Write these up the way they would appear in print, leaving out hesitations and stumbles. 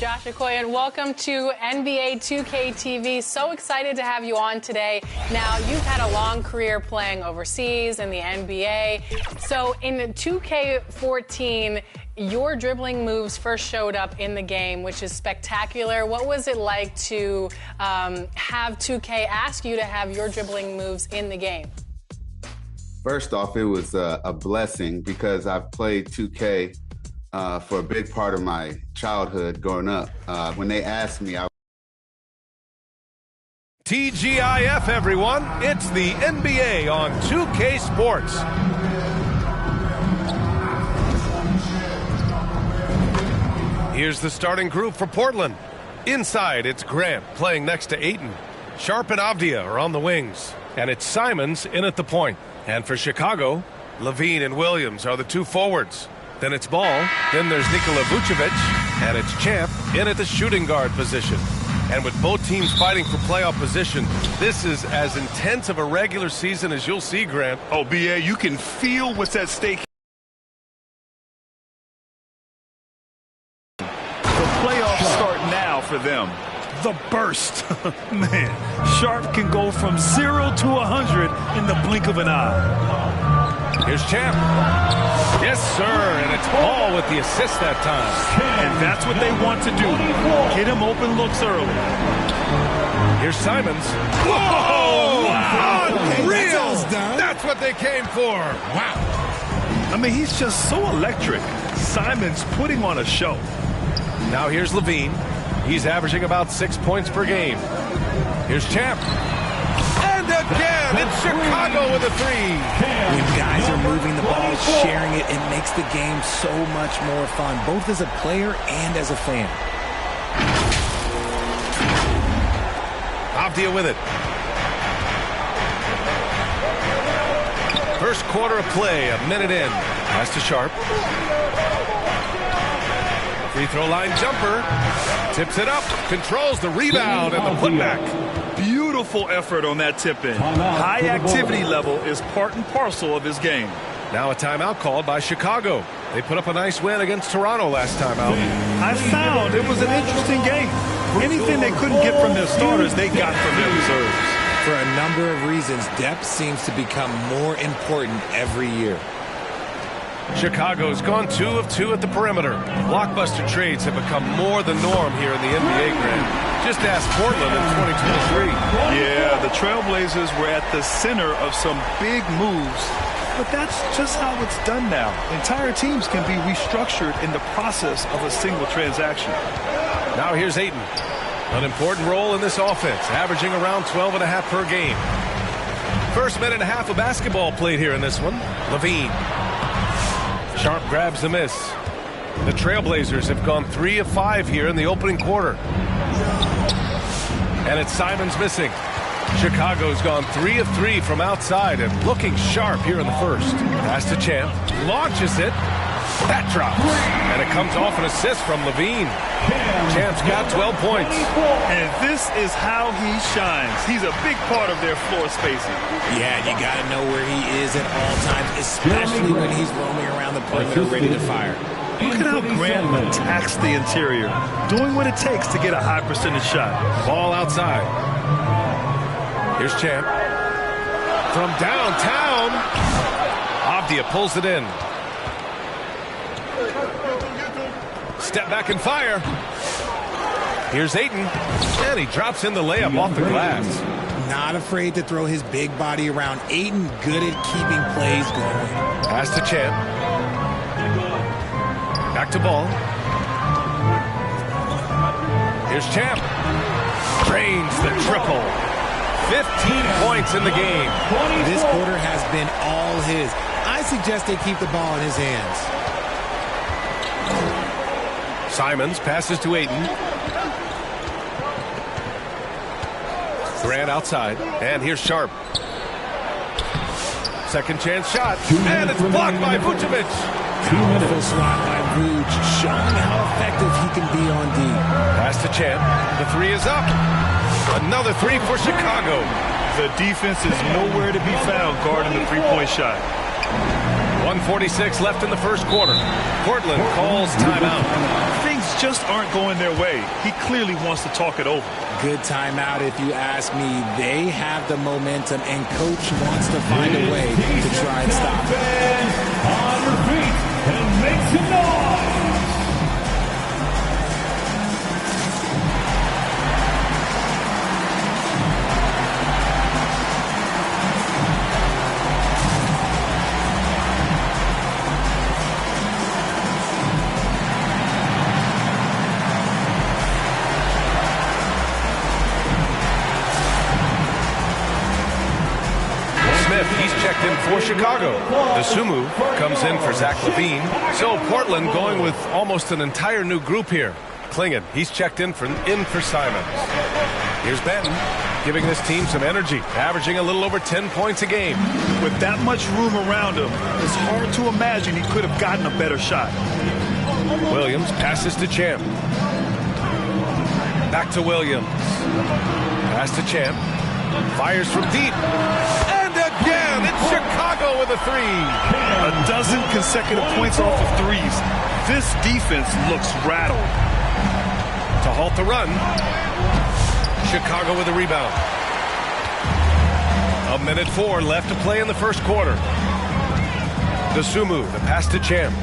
Josh Okoye, and welcome to NBA 2K TV. So excited to have you on today. Now, you've had a long career playing overseas in the NBA. So in 2K14, your dribbling moves first showed up in the game, which is spectacular. What was it like to have 2K ask you to have your dribbling moves in the game? First off, it was a blessing because I've played 2K for a big part of my childhood growing up. When they asked me, TGIF, everyone. It's the NBA on 2K Sports. Here's the starting group for Portland. Inside, it's Grant playing next to Ayton. Sharp and Avdia are on the wings. And it's Simons in at the point. And for Chicago, Levine and Williams are the two forwards. Then it's Ball. Then there's Nikola Vucevic. And it's Champ in at the shooting guard position. And with both teams fighting for playoff position, this is as intense of a regular season as you'll see, Grant. Oh, B.A., you can feel what's at stake. The playoffs start now for them. The burst. Man, Sharp can go from 0 to 100 in the blink of an eye. Here's Champ. Yes, sir, and it's Ball with the assist that time. And that's what they want to do. Get him open looks early. Here's Simons. Whoa! Wow. Unreal! That's what they came for. Wow. I mean, he's just so electric. Simons putting on a show. Now here's Levine. He's averaging about 6 points per game. Here's Champ. And again, it's Chicago with a three. When guys are moving the ball, sharing it, it makes the game so much more fun, both as a player and as a fan. Avdia with it. First quarter of play, a minute in. Pass to Sharp. Free throw line jumper. Tips it up. Controls the rebound and the putback. Beautiful effort on that tip-in. High activity level is part and parcel of his game. Now a timeout called by Chicago. They put up a nice win against Toronto last time out. I found it was an interesting game. Anything they couldn't get from their starters, they got from their reserves. For a number of reasons, depth seems to become more important every year. Chicago's gone 2 of 2 at the perimeter. Blockbuster trades have become more the norm here in the NBA, Grant. Just ask Portland in 2023. Yeah, the Trailblazers were at the center of some big moves, but that's just how it's done now. Entire teams can be restructured in the process of a single transaction. Now here's Ayton. An important role in this offense, averaging around 12.5 per game. First minute and a half of basketball played here in this one. Levine. Sharp grabs the miss. The Trailblazers have gone 3 of 5 here in the opening quarter. And it's Simons missing. Chicago's gone 3 of 3 from outside and looking sharp here in the first. Pass to Champ. Launches it. That drops. And it comes off an assist from Levine. Champ's got 12 points. And this is how he shines. He's a big part of their floor spacing. Yeah, you got to know where he is at all times, especially when he's roaming around the perimeter ready to fire. Look at how Grant attacks the interior, doing what it takes to get a high percentage shot. Ball outside. Here's Champ. From downtown. Avdia pulls it in. Step back and fire. Here's Ayton. And he drops in the layup off the glass. Not afraid to throw his big body around. Ayton good at keeping plays going. Pass to Champ. Back to Ball. Here's Champ. Drains the triple. 15 points in the game. This quarter has been all his. I suggest they keep the ball in his hands. Simons passes to Ayton. Grant outside. And here's Sharp. Second chance shot. And it's blocked by Vucevic. Beautiful slot by Vuce, showing how effective he can be on D. Pass to Champ. The three is up. Another three for Chicago. The defense is nowhere to be found guarding the three-point shot. 1:46 left in the first quarter. Portland calls timeout. Things just aren't going their way. He clearly wants to talk it over. Good timeout if you ask me. They have the momentum, and Coach wants to find a way to try and stop it. On your feet and make some noise. He's checked in for Chicago. Dosunmu comes in for Zach LaVine. So Portland going with almost an entire new group here. Clingan, he's checked in for Simons. Here's Benton, giving this team some energy, averaging a little over 10 points a game. With that much room around him, it's hard to imagine he could have gotten a better shot. Williams passes to Champ. Back to Williams. Pass to Champ. Fires from deep. Again, it's Chicago with a three. A dozen consecutive points off of threes. This defense looks rattled. To halt the run, Chicago with a rebound. 1:04 left to play in the first quarter. Dosunmu, the pass to Champ.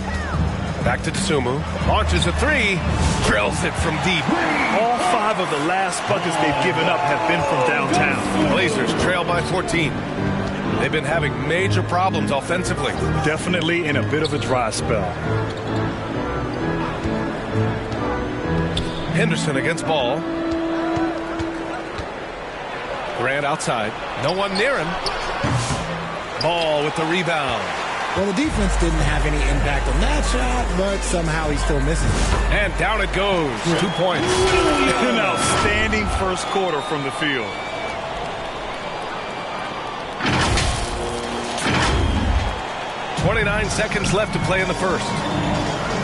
Back to Dosunmu. Launches a three. Drills it from deep. All 5 of the last buckets they've given up have been from downtown. Blazers trail by 14. They've been having major problems offensively. Definitely in a bit of a dry spell. Henderson against Ball. Grant outside. No one near him. Ball with the rebound. Well, the defense didn't have any impact on that shot, but somehow he still misses it. And down it goes. 2 points. An outstanding first quarter from the field. .29 seconds left to play in the first.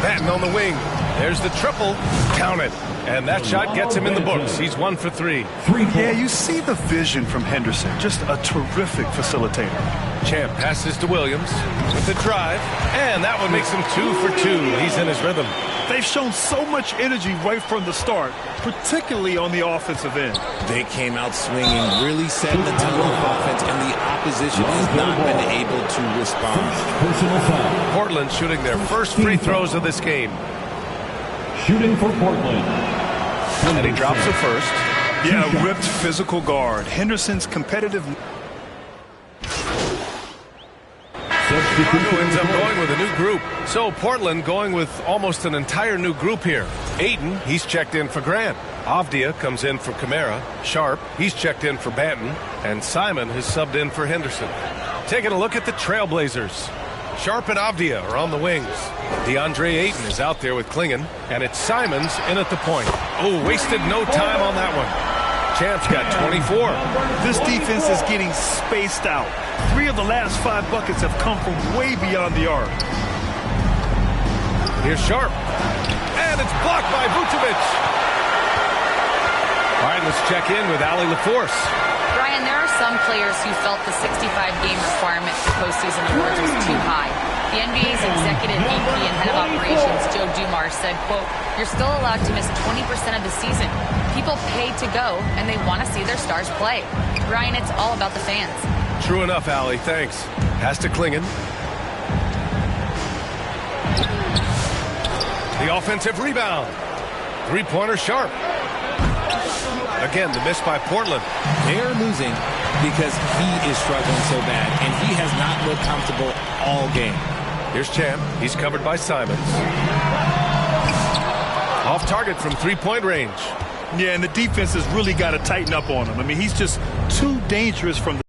Batten on the wing. There's the triple. Count it. And that shot gets him in the books. He's 1 for 3. Yeah, you see the vision from Henderson. Just a terrific facilitator. Champ passes to Williams with the drive. And that one makes him 2 for 2. He's in his rhythm. They've shown so much energy right from the start, particularly on the offensive end. They came out swinging, really setting the tone of offense, and the opposition has not been able to respond. Portland shooting their first free throws of this game. Shooting for Portland. And he drops the first. Yeah, ripped physical guard. Henderson's competitive. Chicago ends up going with a new group. So Portland going with almost an entire new group here. Ayton, he's checked in for Grant. Avdia comes in for Kamara. Sharp, he's checked in for Banton. And Simon has subbed in for Henderson. Taking a look at the Trailblazers. Sharp and Avdia are on the wings. DeAndre Ayton is out there with Clingan. And it's Simons in at the point. Oh, wasted no time on that one. Champ's got 24. This defense is getting spaced out. 3 of the last 5 buckets have come from way beyond the arc. Here's Sharp. And it's blocked by Vucevic. All right, let's check in with Allie LaForce. Brian, there are some players who felt the 65-game requirement for postseason awards was too high. The NBA's executive VP and head of operations, Joe Dumars, said, quote, "You're still allowed to miss 20% of the season. People pay to go, and they want to see their stars play." Brian, it's all about the fans. True enough, Allie. Thanks. Pass to Clingan. The offensive rebound. Three-pointer Sharp. Again, the miss by Portland. They're losing because he is struggling so bad, and he has not looked comfortable all game. Here's Champ. He's covered by Simons. Off target from three-point range. Yeah, and the defense has really got to tighten up on him. I mean, he's just too dangerous from the...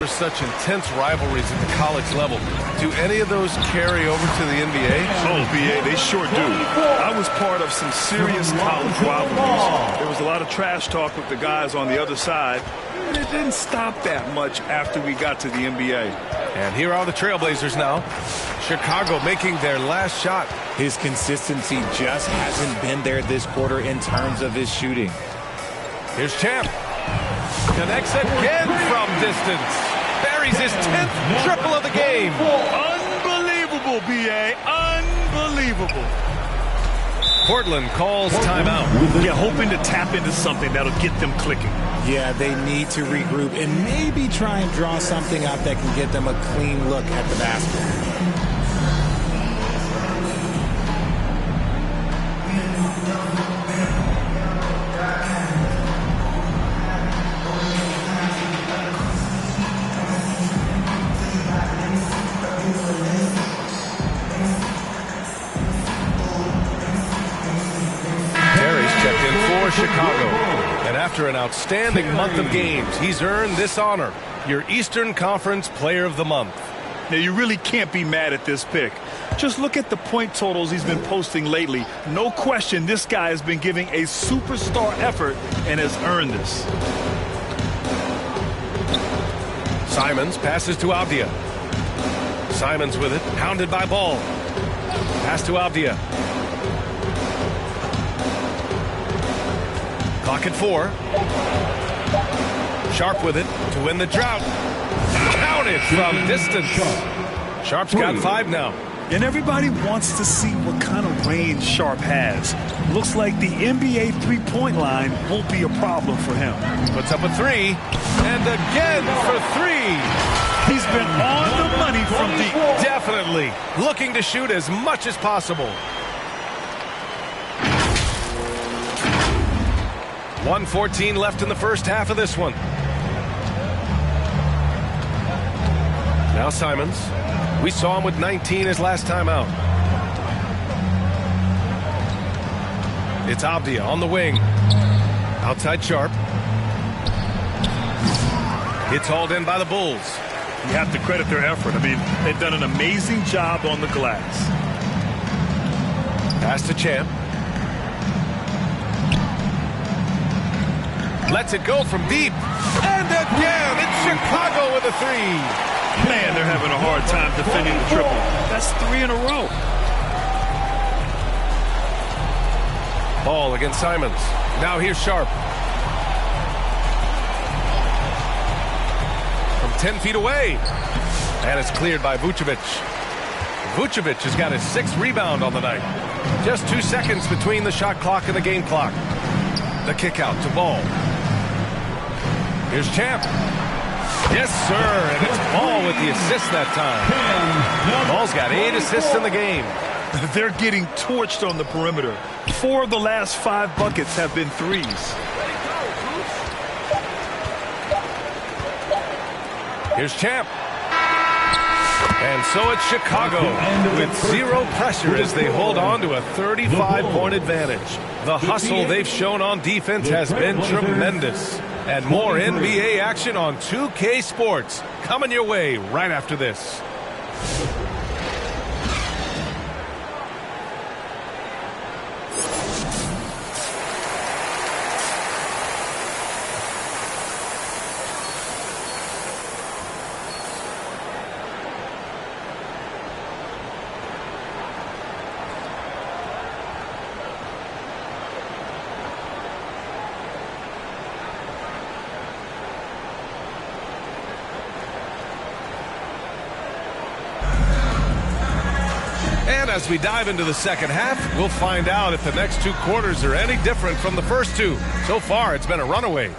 There's such intense rivalries at the college level. Do any of those carry over to the NBA? Oh, BA, they sure do. I was part of some serious college rivalries. There was a lot of trash talk with the guys on the other side. And it didn't stop that much after we got to the NBA. And here are the Trailblazers now. Chicago making their last shot. His consistency just hasn't been there this quarter in terms of his shooting. Here's Champ. Connects again from distance. Buries his 10th triple of the game. Unbelievable, BA. Unbelievable. Unbelievable. Portland calls timeout. Yeah, hoping to tap into something that'll get them clicking. Yeah, they need to regroup and maybe try and draw something up that can get them a clean look at the basket. Chicago. And after an outstanding month of games, he's earned this honor, your Eastern Conference Player of the Month. Now, you really can't be mad at this pick. Just look at the point totals he's been posting lately. No question this guy has been giving a superstar effort and has earned this. Simons passes to Avdia. Simons with it, pounded by Ball. Pass to Avdia. Clock at 4. Sharp with it to win the drought. Counted from distance. Sharp's got 5 now. And everybody wants to see what kind of range Sharp has. Looks like the NBA three-point line won't be a problem for him. Puts up a 3. And again for 3. He's been on the money from deep. Definitely. Looking to shoot as much as possible. 1:14 left in the first half of this one. Now Simons. We saw him with 19 his last time out. It's Avdia on the wing. Outside Sharp. It's hauled in by the Bulls. You have to credit their effort. I mean, they've done an amazing job on the glass. Pass to Champ. Lets it go from deep. And again, it's Chicago with a 3. Man, they're having a hard time defending the triple. That's 3 in a row. Ball against Simons. Now here's Sharp. From 10 feet away. And it's cleared by Vucevic. Vucevic has got his 6th rebound on the night. Just 2 seconds between the shot clock and the game clock. The kick out to Ball. Here's Champ. Yes, sir. And it's Ball with the assist that time. Ball's got 8 assists in the game. They're getting torched on the perimeter. 4 of the last 5 buckets have been threes. Here's Champ. And so it's Chicago with 0 pressure as they hold on to a 35-point advantage. The hustle they've shown on defense has been tremendous. And more NBA action on 2K Sports coming your way right after this. And as we dive into the second half, we'll find out if the next 2 quarters are any different from the first 2. So far, it's been a runaway.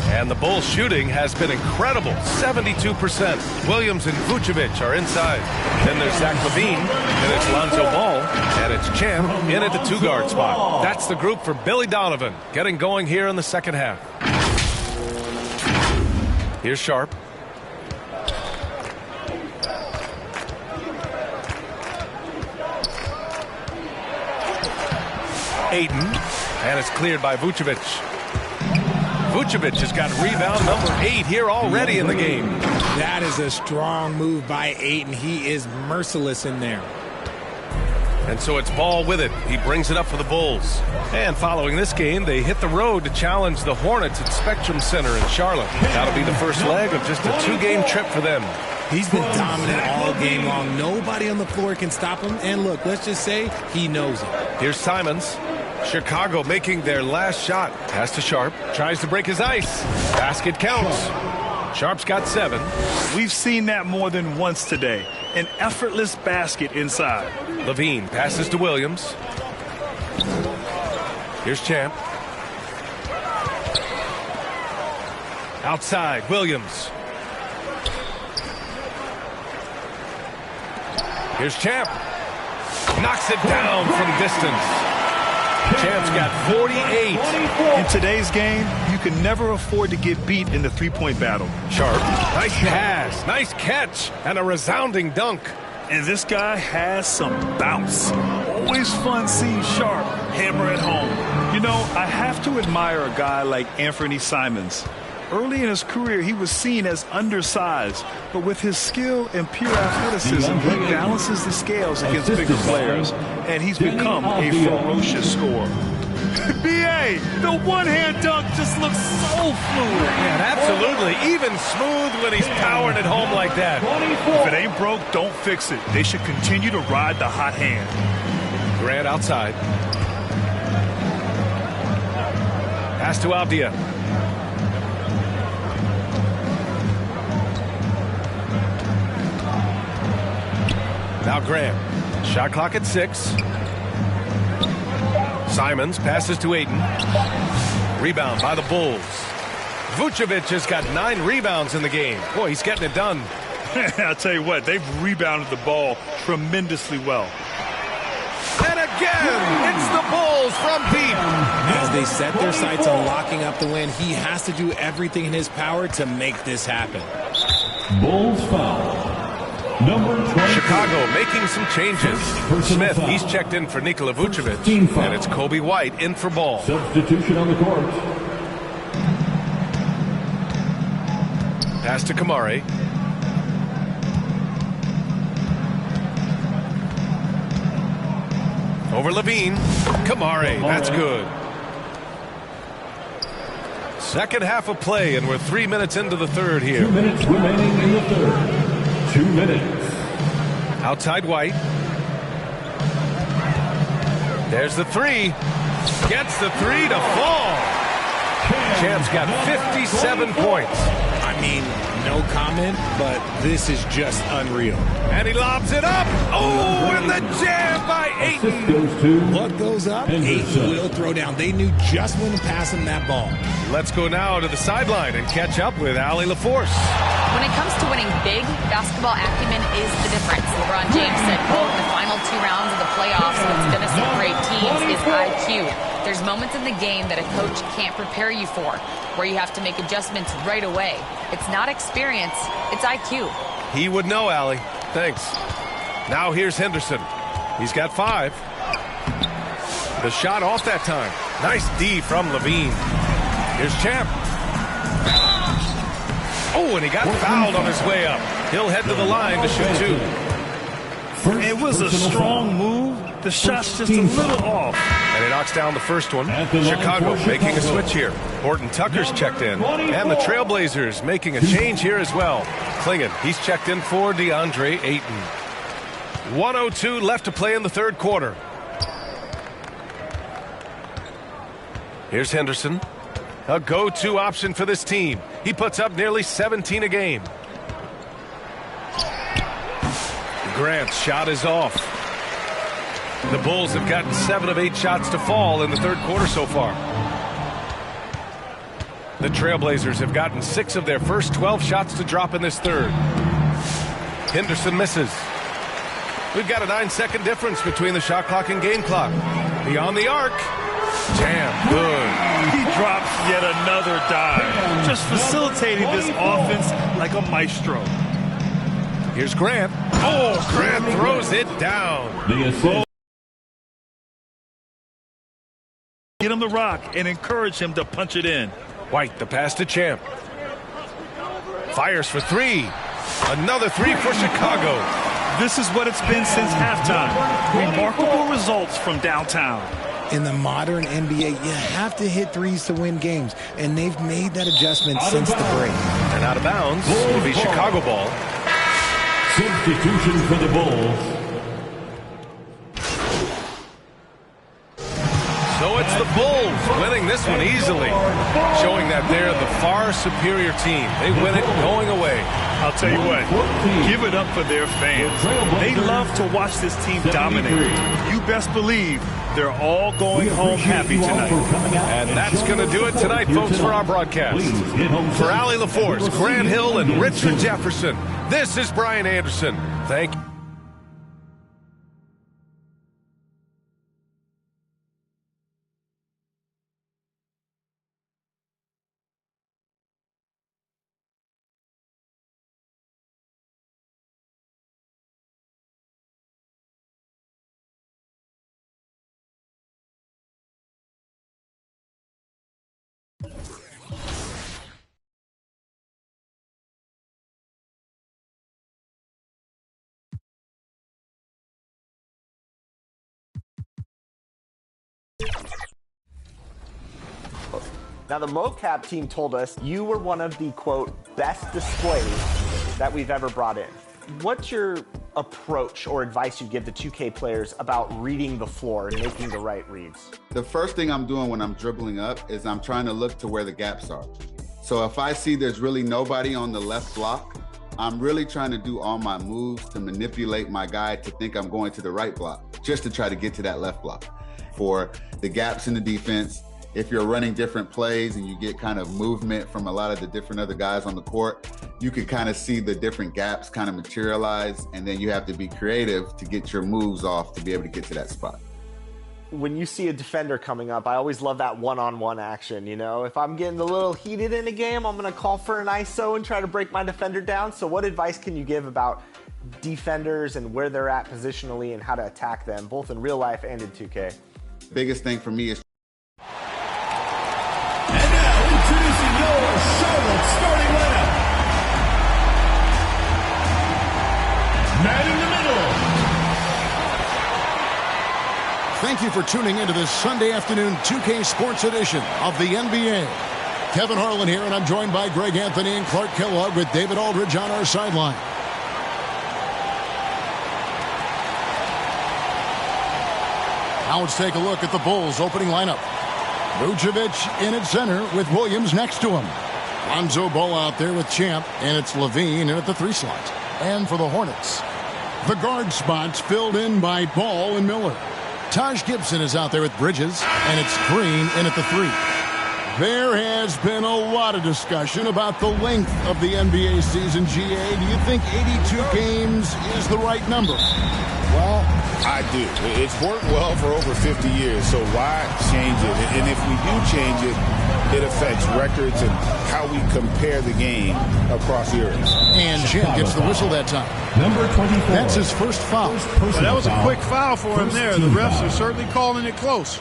And the Bulls shooting has been incredible, 72%. Williams and Vucevic are inside. Then there's Zach LaVine, and it's Lonzo Ball, and it's Champ in at the 2-guard spot. That's the group for Billy Donovan, getting going here in the second half. Here's Sharp. Ayton, and it's cleared by Vucevic. Vucevic has got rebound number 8 here already in the game. That is a strong move by Ayton. He is merciless in there. And so it's Ball with it. He brings it up for the Bulls. And following this game, they hit the road to challenge the Hornets at Spectrum Center in Charlotte. That'll be the first leg of just a 2-game trip for them. He's been dominant all game long. Nobody on the floor can stop him. And look, let's just say he knows it. Here's Simons. Chicago making their last shot. Pass to Sharp. Tries to break his ice. Basket counts. Sharp's got 7. We've seen that more than once today. An effortless basket inside. Levine passes to Williams. Here's Champ. Outside, Williams. Here's Champ. Knocks it down from distance. Champ's got 48. In today's game, you can never afford to get beat in the three-point battle. Sharp. Nice pass. Nice catch. And a resounding dunk. And this guy has some bounce. Always fun seeing Sharp hammer at home. You know, I have to admire a guy like Anthony Simons. Early in his career, he was seen as undersized, but with his skill and pure athleticism, he balances the scales against bigger players, and he's become a ferocious scorer. B.A., the one-hand dunk just looks so fluid. Yeah, absolutely. Even smooth when he's powering it home like that. If it ain't broke, don't fix it. They should continue to ride the hot hand. Grant outside. Pass to Avdia. Now Grant. Shot clock at 6. Simons passes to Ayton. Rebound by the Bulls. Vucevic has got 9 rebounds in the game. Boy, he's getting it done. I'll tell you what, they've rebounded the ball tremendously well. And again, it's the Bulls from deep. As they set their sights on locking up the win, he has to do everything in his power to make this happen. Bulls foul. Number 20. Chicago making some changes. Smith, he's checked in for Nikola Vucevic. And it's Kobe White in for Ball. Substitution on the court. Pass to Kamari. Over Levine. Kamari, that's good. Second half of play, and we're 3 minutes into the third here. 2 minutes remaining in the third. 2 minutes. Outside White. There's the 3. Gets the 3 to fall. Champ's got 57 points. I mean, no comment, but this is just unreal. And he lobs it up. Oh, and the jam by Ayton. Goes to What goes up, Ayton will throw down. They knew just when to pass him that ball. Let's go now to the sideline and catch up with Allie LaForce. When it comes to winning big, basketball acumen is the difference. LeBron James said, quote, the final 2 rounds of the playoffs, what's going to separate teams is IQ. There's moments in the game that a coach can't prepare you for, where you have to make adjustments right away. It's not experience, it's IQ. He would know, Allie. Thanks. Now here's Henderson. He's got 5. The shot off that time. Nice D from Levine. Here's Champ. Oh, and he got fouled on his way up. He'll head to the line to shoot 2. It was a strong move. The shot's just a little off. And he knocks down the first one. Chicago making a switch here. Horton Tucker's checked in. And the Trailblazers making a change here as well. Klingon, he's checked in for DeAndre Ayton. 1:02 left to play in the third quarter. Here's Henderson. A go-to option for this team. He puts up nearly 17 a game. Grant's shot is off. The Bulls have gotten 7 of 8 shots to fall in the third quarter so far. The Trailblazers have gotten 6 of their first 12 shots to drop in this third. Henderson misses. We've got a 9-second difference between the shot clock and game clock. Beyond the arc. Jam, good. He drops yet another dive, just facilitating this offense like a maestro. Here's Grant. Oh, Grant throws it down. the assist. Get him the rock and encourage him to punch it in. White, the pass to Champ. Fires for 3. Another 3 for Chicago. This is what it's been since halftime. Remarkable results from downtown. In the modern NBA, you have to hit threes to win games, and they've made that adjustment since the break. And out of bounds, it'll be Chicago ball. Substitution for the Bulls. So no, it's the Bulls winning this one easily, showing that they're the far superior team. They win it going away. I'll tell you what, give it up for their fans. They love to watch this team dominate. You best believe they're all going home happy tonight. And that's going to do it tonight, folks, for our broadcast. For Allie LaForce, Grant Hill, and Richard Jefferson, this is Brian Anderson. Thank you. Now, the mocap team told us you were one of the, quote, best displays that we've ever brought in. What's your approach or advice you give to 2K players about reading the floor and making the right reads? The first thing I'm doing when I'm dribbling up is I'm trying to look to where the gaps are. So if I see there's really nobody on the left block, I'm really trying to do all my moves to manipulate my guy to think I'm going to the right block, just to try to get to that left block. For the gaps in the defense, if you're running different plays and you get kind of movement from a lot of the different other guys on the court, you can kind of see the different gaps kind of materialize, and then you have to be creative to get your moves off to be able to get to that spot. When you see a defender coming up, I always love that one-on-one action, you know? If I'm getting a little heated in a game, I'm going to call for an ISO and try to break my defender down. So what advice can you give about defenders and where they're at positionally and how to attack them, both in real life and in 2K? Biggest thing for me is Introducing your Charlotte starting lineup. Man in the middle. Thank you for tuning into this Sunday afternoon 2K Sports edition of the NBA. Kevin Harlan here, and I'm joined by Greg Anthony and Clark Kellogg with David Aldridge on our sideline. Now let's take a look at the Bulls' opening lineup. Vucevic in at center with Williams next to him. Lonzo Ball out there with Champ, and it's Levine in at the 3 slot. And for the Hornets, the guard spots filled in by Ball and Miller. Taj Gibson is out there with Bridges, and it's Green in at the 3. There has been a lot of discussion about the length of the NBA season, GA. Do you think 82 games is the right number? Well, I do. It's worked well for over 50 years, so why change it? And if we do change it, it affects records and how we compare the game across eras. And Champ gets the whistle that time. Number 24. That's his first foul. Well, that was a quick foul for him there. The refs are certainly calling it close.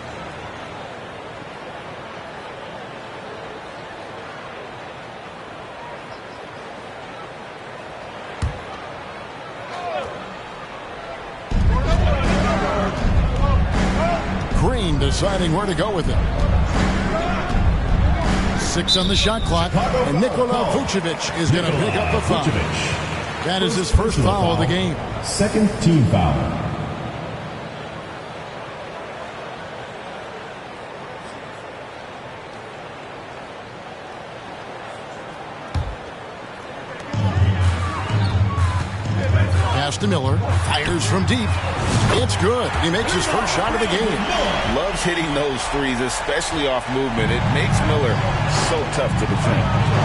Green deciding where to go with it. 6 on the shot clock, and Nikola Vucevic is going to pick up the foul. That is his first foul of the game. Second team foul. Pass to Miller, fires from deep. It's good. He makes his first shot of the game. Loves hitting those threes, especially off movement. It makes Miller so tough to defend.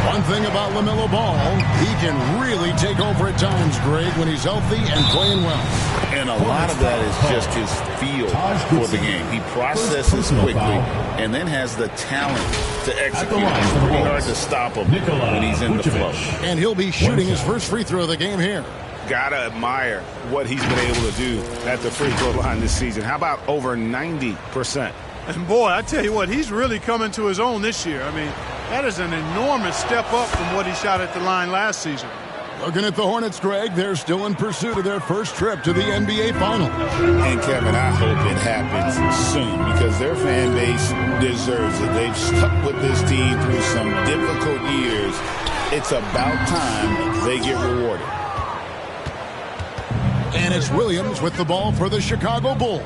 One thing about LaMelo Ball, he can really take over at times, Greg, when he's healthy and playing well. And a lot of that is just his feel for the game. He processes quickly and then has the talent to execute. It's pretty hard to stop him when he's in the flow. And he'll be shooting his first free throw of the game here. Gotta admire what he's been able to do at the free throw line this season. How about over 90%? And boy, I tell you what, he's really coming to his own this year. I mean, that is an enormous step up from what he shot at the line last season. Looking at the Hornets, Greg, they're still in pursuit of their first trip to the NBA Final. And, Kevin, I hope it happens soon because their fan base deserves it. They've stuck with this team through some difficult years. It's about time they get rewarded. And it's Williams with the ball for the Chicago Bulls.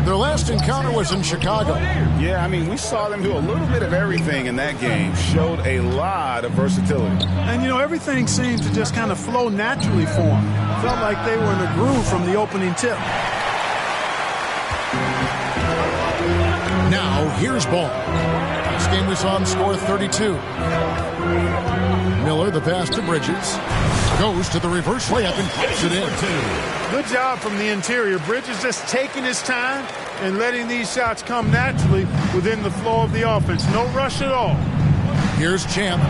Their last encounter was in Chicago. Yeah, I mean, we saw them do a little bit of everything in that game. Showed a lot of versatility. And, you know, everything seemed to just kind of flow naturally for them. Felt like they were in a groove from the opening tip. Now, here's Ball. This game we saw him score 32. Miller, the pass to Bridges. Goes to the reverse layup and puts it in. Good job from the interior. Bridges just taking his time and letting these shots come naturally within the flow of the offense. No rush at all. Here's Champ.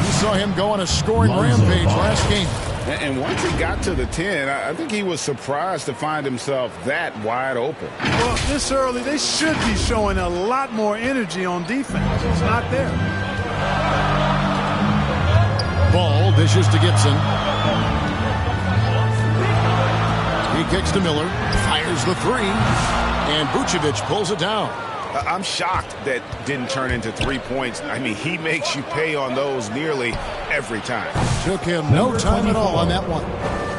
We saw him go on a scoring rampage last game. And once he got to the 10, I think he was surprised to find himself that wide open. Well, this early, they should be showing a lot more energy on defense. It's not there. Ball dishes to Gibson. He kicks to Miller. Fires the three. And Vucevic pulls it down. I'm shocked that didn't turn into 3 points. I mean, he makes you pay on those nearly every time. Took him no time at all on that one.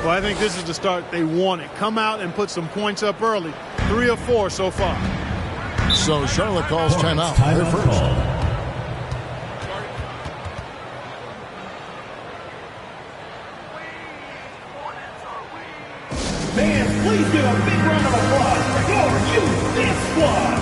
Well, I think this is the start they wanted. Come out and put some points up early. 3 of 4 so far. So Charlotte calls timeout. Their first. Fans, please give a big round of applause for your youth dance squad.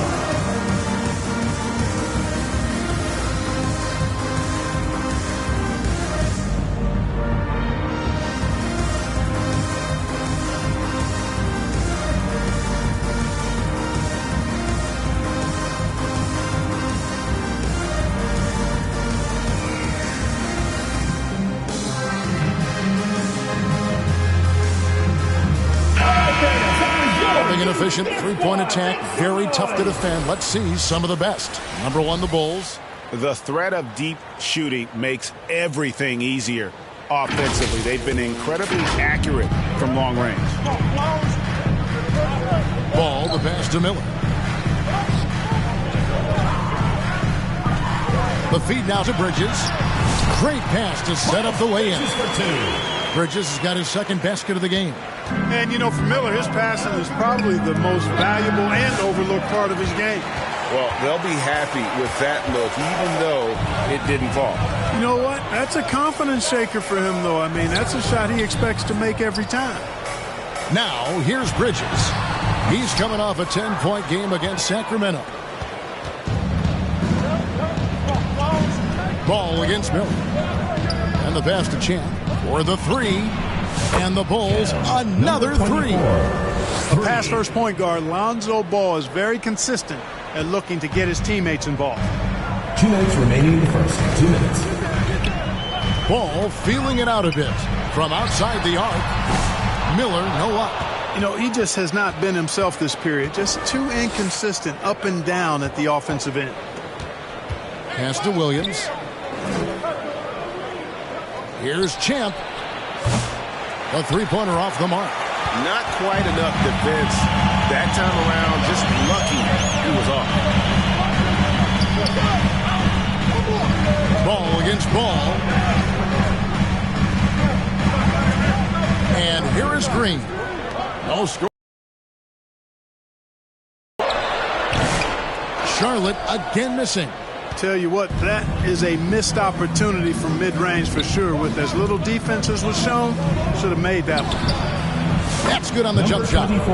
An efficient three-point attack, very tough to defend. Let's see some of the best. Number one, the Bulls. The threat of deep shooting makes everything easier offensively. They've been incredibly accurate from long range. Ball, the pass to Miller. The feed now to Bridges. Great pass to set up the lay-in. Bridges has got his second basket of the game. And, you know, for Miller, his passing is probably the most valuable and overlooked part of his game. Well, they'll be happy with that look, even though it didn't fall. You know what? That's a confidence shaker for him, though. I mean, that's a shot he expects to make every time. Now, here's Bridges. He's coming off a 10-point game against Sacramento. Ball against Miller. And the pass to Champ for the three. And the Bulls, another three. A pass-first point guard, Lonzo Ball, is very consistent at looking to get his teammates involved. 2 minutes remaining in the first. 2 minutes. Ball feeling it out a bit. From outside the arc, Miller, no up. You know, he just has not been himself this period. Just too inconsistent up and down at the offensive end. Pass to Williams. Here's Champ. A three-pointer off the mark. Not quite enough defense that time around. Just lucky he was off. Ball against Ball. And here is Green. No score. Charlotte again missing. Tell you what, that is a missed opportunity from mid-range for sure. With as little defense as was shown, should have made that one. That's good on the jump shot. 24.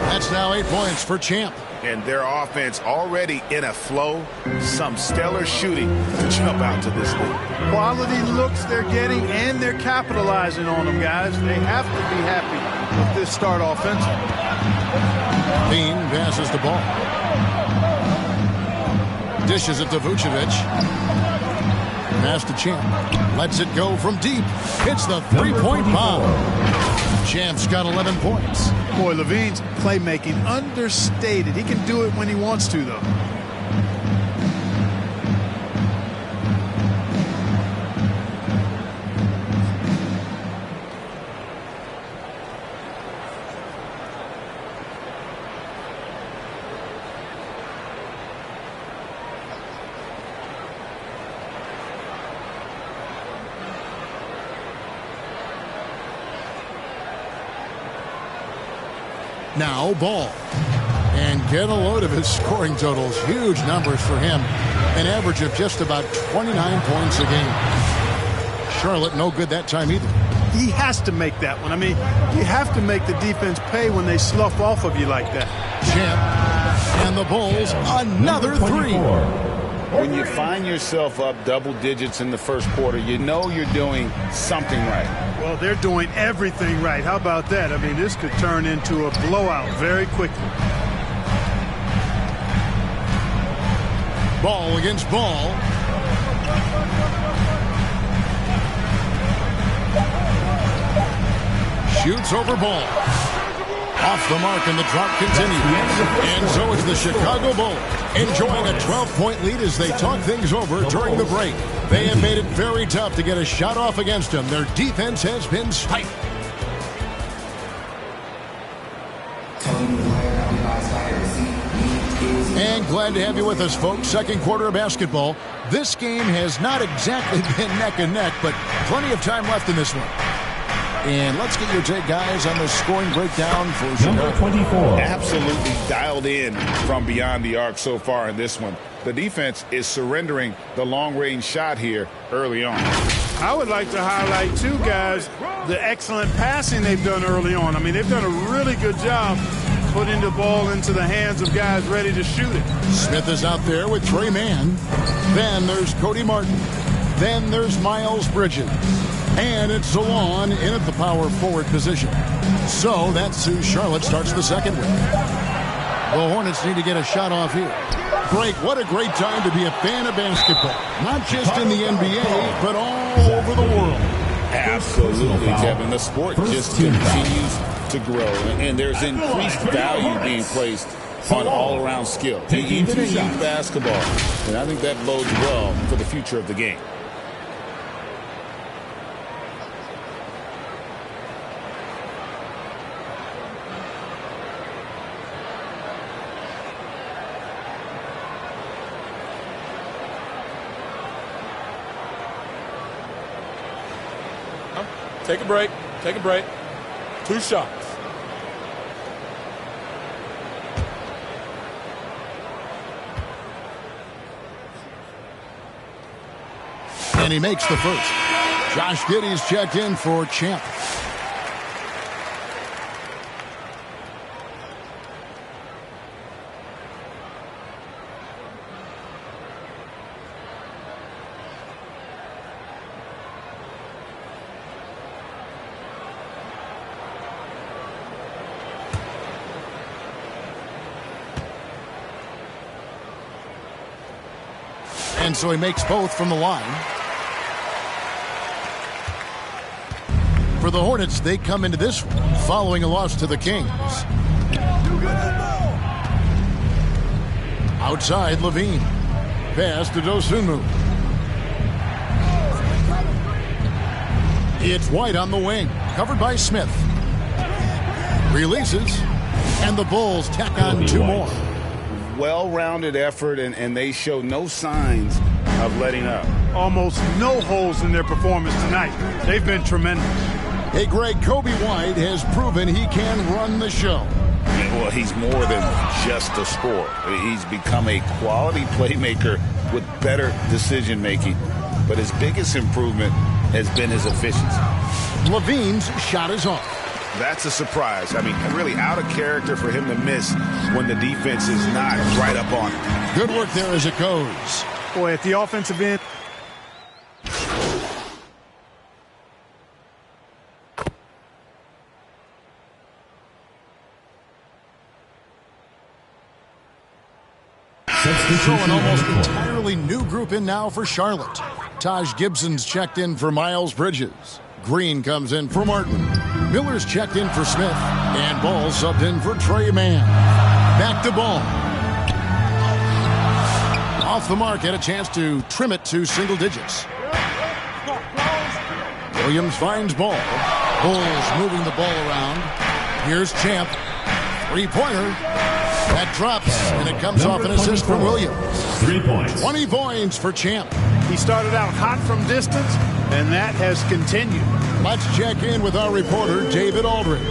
That's now 8 points for Champ. And their offense already in a flow. Some stellar shooting to jump out to this league. Quality looks they're getting, and they're capitalizing on them, guys. They have to be happy with this start offensively. Bean passes the ball. Dishes it to Vucevic. Pass to Champ. Lets it go from deep. Hits the three-point bomb. Champ's got 11 points. Boy, Levine's playmaking understated. He can do it when he wants to, though. Now Ball. And get a load of his scoring totals. Huge numbers for him. An average of just about 29 points a game. Charlotte no good that time either. He has to make that one. I mean, you have to make the defense pay when they slough off of you like that. Champ. And the Bulls, another three. When you find yourself up double digits in the first quarter, you know you're doing something right. Well, they're doing everything right. How about that? I mean, this could turn into a blowout very quickly. Ball against Ball. Shoots over Ball. Off the mark, and the drought continues. And so it's the Chicago Bulls enjoying a 12-point lead as they talk things over during the break. They have made it very tough to get a shot off against them. Their defense has been spiked. And glad to have you with us, folks. Second quarter of basketball. This game has not exactly been neck and neck, but plenty of time left in this one. And let's get your take, guys, on the scoring breakdown for Chicago. 24. Absolutely dialed in from beyond the arc so far in this one. The defense is surrendering the long-range shot here early on. I would like to highlight, too, guys, the excellent passing they've done early on. I mean, they've done a really good job putting the ball into the hands of guys ready to shoot it. Smith is out there with Tre Mann. Then there's Cody Martin. Then there's Miles Bridges. And it's Zalon in at the power forward position. So that's who Charlotte starts the second with. The Hornets need to get a shot off here. Greg, what a great time to be a fan of basketball. Not just in the NBA, but all over the world. Absolutely, Kevin. The sport just continues to grow. And there's increased value being placed on all-around skill. Even in youth basketball. And I think that bodes well for the future of the game. Take a break. Take a break. 2 shots. And he makes the first. Josh Giddey's checked in for Champ. And so he makes both from the line. For the Hornets, they come into this one following a loss to the Kings. Outside, Levine. Pass to Dosunmu. It's White on the wing, covered by Smith. Releases, and the Bulls tack on 2 more. Well-rounded effort, and they show no signs of letting up. Almost no holes in their performance tonight. They've been tremendous. Hey, Greg, Kobe White has proven he can run the show. Well, he's more than just a scorer. He's become a quality playmaker with better decision-making. But his biggest improvement has been his efficiency. Levine's shot is off. That's a surprise. I mean, really out of character for him to miss when the defense is not right up on him. Good work there as it goes. Boy, at the offensive end. So an almost entirely new group in now for Charlotte. Taj Gibson's checked in for Miles Bridges. Green comes in for Martin. Miller's checked in for Smith. And Ball subbed in for Tre Mann. Back to Ball. Off the mark, had a chance to trim it to single digits. Williams finds Ball. Bulls moving the ball around. Here's Champ. 3-pointer. That drops, and it comes off an assist from Williams. 3 points. 20 points for Champ. He started out hot from distance, and that has continued. Let's check in with our reporter, David Aldridge.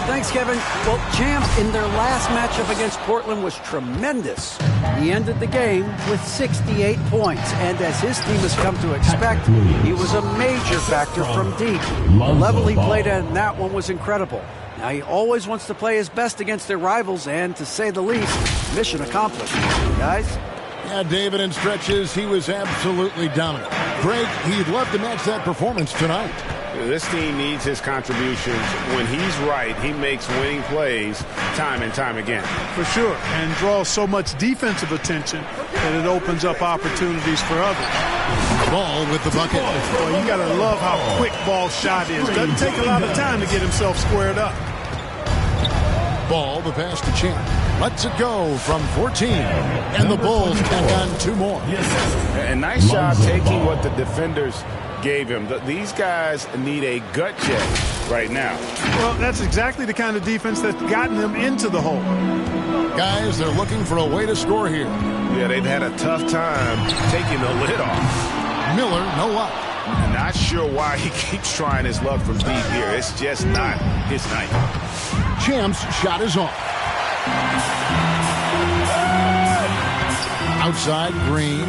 Thanks, Kevin. Well, Champ, in their last matchup against Portland was tremendous. He ended the game with 68 points, and as his team has come to expect, he was a major factor from deep. The level he played at in that one was incredible. Now, he always wants to play his best against their rivals, and to say the least, mission accomplished. Guys? Yeah, David, in stretches, he was absolutely dominant. Greg, he'd love to match that performance tonight. This team needs his contributions. When he's right, he makes winning plays time and time again. For sure, and draws so much defensive attention that it opens up opportunities for others. Ball with the bucket. Well, you got to love how quick Ball's shot is. Doesn't take a lot of time to get himself squared up. Ball, the pass to Champ. Lets it go from 14. And the Bulls tack on 2 more. A nice shot taking what the defenders gave him. These guys need a gut check right now. Well, that's exactly the kind of defense that's gotten them into the hole. Guys, they're looking for a way to score here. Yeah, they've had a tough time taking the lid off. Miller, no luck. Not sure why he keeps trying his luck from deep here. It's just not his night. Champ's shot is off. Outside, Green.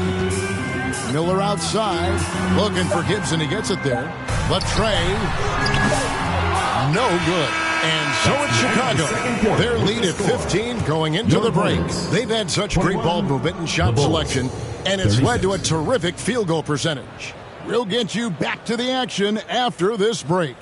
Miller outside. Looking for Gibson. He gets it there. Latrey. No good. And so it's Chicago. Their lead at 15 going into the break. They've had such great ball movement and shot selection, and it's led to a terrific field goal percentage. We'll get you back to the action after this break.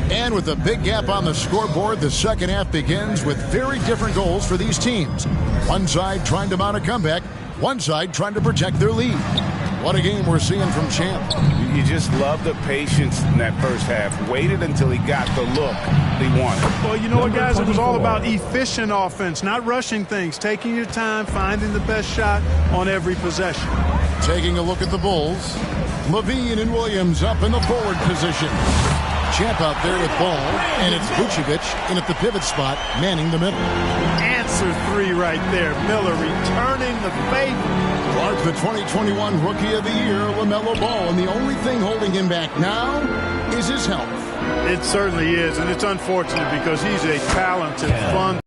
And with a big gap on the scoreboard, the second half begins with very different goals for these teams. One side trying to mount a comeback, one side trying to protect their lead. What a game we're seeing from Champ. You just love the patience in that first half. Waited until he got the look he wanted. Well, you know what, guys? It was all about efficient offense, not rushing things, taking your time, finding the best shot on every possession. Taking a look at the Bulls. Levine and Williams up in the forward position. Champ out there with Ball, and it's Vucevic in at the pivot spot, manning the middle. Answer 3 right there. Miller returning the favor. Clark, the 2021 Rookie of the Year, LaMelo Ball, and the only thing holding him back now is his health. It certainly is, and it's unfortunate because he's a talented, fun.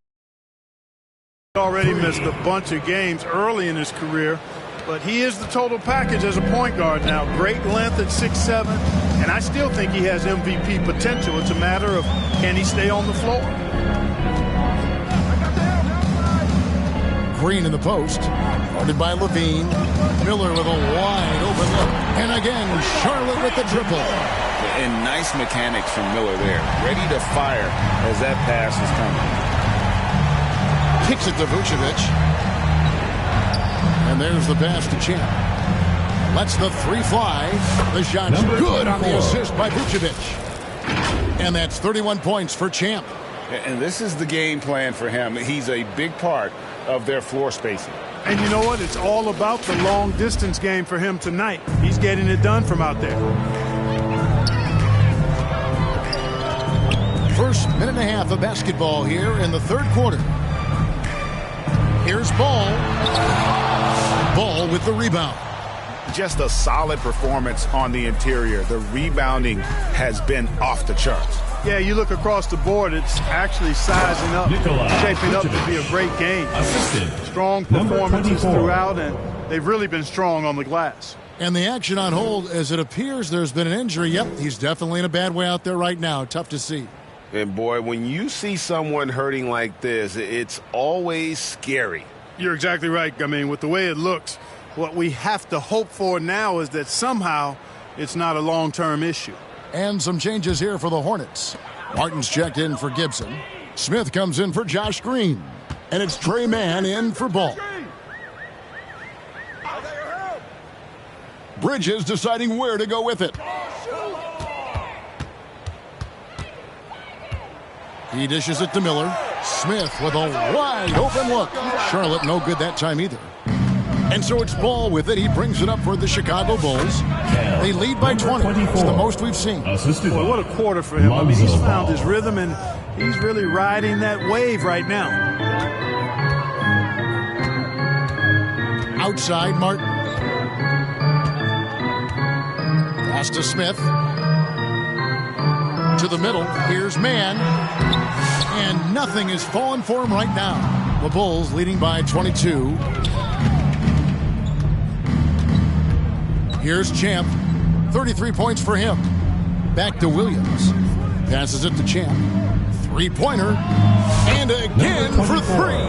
He already missed a bunch of games early in his career, but he is the total package as a point guard now. Great length at 6'7", and I still think he has MVP potential. It's a matter of can he stay on the floor. Green in the post, guarded by Levine. Miller with a wide open look. And again, Charlotte with the triple. And nice mechanics from Miller there. Ready to fire as that pass is coming. Kicks it to Vucevic. And there's the pass to Champ. Lets the 3 fly. The shot's good on the assist by Vucevic. And that's 31 points for Champ. And this is the game plan for him. He's a big part of their floor spacing. And you know what? It's all about the long distance game for him tonight. He's getting it done from out there. First minute and a half of basketball here in the third quarter. Here's Ball. Ball with the rebound. Just a solid performance on the interior. The rebounding has been off the charts. Yeah, you look across the board, it's actually sizing up, shaping up to be a great game. Strong performances throughout, and they've really been strong on the glass. And the action on hold, as it appears there's been an injury. Yep, he's definitely in a bad way out there right now. Tough to see. And boy, when you see someone hurting like this, it's always scary. You're exactly right. I mean, with the way it looks, what we have to hope for now is that somehow it's not a long-term issue. And some changes here for the Hornets. Martin's checked in for Gibson. Smith comes in for Josh Green. And it's Trey Mann in for Ball. Bridges deciding where to go with it. He dishes it to Miller. Smith with a wide open look. Charlotte no good that time either. And so it's Ball with it. He brings it up for the Chicago Bulls. They lead by 20. It's the most we've seen. Boy, what a quarter for him. I mean, he's found his rhythm, and he's really riding that wave right now. Outside, Martin. Pass to Smith. To the middle. Here's Mann. And nothing is falling for him right now. The Bulls leading by 22. Here's Champ. 33 points for him. Back to Williams. Passes it to Champ. Three-pointer. And again for three.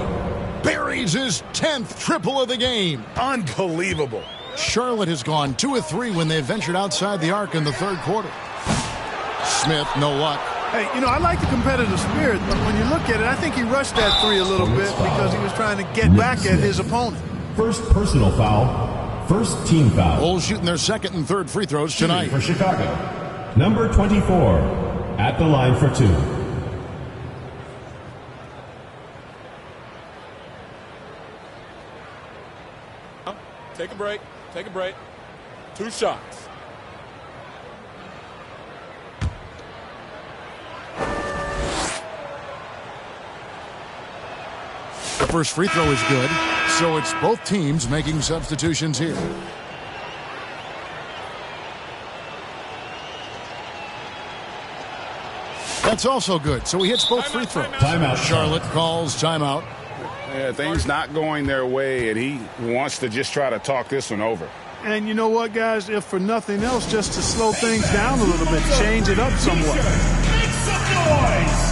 Buries his 10th triple of the game. Unbelievable. Charlotte has gone 2 of 3 when they ventured outside the arc in the third quarter. Smith, no luck. Hey, you know, I like the competitive spirit, but when you look at it, I think he rushed that three a little bit because he was trying to get back at his opponent. First personal foul. First team foul. Bulls shooting their second and third free throws tonight. For Chicago. Number 24 at the line for 2. Take a break. Take a break. 2 shots. The first free throw is good, so it's both teams making substitutions here. That's also good, so he hits both free throws. Timeout. Charlotte calls timeout. Yeah, things not going their way, and he wants to just try to talk this one over. And you know what, guys? If for nothing else, just to slow things down a little bit, change it up somewhat. Make some noise!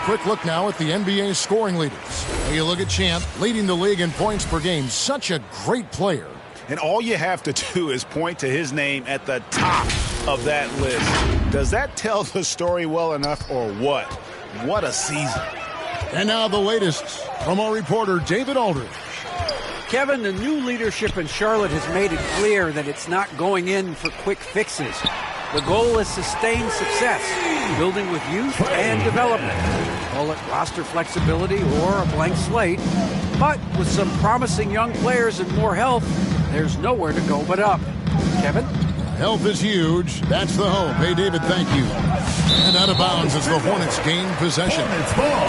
Quick look now at the NBA scoring leaders. You look at Champ, leading the league in points per game. Such a great player. And all you have to do is point to his name at the top of that list. Does that tell the story well enough or what? What a season. And now the latest from our reporter, David Aldridge. Kevin, the new leadership in Charlotte has made it clear that it's not going in for quick fixes. The goal is sustained success, building with youth and development. Call it roster flexibility or a blank slate. But with some promising young players and more health, there's nowhere to go but up. Kevin? Health is huge. That's the hope. Hey, David, thank you. And out of bounds as the Hornets gain possession.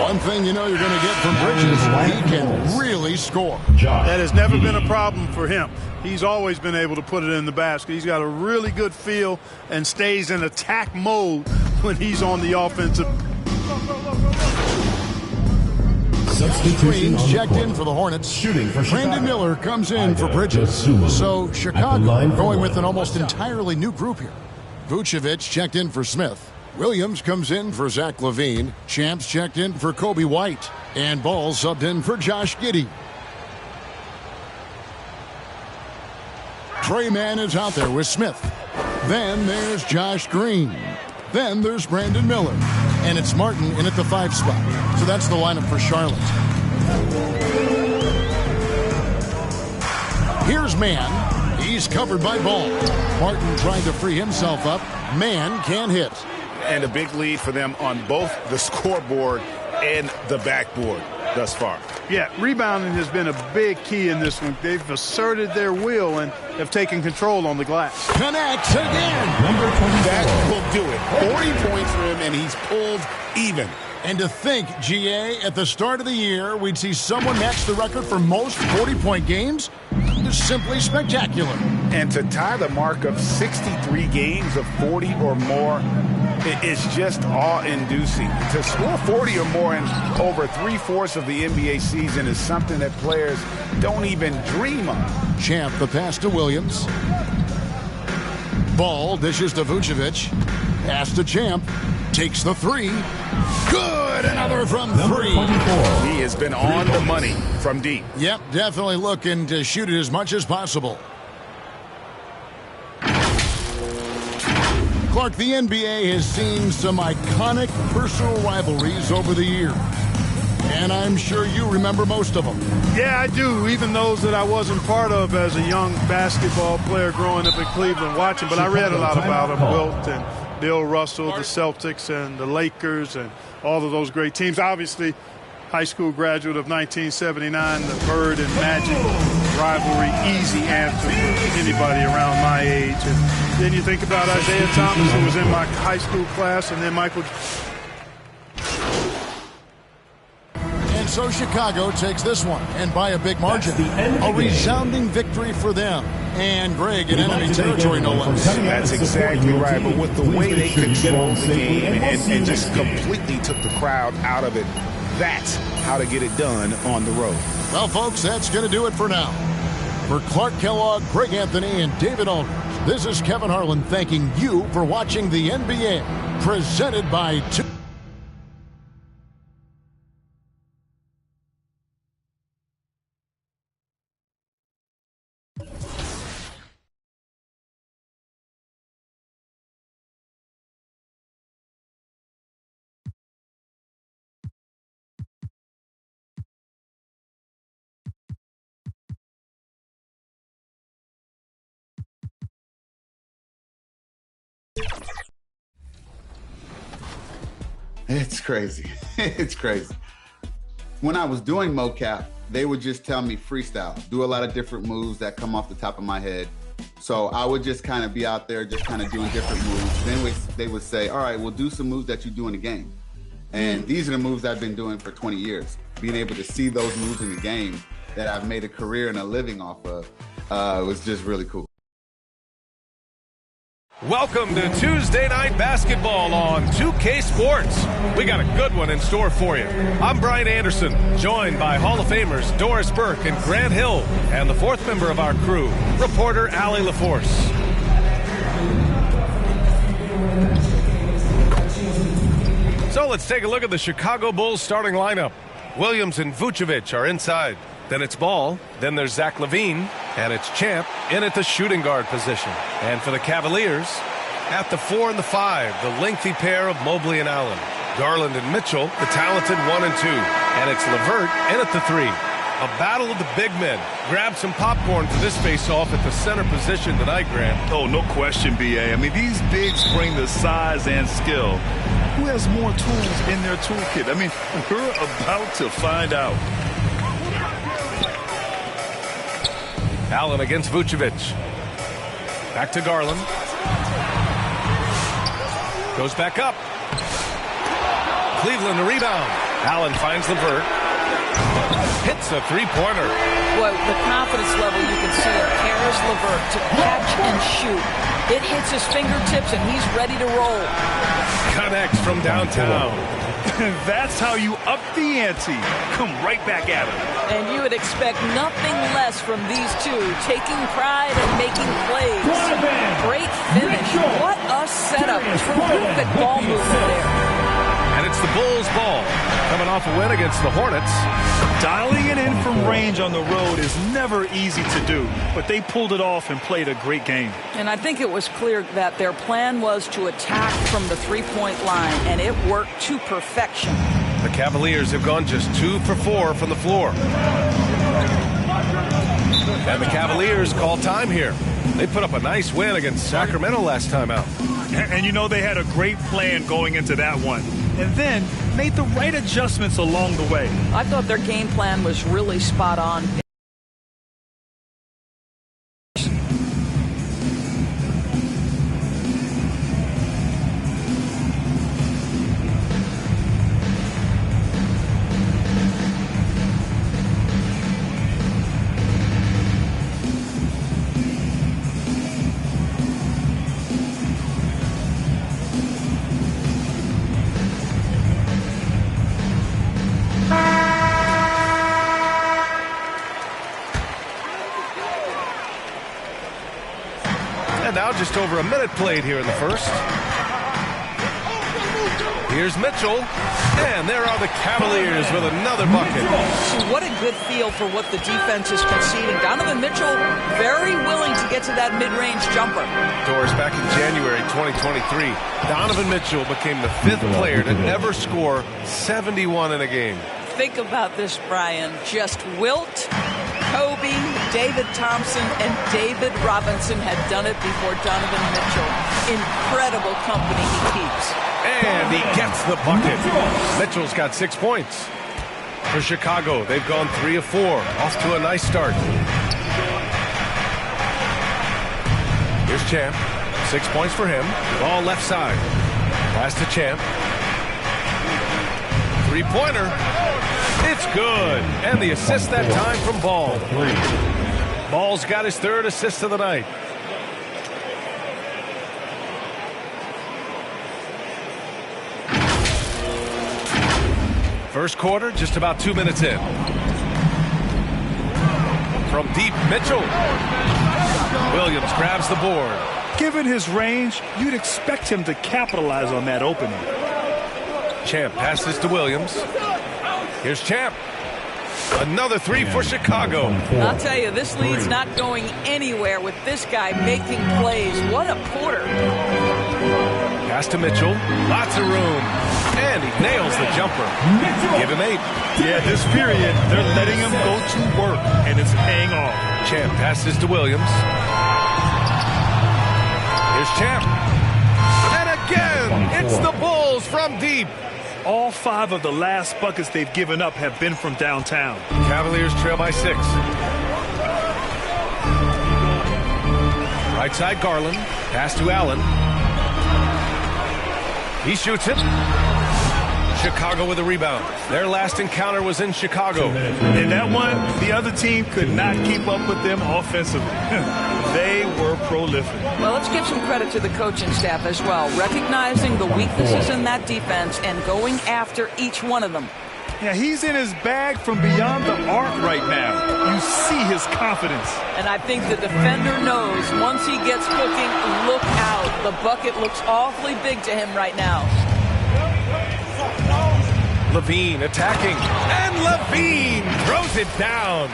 One thing you know you're going to get from Bridges, he can really score. That has never been a problem for him. He's always been able to put it in the basket. He's got a really good feel and stays in attack mode when he's on the offensive. Green's checked in for the Hornets. Shooting for Brandon Miller comes in for Bridges. So Chicago going with an almost entirely new group here. Vucevic checked in for Smith. Williams comes in for Zach LaVine. Champs checked in for Kobe White. And Ball subbed in for Josh Giddey. Trey Mann is out there with Smith. Then there's Josh Green. Then there's Brandon Miller. And it's Martin in at the 5 spot. So that's the lineup for Charlotte. Here's Mann. He's covered by Ball. Martin trying to free himself up. Mann can't hit. And a big lead for them on both the scoreboard and the backboard thus far. Yeah, rebounding has been a big key in this one. They've asserted their will and have taken control on the glass. Connects again. Number 24. That will do it. 40 points for him, and he's pulled even. And to think, GA, at the start of the year, we'd see someone match the record for most 40-point games? It's simply spectacular. And to tie the mark of 63 games of 40 or more, it's just awe-inducing. To score 40 or more in over 3/4 of the NBA season is something that players don't even dream of. Champ, the pass to Williams. Ball dishes to Vucevic. Pass to Champ. Takes the three. Good! Another from three. He has been on the money from deep. Yep, definitely looking to shoot it as much as possible. Clark, the NBA has seen some iconic personal rivalries over the years. And I'm sure you remember most of them. Yeah, I do, even those that I wasn't part of as a young basketball player growing up in Cleveland watching. But I read a lot about them, Wilt and Bill Russell, the Celtics and the Lakers and all of those great teams. Obviously, high school graduate of 1979, the Bird and Magic rivalry, easy answer for anybody around my age. And then you think about Isaiah Thomas, who was in my high school class, and then Michael. And so Chicago takes this one, and by a big margin. A resounding victory for them. And Greg in enemy territory, no less. That's exactly right. But with the way they controlled the game and just completely took the crowd out of it, that's how to get it done on the road. Well, folks, that's going to do it for now. For Clark Kellogg, Greg Anthony, and David Aldridge, this is Kevin Harlan thanking you for watching the NBA, presented by It's crazy. It's crazy. When I was doing mocap, they would just tell me freestyle, do a lot of different moves that come off the top of my head. So I would just kind of be out there just kind of doing different moves. Then they would say, all right, we'll do some moves that you do in the game. And these are the moves I've been doing for 20 years. Being able to see those moves in the game that I've made a career and a living off of was just really cool. Welcome to Tuesday Night Basketball on 2K Sports. We got a good one in store for you. I'm Brian Anderson, joined by Hall of Famers Doris Burke and Grant Hill, and the fourth member of our crew, reporter Allie LaForce. So let's take a look at the Chicago Bulls starting lineup. Williams and Vucevic are inside. Then it's Ball, then there's Zach LaVine, and it's Champ in at the shooting guard position. And for the Cavaliers, at the 4 and the 5, the lengthy pair of Mobley and Allen. Garland and Mitchell, the talented 1 and 2. And it's LeVert in at the 3. A battle of the big men. Grab some popcorn for this face-off at the center position tonight, Grant. Oh, no question, B.A. I mean, these bigs bring the size and skill. Who has more tools in their toolkit? I mean, we're about to find out. Allen against Vucevic. Back to Garland. Goes back up. Cleveland the rebound. Allen finds LeVert. Hits a three-pointer. Boy, the confidence level you can see of Caris LeVert to catch and shoot. It hits his fingertips and he's ready to roll. Connects from downtown. That's how you up the ante. Come right back at him. And you would expect nothing less from these two, taking pride and making plays. Great finish. What a setup. Terrific ball movement there. And it's the Bulls' ball. Coming off a win against the Hornets. Dialing it in from range on the road is never easy to do, but they pulled it off and played a great game. And I think it was clear that their plan was to attack from the three-point line, and it worked to perfection. The Cavaliers have gone just 2 for 4 from the floor. And the Cavaliers call time here. They put up a nice win against Sacramento last time out. And you know they had a great plan going into that one. And then made the right adjustments along the way. I thought their game plan was really spot on. just over a minute played here in the first. Here's Mitchell, and there are the Cavaliers with another bucket. What a good feel for what the defense is conceding. Donovan Mitchell very willing to get to that mid-range jumper. Doris, back in January 2023, Donovan Mitchell became the 5th player to ever score 71 in a game. Think about this, Brian. Just Wilt, Kobe, David Thompson, and David Robinson had done it before Donovan Mitchell. Incredible company he keeps. And he gets the bucket. Mitchell's got 6 points. For Chicago, they've gone 3 of 4. Off to a nice start. Here's Champ. 6 points for him. Ball left side. Pass to Champ. 3-pointer. It's good. And the assist that time from Ball. Ball's got his 3rd assist of the night. First quarter, just about 2 minutes in. From deep, Mitchell. Williams grabs the board. Given his range, you'd expect him to capitalize on that opening. Champ passes to Williams. Here's Champ. Another 3 for Chicago. I'll tell you, this lead's not going anywhere with this guy making plays. What a Porter. Pass to Mitchell. Lots of room. And he nails the jumper. Give him 8. Yeah, this period, they're letting him go to work, and it's paying off. Champ passes to Williams. Here's Champ. And again, it's the Bulls from deep. All 5 of the last buckets they've given up have been from downtown. Cavaliers trail by 6. Right side, Garland. Pass to Allen. He shoots it. Chicago with a rebound. Their last encounter was in Chicago. In that one, the other team could not keep up with them offensively. They were prolific. Well, let's give some credit to the coaching staff as well, recognizing the weaknesses in that defense and going after each one of them. Yeah, he's in his bag from beyond the arc right now. You see his confidence. And I think the defender knows once he gets cooking, look out. The bucket looks awfully big to him right now. Levine attacking, and Levine throws it down.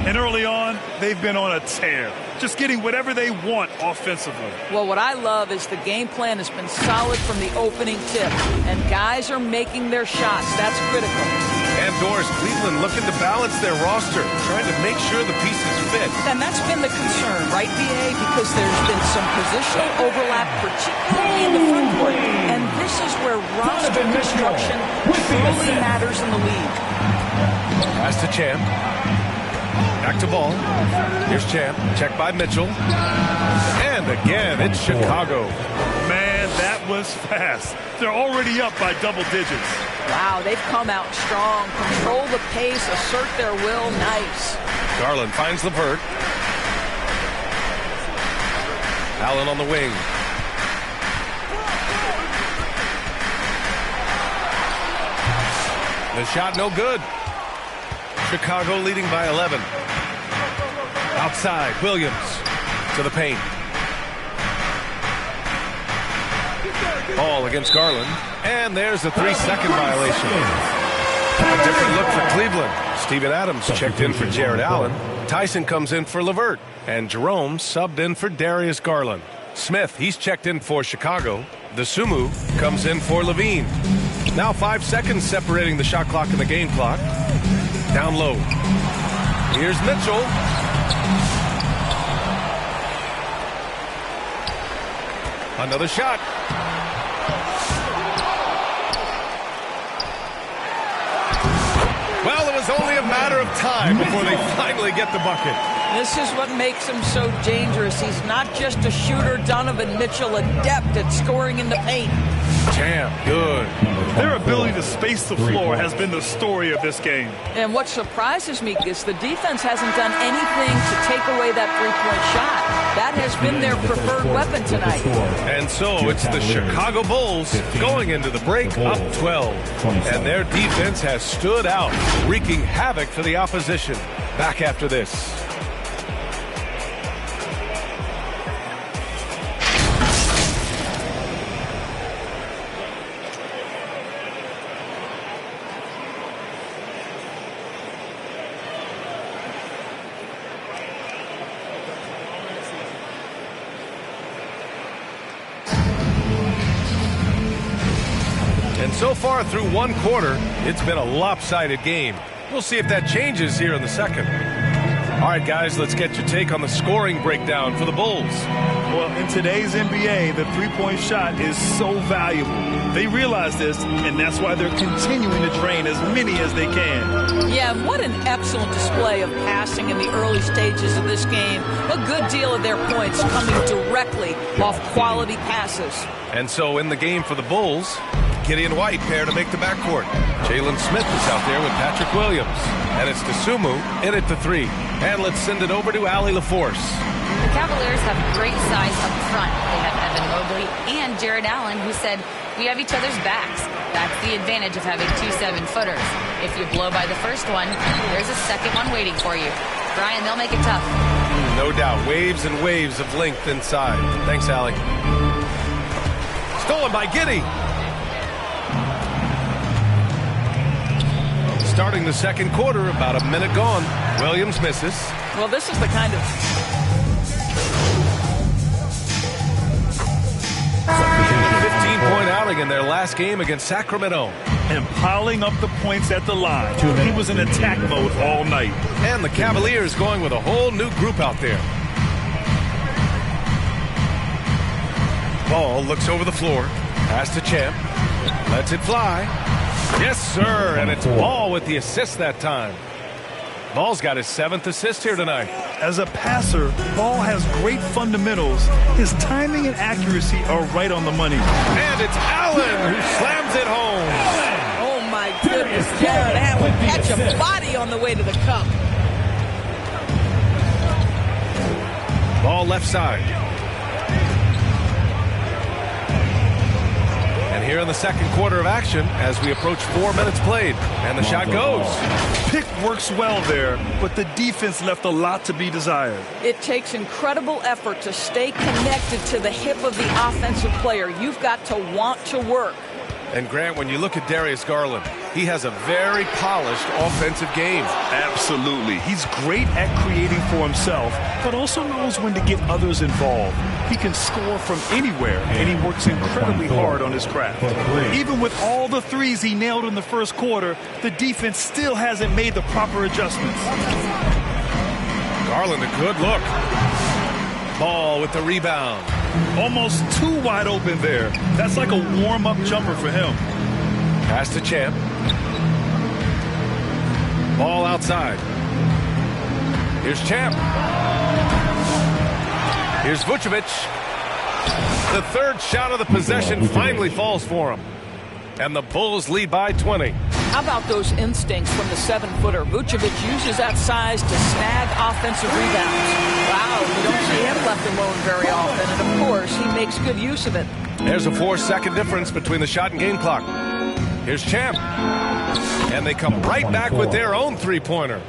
And early on, they've been on a tear, just getting whatever they want offensively. Well, what I love is the game plan has been solid from the opening tip, and guys are making their shots. That's critical. And Doris, Cleveland looking to balance their roster, trying to make sure the pieces fit. And that's been the concern, right, BA? Because there's been some positional overlap, particularly in the front court. And this is where roster construction truly matters in the league. Pass to Champ. Back to Ball. Here's Champ. Checked by Mitchell. And again, it's Chicago. Man, that was fast. They're already up by double digits. Wow, they've come out strong. Control the pace, assert their will. Nice. Garland finds LeVert. Allen on the wing. The shot no good. Chicago leading by 11. Outside, Williams to the paint. Ball against Garland. And there's a 3-second violation. A different look for Cleveland. Steven Adams checked in for Jared Allen. Tyson comes in for LeVert. And Jerome subbed in for Darius Garland. Smith, he's checked in for Chicago. The Sumu comes in for Levine. Now 5 seconds separating the shot clock and the game clock. Down low. Here's Mitchell. Another shot. Well, it was only a matter of time before they finally get the bucket. This is what makes him so dangerous. He's not just a shooter. Donovan Mitchell, adept at scoring in the paint. Champ, good. Their ability to space the floor has been the story of this game. And what surprises me is the defense hasn't done anything to take away that three-point shot. That has been their preferred weapon tonight. And so it's the Chicago Bulls going into the break up 12. And their defense has stood out, wreaking havoc for the opposition. Back after this. And so far through one quarter, it's been a lopsided game. We'll see if that changes here in the second. All right, guys, let's get your take on the scoring breakdown for the Bulls. Well, in today's NBA, the three-point shot is so valuable. They realize this, and that's why they're continuing to drain as many as they can. Yeah, what an excellent display of passing in the early stages of this game. A good deal of their points coming directly off quality passes. And so in the game for the Bulls, Gideon White pair to make the backcourt. Jalen Smith is out there with Patrick Williams. And it's Dosunmu in at the 3. And let's send it over to Allie LaForce. The Cavaliers have great size up front. They have Evan Mobley and Jared Allen, who said, "We have each other's backs." That's the advantage of having 2 7-footers. If you blow by the first one, there's a second one waiting for you. Brian, they'll make it tough. No doubt. Waves and waves of length inside. Thanks, Allie. Stolen by Giddey. Starting the second quarter, about a minute gone. Williams misses. Well, this is the kind of 15-point outing in their last game against Sacramento. And piling up the points at the line. He was in attack mode all night. And the Cavaliers going with a whole new group out there. Ball looks over the floor. Pass to Champ. Lets it fly. Yes, sir. And it's Ball with the assist that time. Ball's got his 7th assist here tonight. As a passer, Ball has great fundamentals. His timing and accuracy are right on the money. And it's Allen who slams it home. Oh, my goodness. Jared Allen catch a body on the way to the cup. Ball left side. And here in the second quarter of action as we approach 4 minutes played. And the shot goes. Pick works well there, but the defense left a lot to be desired. It takes incredible effort to stay connected to the hip of the offensive player. You've got to want to work. And Grant, when you look at Darius Garland, he has a very polished offensive game. Absolutely. He's great at creating for himself, but also knows when to get others involved. He can score from anywhere, and he works incredibly hard on his craft. Even with all the threes he nailed in the first quarter, the defense still hasn't made the proper adjustments. Garland, a good look. Ball with the rebound. Almost too wide open there. That's like a warm-up jumper for him. Pass to Champ. Ball outside. Here's Champ. Here's Vucevic. The third shot of the possession finally falls for him. And the Bulls lead by 20. How about those instincts from the 7-footer? Vucevic uses that size to snag offensive rebounds. Wow, you don't see him left alone very often. And, of course, he makes good use of it. There's a 4-second difference between the shot and game clock. Here's Champ. And they come right back with their own three-pointer.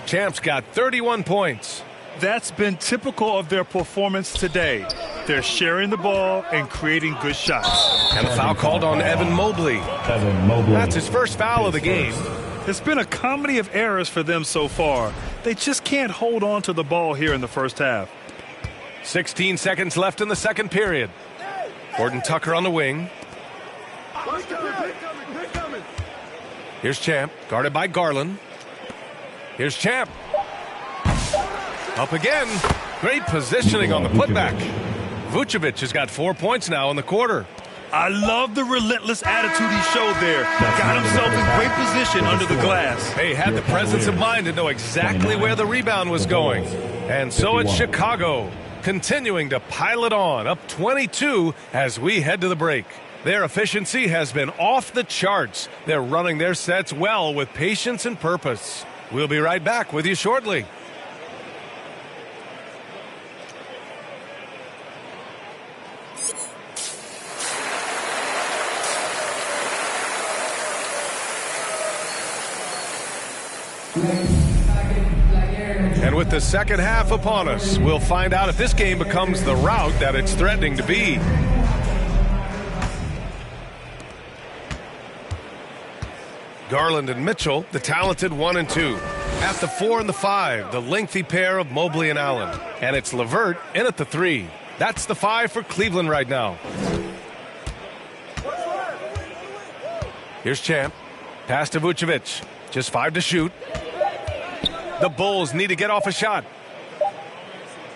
Champ's got 31 points. That's been typical of their performance today. They're sharing the ball and creating good shots. And a foul called on Evan Mobley. That's his first foul of the game. It's been a comedy of errors for them so far. They just can't hold on to the ball here in the first half. 16 seconds left in the second period. Gordon Tucker on the wing. Here's Champ, guarded by Garland. Here's Champ. Up again. Great positioning on the putback. Vucevic has got 4 points now in the quarter. I love the relentless attitude he showed there. Got himself in great position under the glass. He had the presence of mind to know exactly where the rebound was going. And so it's Chicago, continuing to pile it on, up 22 as we head to the break. Their efficiency has been off the charts. They're running their sets well with patience and purpose. We'll be right back with you shortly. And with the second half upon us, we'll find out if this game becomes the rout that it's threatening to be. Garland and Mitchell, the talented 1 and 2. At the 4 and the 5, the lengthy pair of Mobley and Allen. And it's LeVert in at the 3. That's the 5 for Cleveland right now. Here's Champ. Pass to Vucevic. Just 5 to shoot. The Bulls need to get off a shot.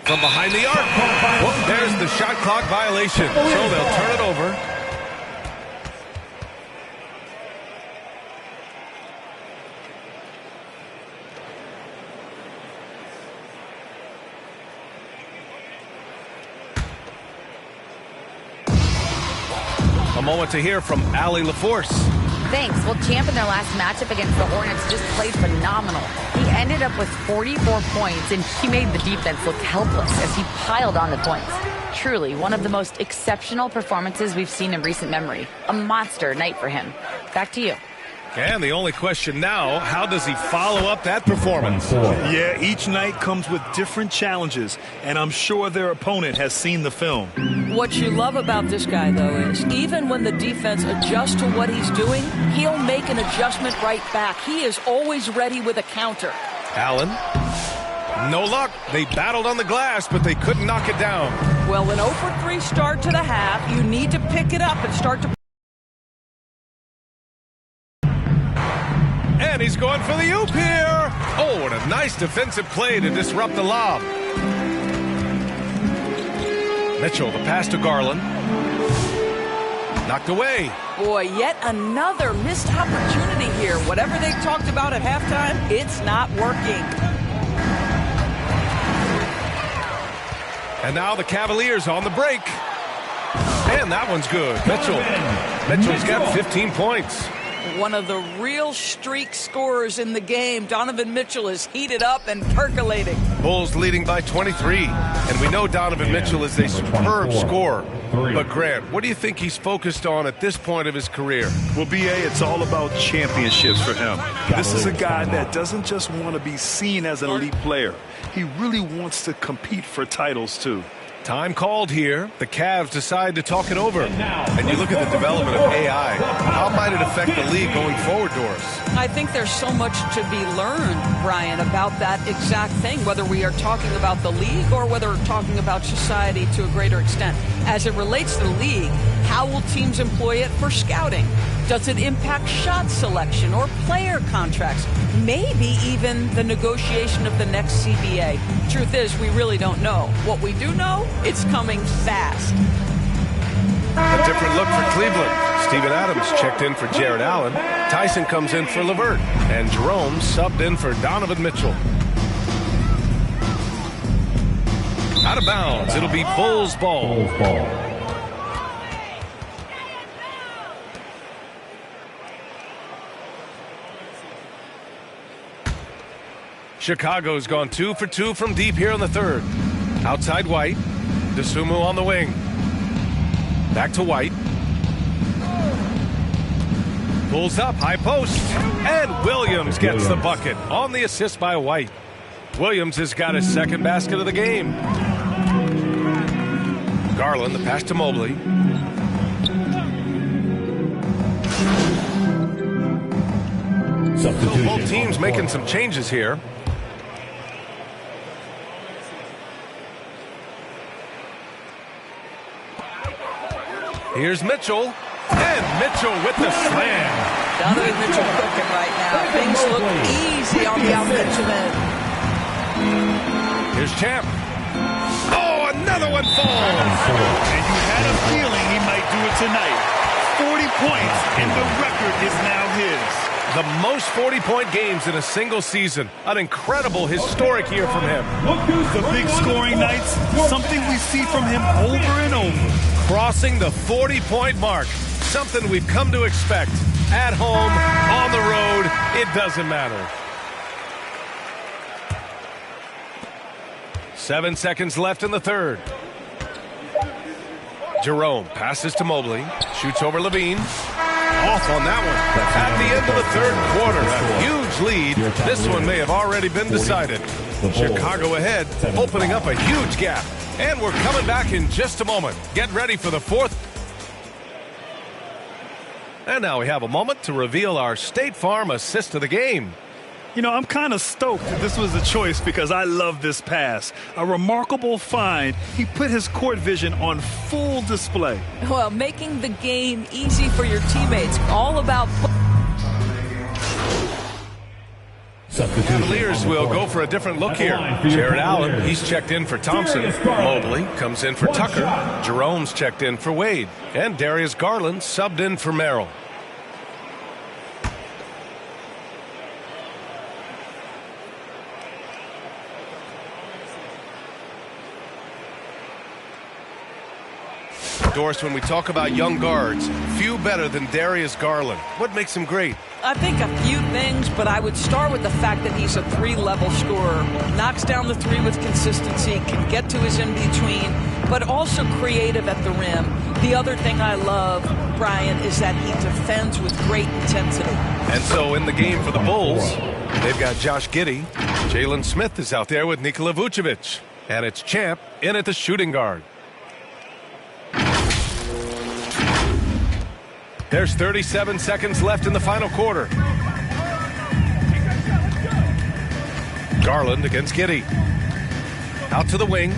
From behind the arc. Well, there's the shot clock violation. So they'll turn it over. A moment to hear from Allie LaForce. Thanks. Well, Champ in their last matchup against the Hornets just played phenomenal. He ended up with 44 points, and he made the defense look helpless as he piled on the points. Truly, one of the most exceptional performances we've seen in recent memory. A monster night for him. Back to you. And the only question now, how does he follow up that performance? Yeah, each night comes with different challenges, and I'm sure their opponent has seen the film. What you love about this guy, though, is even when the defense adjusts to what he's doing, he'll make an adjustment right back. He is always ready with a counter. Allen. No luck. They battled on the glass, but they couldn't knock it down. Well, an 0-for-3 start to the half. You need to pick it up and start to... And he's going for the oop here. Oh, what a nice defensive play to disrupt the lob. Mitchell, the pass to Garland. Knocked away. Boy, yet another missed opportunity here. Whatever they talked about at halftime, it's not working. And now the Cavaliers on the break. And that one's good. Mitchell's got 15 points. One of the real streak scorers in the game. Donovan Mitchell is heated up and percolating. Bulls leading by 23. And we know Donovan Mitchell is a superb scorer. But Grant, what do you think he's focused on at this point of his career? Well, B.A., it's all about championships for him. This is a guy that doesn't just want to be seen as an elite player. He really wants to compete for titles, too. Time called here. The Cavs decide to talk it over. And you look at the development of AI. How might it affect the league going forward, Doris? I think there's so much to be learned, Brian, about that exact thing, whether we are talking about the league or whether we're talking about society to a greater extent. As it relates to the league, how will teams employ it for scouting? Does it impact shot selection or player contracts? Maybe even the negotiation of the next CBA. Truth is, we really don't know. What we do know, it's coming fast. A different look for Cleveland. Steven Adams checked in for Jared Allen. Tyson comes in for LeVert. And Jerome subbed in for Donovan Mitchell. Out of bounds. It'll be Bulls ball. Chicago's gone 2 for 2 from deep here in the third. Outside White. Dosunmu on the wing. Back to White. Pulls up, high post. And Williams gets the bucket on the assist by White. Williams has got his second basket of the game. Garland, the pass to Mobley. Substitution. Both teams making some changes here. Here's Mitchell. And Mitchell with the slam. Donovan Mitchell cooking right now. Things look easy on the offensive end. Here's Champ. Oh, another one falls. And you had a feeling he might do it tonight. 40 points, and the record is now his. The most 40-point games in a single season. An incredible, historic year from him. The big scoring nights, something we see from him over and over. Crossing the 40-point mark. Something we've come to expect. At home, on the road, it doesn't matter. 7 seconds left in the third. Jerome passes to Mobley. Shoots over Levine. Off on that one. At the end of the third quarter, a huge lead. This one may have already been decided. Chicago ahead, opening up a huge gap. And we're coming back in just a moment. Get ready for the fourth. And now we have a moment to reveal our State Farm assist of the game. You know, I'm kind of stoked that this was a choice because I love this pass. A remarkable find. He put his court vision on full display. Well, making the game easy for your teammates. All about Cavaliers will go for a different look here. Jared Allen, he's checked in for Thompson. Mobley comes in for Tucker. Jerome's checked in for Wade. And Darius Garland subbed in for Merrill. Doris, when we talk about young guards, few better than Darius Garland. What makes him great? I think a few things, but I would start with the fact that he's a three-level scorer. Knocks down the three with consistency, can get to his in-between, but also creative at the rim. The other thing I love, Brian, is that he defends with great intensity. And so in the game for the Bulls, they've got Josh Giddey. Jalen Smith is out there with Nikola Vucevic. And it's Champ in at the shooting guard. There's 37 seconds left in the final quarter. Garland against Giddey. Out to the wing.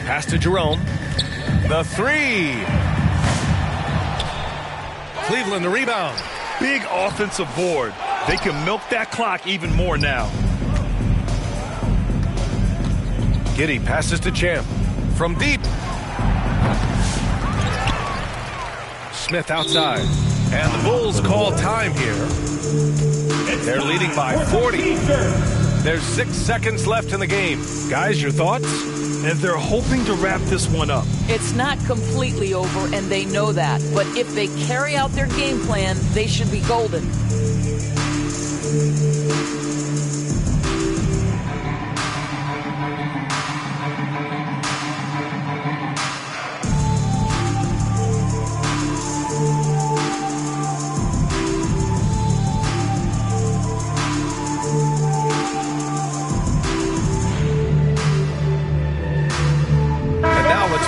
Pass to Jerome. The three. Cleveland the rebound. Big offensive board. They can milk that clock even more now. Giddey passes to Champ. From deep. Smith outside. And the Bulls call time here. They're leading by 40. There's 6 seconds left in the game. Guys, your thoughts? And they're hoping to wrap this one up. It's not completely over, and they know that. But if they carry out their game plan, they should be golden.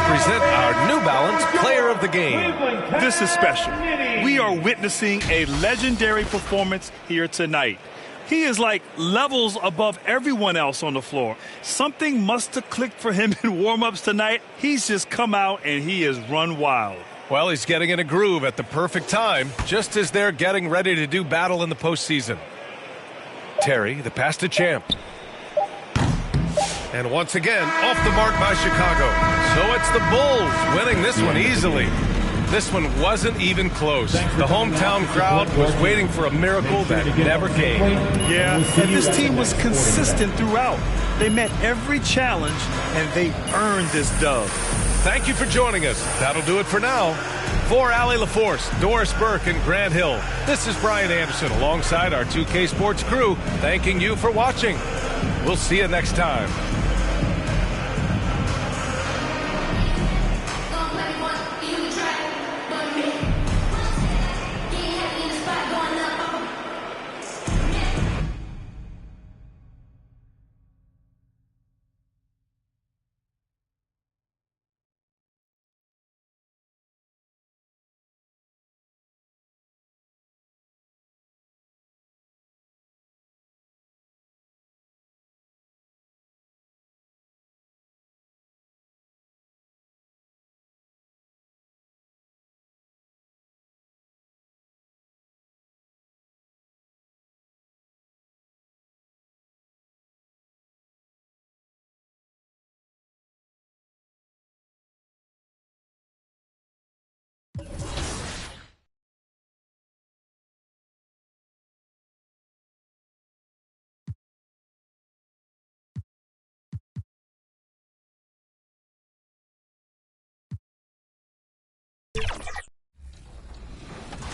Present our New Balance Player of the Game. This is special. We are witnessing a legendary performance here tonight. He is like levels above everyone else on the floor. Something must have clicked for him in warm-ups tonight. He's just come out and he has run wild. Well, he's getting in a groove at the perfect time, just as they're getting ready to do battle in the postseason. Terry, the pass to Champ. And once again, off the mark by Chicago. So it's the Bulls winning this one easily. This one wasn't even close. The hometown crowd was waiting for a miracle that never came. Yeah, and this team was consistent throughout. They met every challenge, and they earned this dub. Thank you for joining us. That'll do it for now. For Allie LaForce, Doris Burke, and Grant Hill, this is Brian Anderson alongside our 2K Sports crew, thanking you for watching. We'll see you next time.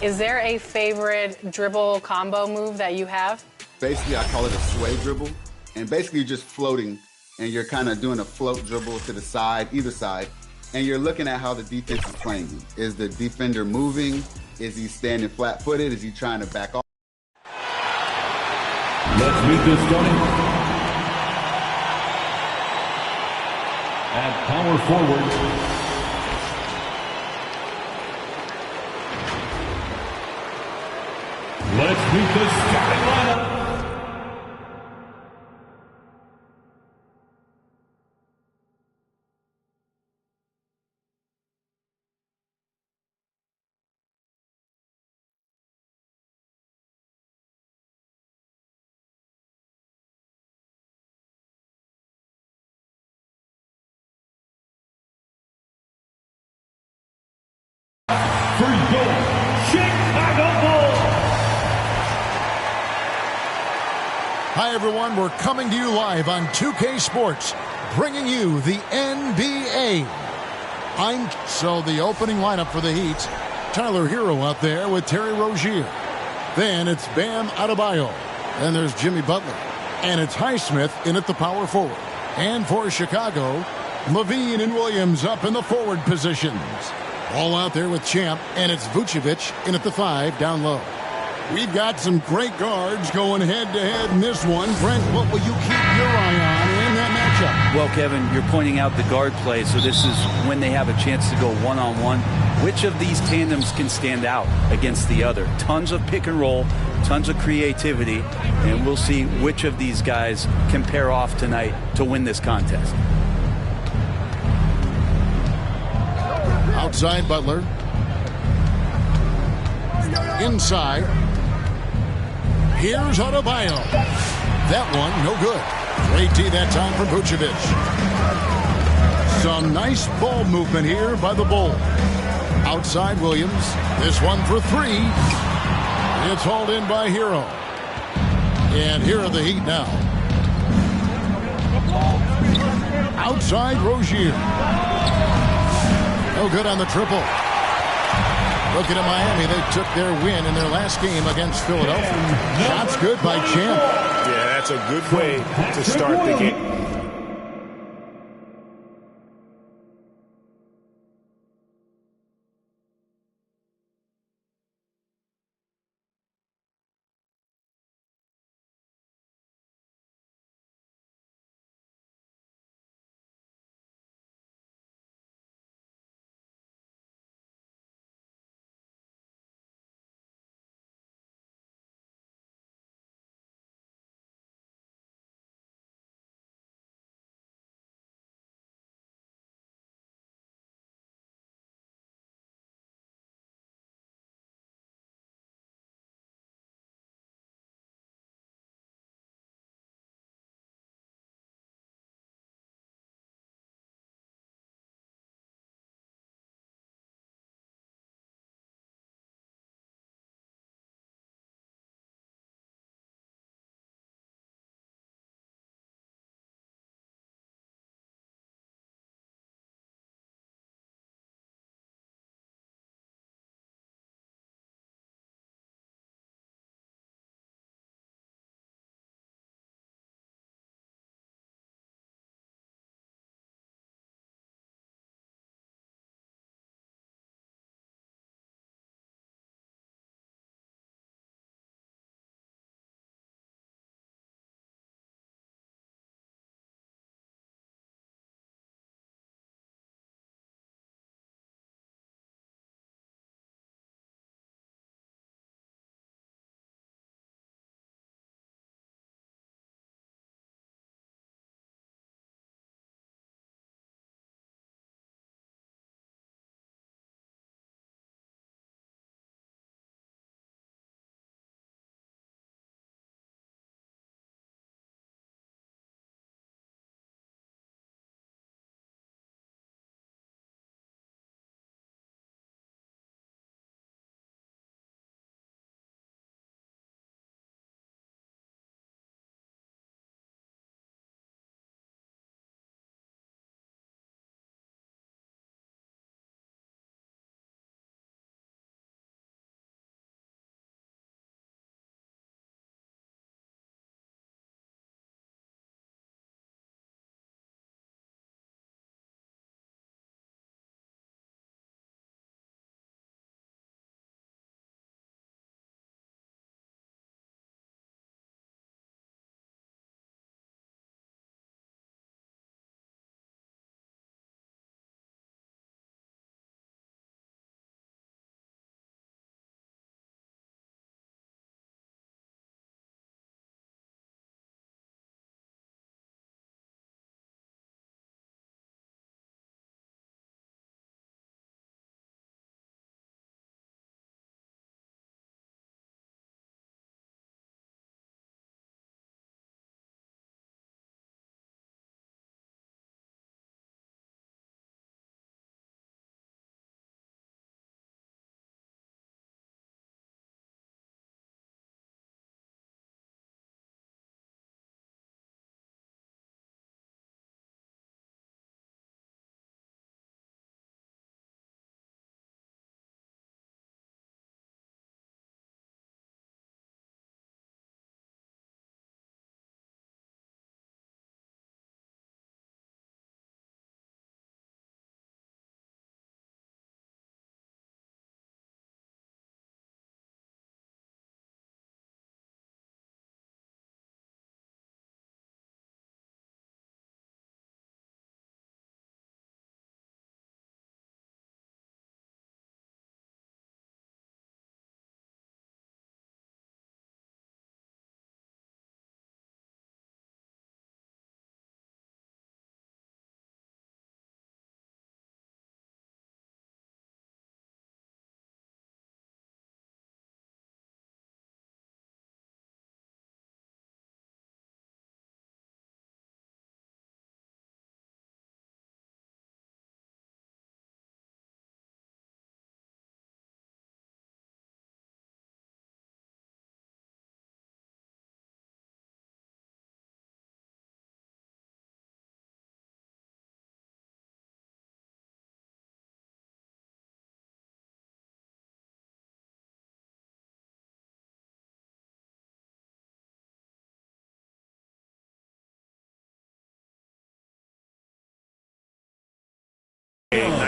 Is there a favorite dribble combo move that you have? Basically, I call it a sway dribble. And basically, you're just floating, and you're kind of doing a float dribble to the side, either side, and you're looking at how the defense is playing you. Is the defender moving? Is he standing flat-footed? Is he trying to back off? Let's meet the starting at power forward. Let's meet the starting lineup. for your Chicago Bulls. Hi, everyone. We're coming to you live on 2K Sports, bringing you the NBA. So the opening lineup for the Heat, Tyler Hero out there with Terry Rozier. Then it's Bam Adebayo. Then there's Jimmy Butler. And it's Highsmith in at the power forward. And for Chicago, Levine and Williams up in the forward positions. All out there with Champ, and it's Vucevic in at the 5 down low. We've got some great guards going head-to-head in this one. Brent, what will you keep your eye on in that matchup? Well, Kevin, you're pointing out the guard play, so this is when they have a chance to go one-on-one. Which of these tandems can stand out against the other? Tons of pick and roll, tons of creativity, and we'll see which of these guys can pair off tonight to win this contest. Outside Butler. Inside. Here's Adebayo. That one, no good. Great D that time from Vucevic. Some nice ball movement here by the Bulls. Outside Williams. This one for 3. It's hauled in by Hero. And here are the Heat now. Outside Rozier. No good on the triple. Looking at Miami, they took their win in their last game against Philadelphia. Shots good by Champ. Yeah, that's a good way to start the game.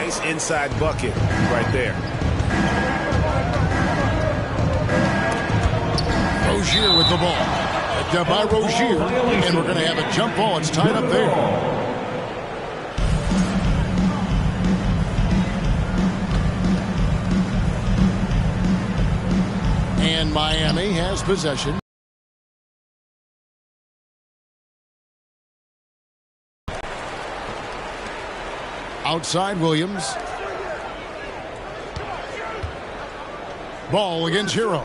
Nice inside bucket right there. Rozier with the ball. Picked up by Rozier, and we're going to have a jump ball. It's tied up there. And Miami has possession. Outside Williams. Ball against Hero.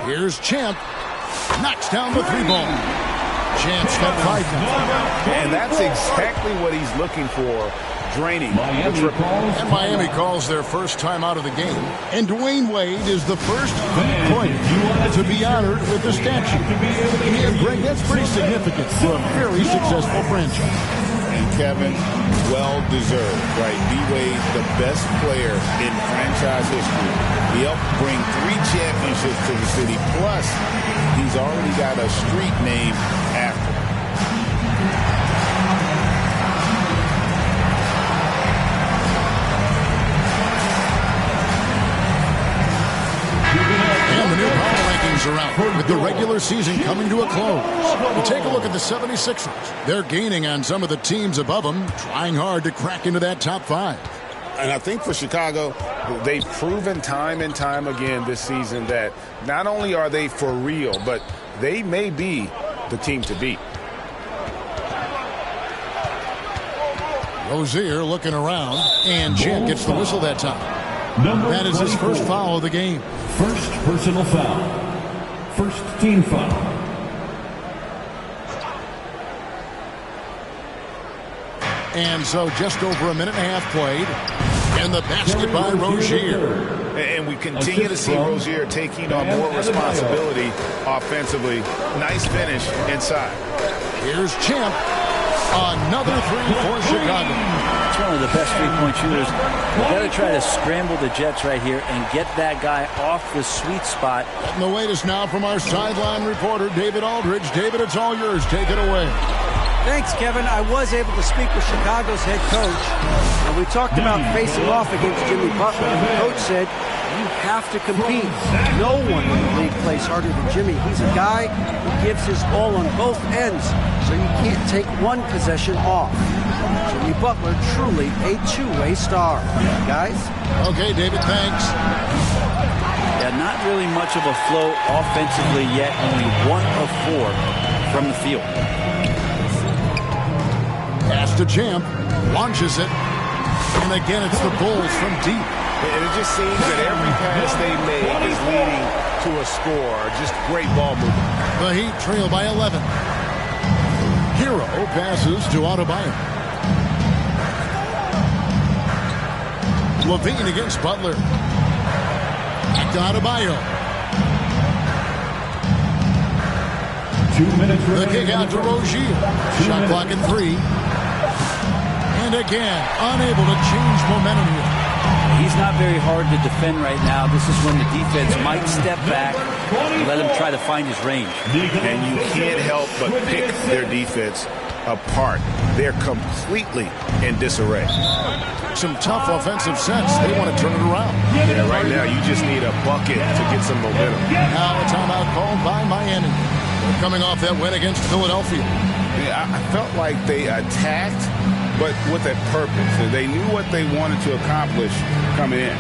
Here's Champ. Knocks down the 3-ball. Champ's got 5 now. And that's exactly what he's looking for. Draining the triple. And Miami calls their first time out of the game. And Dwayne Wade is the first player to be honored with the statue. And Greg, that's pretty significant for a very successful franchise. And Kevin, well deserved, right? D-Wade, the best player in franchise history. He helped bring 3 championships to the city. Plus, he's already got a street name after him. And the new power rankings are out, with the regular season coming to a close. We take a look at the 76ers. They're gaining on some of the teams above them, trying hard to crack into that top 5. And I think for Chicago, they've proven time and time again this season that not only are they for real, but they may be the team to beat. Rozier looking around, and Jet gets the whistle that time. That is his first foul of the game. First personal foul. First team foul. And so just over a minute and a half played. And the basket by Rozier. And we continue to see Rozier taking on more responsibility offensively. Nice finish inside. Here's Champ. Another 3 for Chicago. It's one of the best three-point shooters. We've got to try to scramble the Jets right here and get that guy off the sweet spot. And the latest now from our sideline reporter, David Aldridge. David, it's all yours. Take it away. Thanks, Kevin. I was able to speak with Chicago's head coach, and we talked about facing off against Jimmy Butler. The coach said, you have to compete. No one in the league plays harder than Jimmy. He's a guy who gives his all on both ends, so you can't take one possession off. Jimmy Butler, truly a two-way star. Guys? Okay, David, thanks. Yeah, not really much of a flow offensively yet. Only 1 of 4 from the field. Pass to Champ. Launches it. And again, it's the Bulls from deep. And it just seems that every pass they make is leading to a score. Just great ball movement. The Heat trail by 11. Hero passes to Adebayo. Levine against Butler. Back to Adebayo. 2 minutes. The kick out to Rozier. Shot clock at 3. And again, unable to change momentum here. He's not very hard to defend right now. This is when the defense might step back and let him try to find his range. And you can't help but pick their defense apart. They're completely in disarray. Some tough offensive sets. They want to turn it around. Yeah, right now you just need a bucket to get some momentum. Now a timeout called by Miami. They're coming off that win against Philadelphia. Yeah, I felt like they attacked, but with a purpose. They knew what they wanted to accomplish coming in.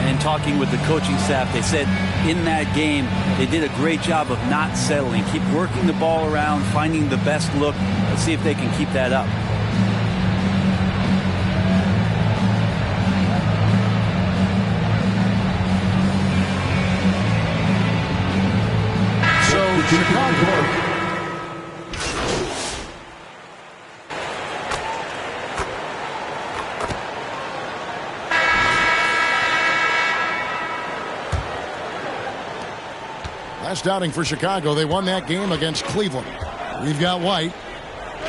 And talking with the coaching staff, they said in that game, they did a great job of not settling. Keep working the ball around, finding the best look. Let's see if they can keep that up. So Chicago. Last outing for Chicago, they won that game against Cleveland. We've got White.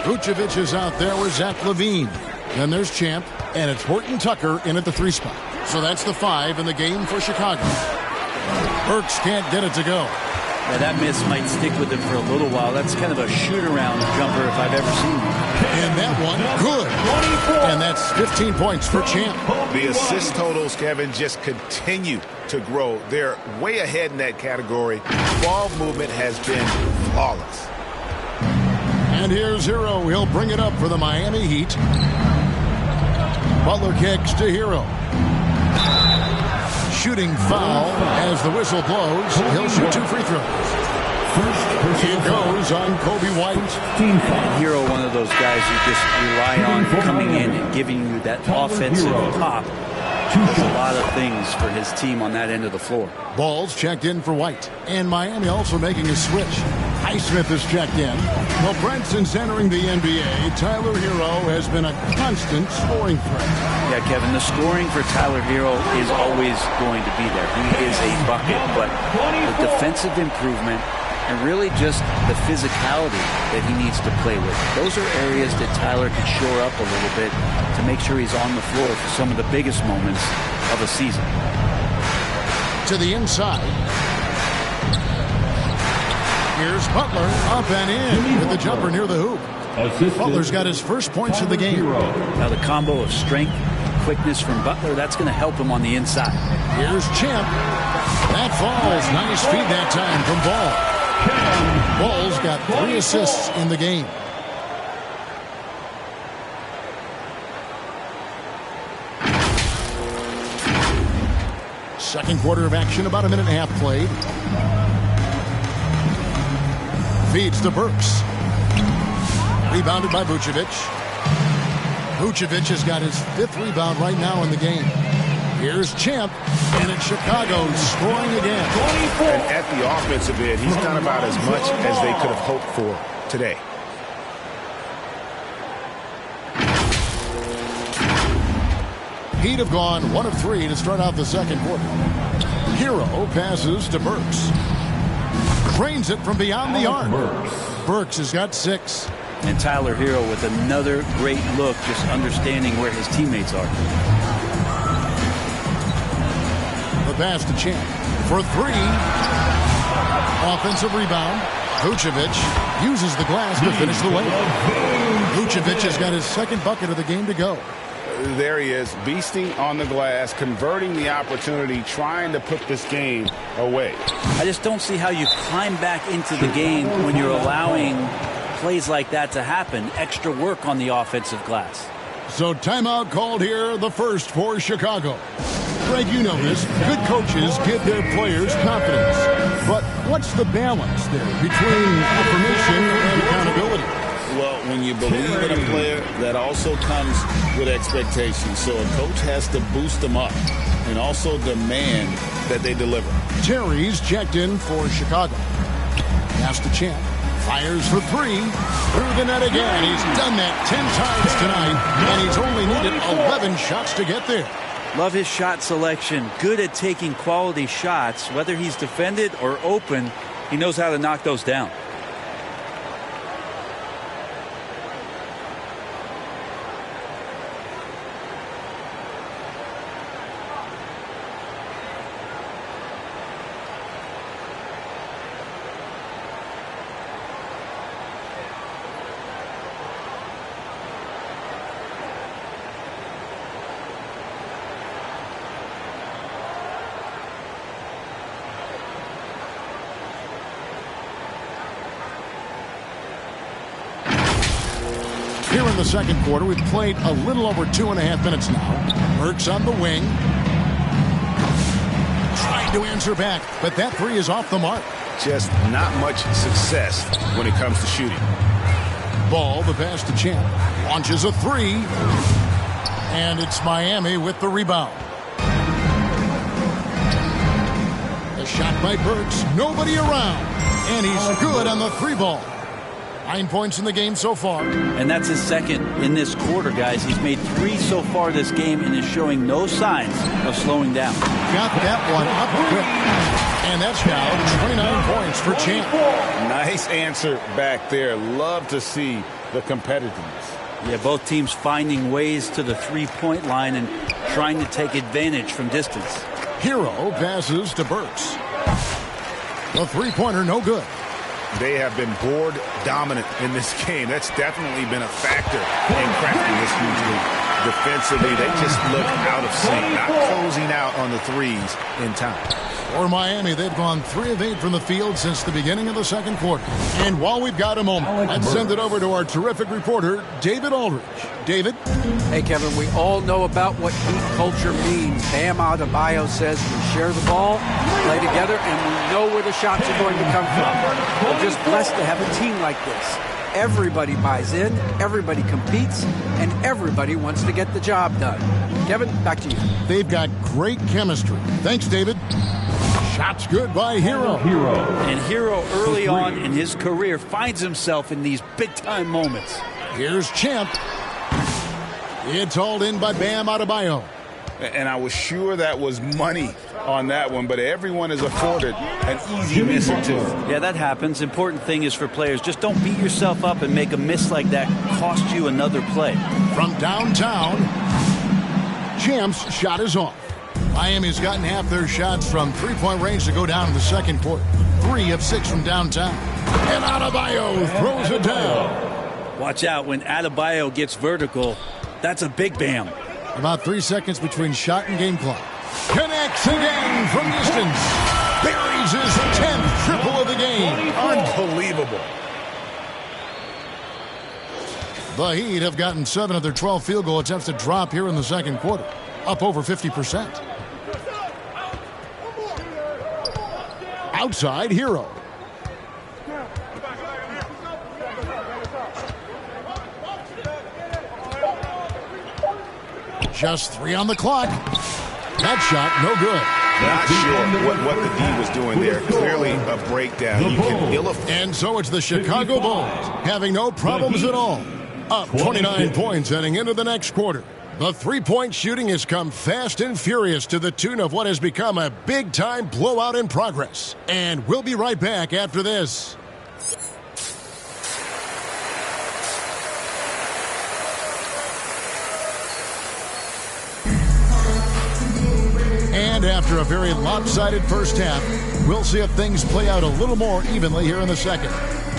Vucevic is out there with Zach LaVine. Then there's Champ, and it's Horton Tucker in at the 3 spot. So that's the 5 in the game for Chicago. Burks can't get it to go. Yeah, that miss might stick with him for a little while. That's kind of a shoot-around jumper if I've ever seen one. And that one, good. And that's 15 points for Champ. The assist totals, Kevin, just continue to grow. They're way ahead in that category. Ball movement has been flawless. And here's Hero. He'll bring it up for the Miami Heat. Butler kicks to Hero. Shooting foul as the whistle blows. He'll shoot 2 free throws. It goes on Kobe White. Hero, one of those guys you just rely on coming in and giving you that offensive pop. Does a lot of things for his team on that end of the floor. Ball's checked in for White. And Miami also making a switch. Highsmith is checked in. Well, Branson's entering the NBA. Tyler Hero has been a constant scoring threat. Yeah, Kevin, the scoring for Tyler Hero is always going to be there. He is a bucket, but the defensive improvement and really just the physicality that he needs to play with. Those are areas that Tyler can shore up a little bit to make sure he's on the floor for some of the biggest moments of a season. To the inside. Here's Butler up and in with the jumper near the hoop. Butler's got his first points of the game. Now the combo of strength, quickness from Butler, that's going to help him on the inside. Here's Champ. That falls. Nice feed that time from Ball. Ball's got 3 assists in the game. Second quarter of action, about a minute and a half played. Feeds to Burks. Rebounded by Vucevic. Vucevic has got his 5th rebound right now in the game. Here's Champ, and it's Chicago scoring again. And at the offensive end, he's done about as much as they could have hoped for today. Heat have gone 1 of 3 to start out the second quarter. Hero passes to Burks. Drains it from beyond the arc. Burks has got 6. And Tyler Hero with another great look, just understanding where his teammates are. The pass to Champ for 3. Offensive rebound. Vucevic uses the glass to finish the layup. Vucevic has got his 2nd bucket of the game to go. There he is, beasting on the glass, converting the opportunity, trying to put this game away. I just don't see how you climb back into the game when you're allowing plays like that to happen. Extra work on the offensive glass. So timeout called here, the first for Chicago. Greg, you know this. Good coaches give their players confidence. But what's the balance there between affirmation and accountability? Well, when you believe in a player, that also comes with expectations. So a coach has to boost them up and also demand that they deliver. Terry's checked in for Chicago. Pass to Champ. Fires for 3. Through the net again. He's done that 10 times tonight, and he's only needed 11 shots to get there. Love his shot selection. Good at taking quality shots. Whether he's defended or open, he knows how to knock those down. Here in the second quarter, we've played a little over 2.5 minutes now. Burks on the wing. Trying to answer back, but that 3 is off the mark. Just not much success when it comes to shooting. Ball, the pass to Champ. Launches a 3. And it's Miami with the rebound. The shot by Burks. Nobody around. And he's good on the 3-ball. 9 points in the game so far. And that's his 2nd in this quarter, guys. He's made 3 so far this game and is showing no signs of slowing down. Got that one up quick. And that's now 29 points for Champ. Nice answer back there. Love to see the competitiveness. Yeah, both teams finding ways to the 3-point line and trying to take advantage from distance. Hero passes to Burks. The three-pointer, no good. They have been board dominant in this game. That's definitely been a factor in cracking this huge lead. Defensively, they just look out of sync, not closing out on the threes in time. For Miami, they've gone 3 of 8 from the field since the beginning of the second quarter. And while we've got a moment, let's send it over to our terrific reporter, David Aldridge. David? Hey, Kevin, we all know about what Heat culture means. Bam Adebayo says we share the ball, play together, and we know where the shots are going to come from. We're just blessed to have a team like this. Everybody buys in, everybody competes, and everybody wants to get the job done. Kevin, back to you. They've got great chemistry. Thanks, David. Shots good by Hero. And Hero early on in his career finds himself in these big-time moments. Here's Champ. It's hauled in by Bam Adebayo. And I was sure that was money on that one, but everyone is afforded an easy miss or two. Yeah, that happens. Important thing is for players, just don't beat yourself up and make a miss like that cost you another play. From downtown, Champ's shot is off. Miami's gotten half their shots from three-point range to go down in the second quarter. 3 of 6 from downtown. And Adebayo throws it down. Watch out when Adebayo gets vertical. That's a big Bam. About 3 seconds between shot and game clock. Connects again from distance. Buries his 10th triple of the game. Unbelievable. The Heat have gotten 7 of their 12 field goal attempts to drop here in the second quarter. Up over 50%. Outside, Hero. Just 3 on the clock. That shot, no good. Not sure what the D was doing there. Clearly a breakdown. You can and so it's the Chicago Bulls having no problems at all. Up 29 points heading into the next quarter. The three-point shooting has come fast and furious to the tune of what has become a big-time blowout in progress. And we'll be right back after this. And after a very lopsided first half, we'll see if things play out a little more evenly here in the second.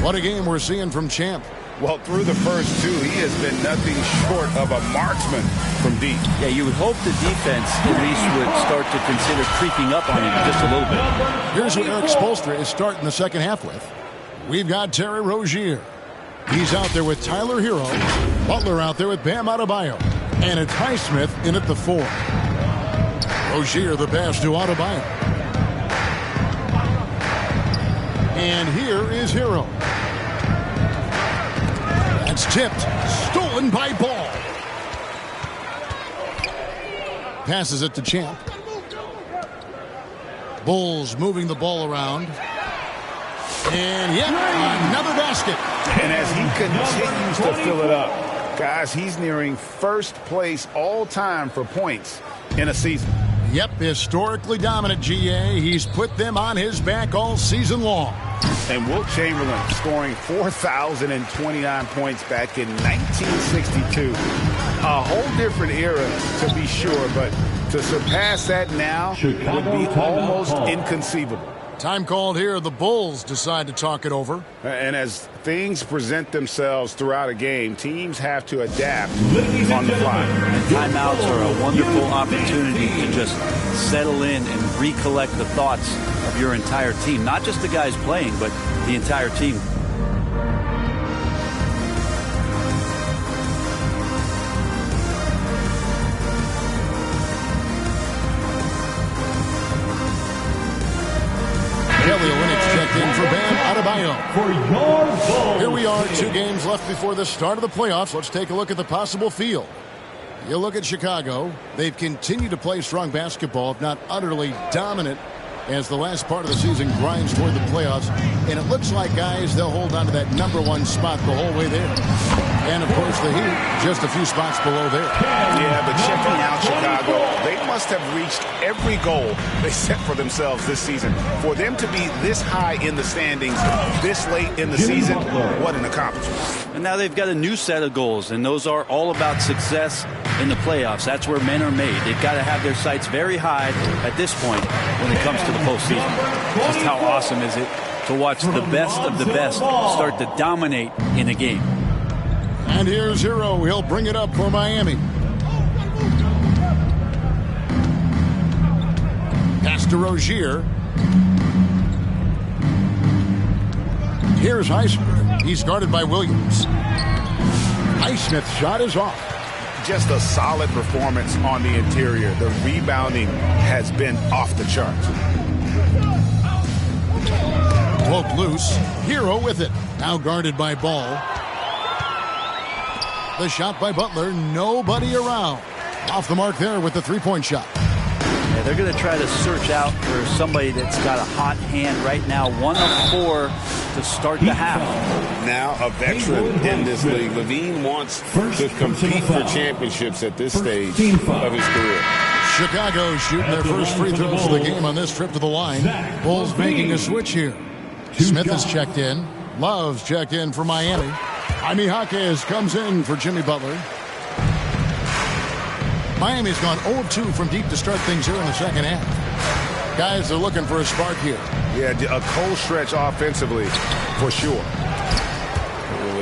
What a game we're seeing from Champ. Well, through the first 2, he has been nothing short of a marksman from deep. Yeah, you would hope the defense at least would start to consider creeping up on him just a little bit. Here's what Eric Spoelstra is starting the second half with. We've got Terry Rozier. He's out there with Tyler Hero. Butler out there with Bam Adebayo. And it's Highsmith in at the 4. Rozier the pass to Adebayo. And here is Hero. That's tipped. Stolen by Ball. Passes it to Champ. Bulls moving the ball around. And yet, another basket. And as he continues to fill it up, guys, he's nearing first place all time for points in a season. Yep, historically dominant, GA. He's put them on his back all season long. And Wilt Chamberlain scoring 4,029 points back in 1962. A whole different era, to be sure, but to surpass that now would be almost inconceivable. Time called here. The Bulls decide to talk it over. And as things present themselves throughout a game, teams have to adapt on the fly. And timeouts are a wonderful opportunity to just settle in and recollect the thoughts of your entire team. Not just the guys playing, but the entire team. Kelly Olynyk checked in for Bam Adebayo. Here we are, 2 games left before the start of the playoffs. Let's take a look at the possible field. You look at Chicago. They've continued to play strong basketball, if not utterly dominant, as the last part of the season grinds toward the playoffs. And it looks like, guys, they'll hold on to that #1 spot the whole way there. And, of course, the Heat just a few spots below there. Yeah, but checking out Chicago, they must have reached every goal they set for themselves this season. For them to be this high in the standings this late in the season, what an accomplishment. And now they've got a new set of goals, and those are all about success in the playoffs. That's where men are made. They've got to have their sights very high at this point when it comes to the postseason. Just how awesome is it to watch the best of the best start to dominate in a game. And here's Hero. He'll bring it up for Miami. Pass to Rozier. Here's Highsmith. He's guarded by Williams. Highsmith's shot is off. Just a solid performance on the interior. The rebounding has been off the charts. Broke loose. Hero with it. Now guarded by Ball. The shot by Butler. Nobody around. Off the mark there with the three-point shot. Yeah, they're going to try to search out for somebody that's got a hot hand right now. 1 of 4 to start the half. Now a veteran in this league. LaVine wants to compete for championships at this stage of his career. Chicago shooting their first free throws of the game on this trip to the line. Bulls making a switch here. Smith is checked in. Love's checked in for Miami. Jaime Jaquez comes in for Jimmy Butler. Miami's gone 0-2 from deep to start things here in the second half. Guys are looking for a spark here. Yeah, a cold stretch offensively for sure.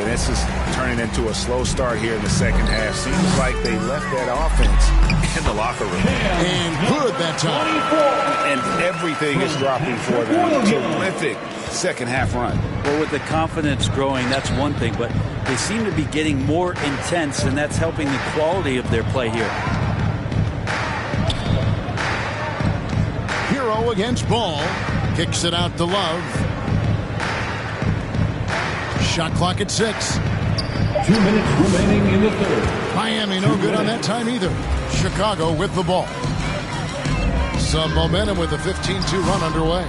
And this is turning into a slow start here in the second half. Seems like they left that offense in the locker room. And good that time. And everything is dropping for them. Terrific second half run. Well, with the confidence growing, that's one thing, but they seem to be getting more intense, and that's helping the quality of their play here. Hero against Ball. Kicks it out to Love. Shot clock at 6. 2 minutes remaining in the third. Miami no good on that time either. Chicago with the ball. Some momentum with a 15-2 run underway.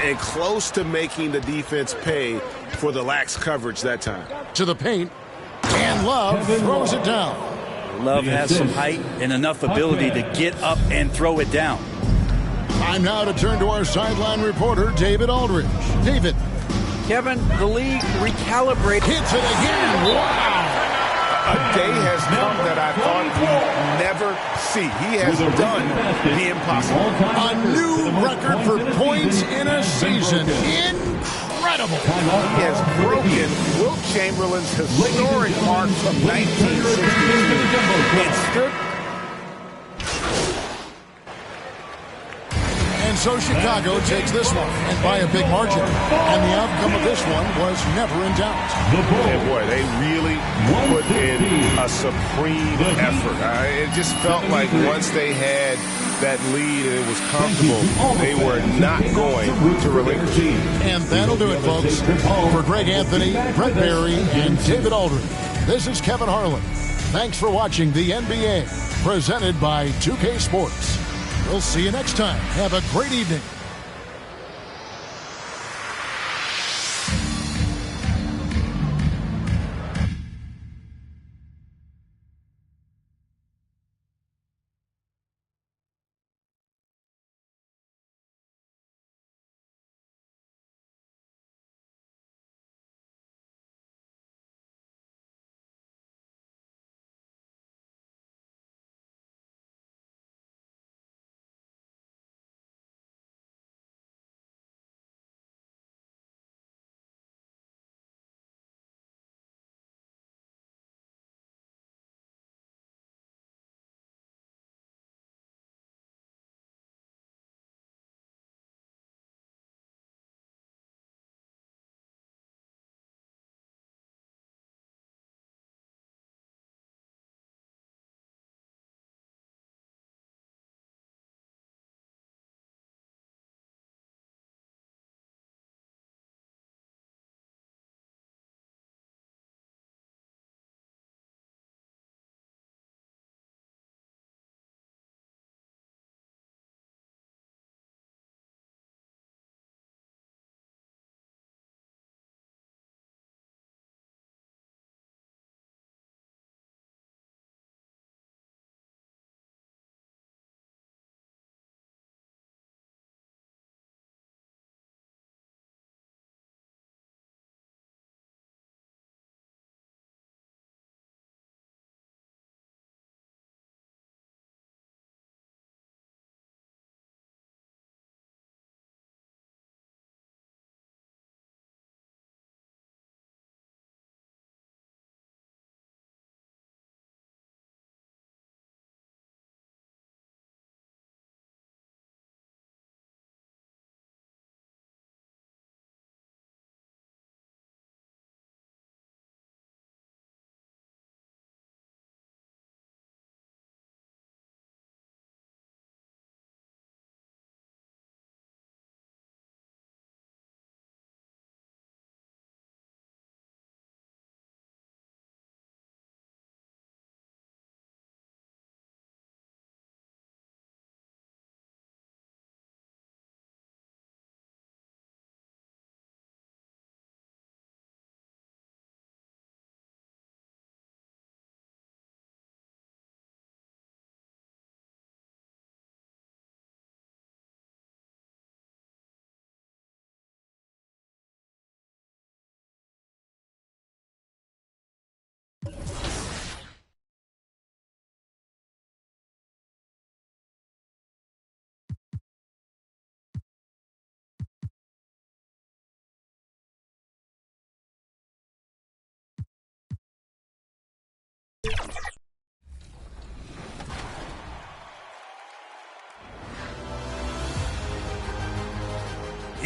And close to making the defense pay for the lax coverage that time. To the paint. And Love throws it down. Love has some height and enough ability to get up and throw it down. Time now to turn to our sideline reporter, David Aldridge. David. Kevin, the league recalibrated. Hits it again. Wow. A day has come that I thought we'd never see. He has done the impossible. A new record for points in a season. Incredible. He has broken Wilt Chamberlain's historic mark from 1962. It stood. And so Chicago takes this one, and by a big margin. And the outcome of this one was never in doubt. And boy, they really put in a supreme effort. It just felt like once they had that lead and it was comfortable, they were not going to relinquish. And that'll do it, folks. For Greg Anthony, Brett Barry, and David Aldridge, this is Kevin Harlan. Thanks for watching the NBA, presented by 2K Sports. We'll see you next time. Have a great evening.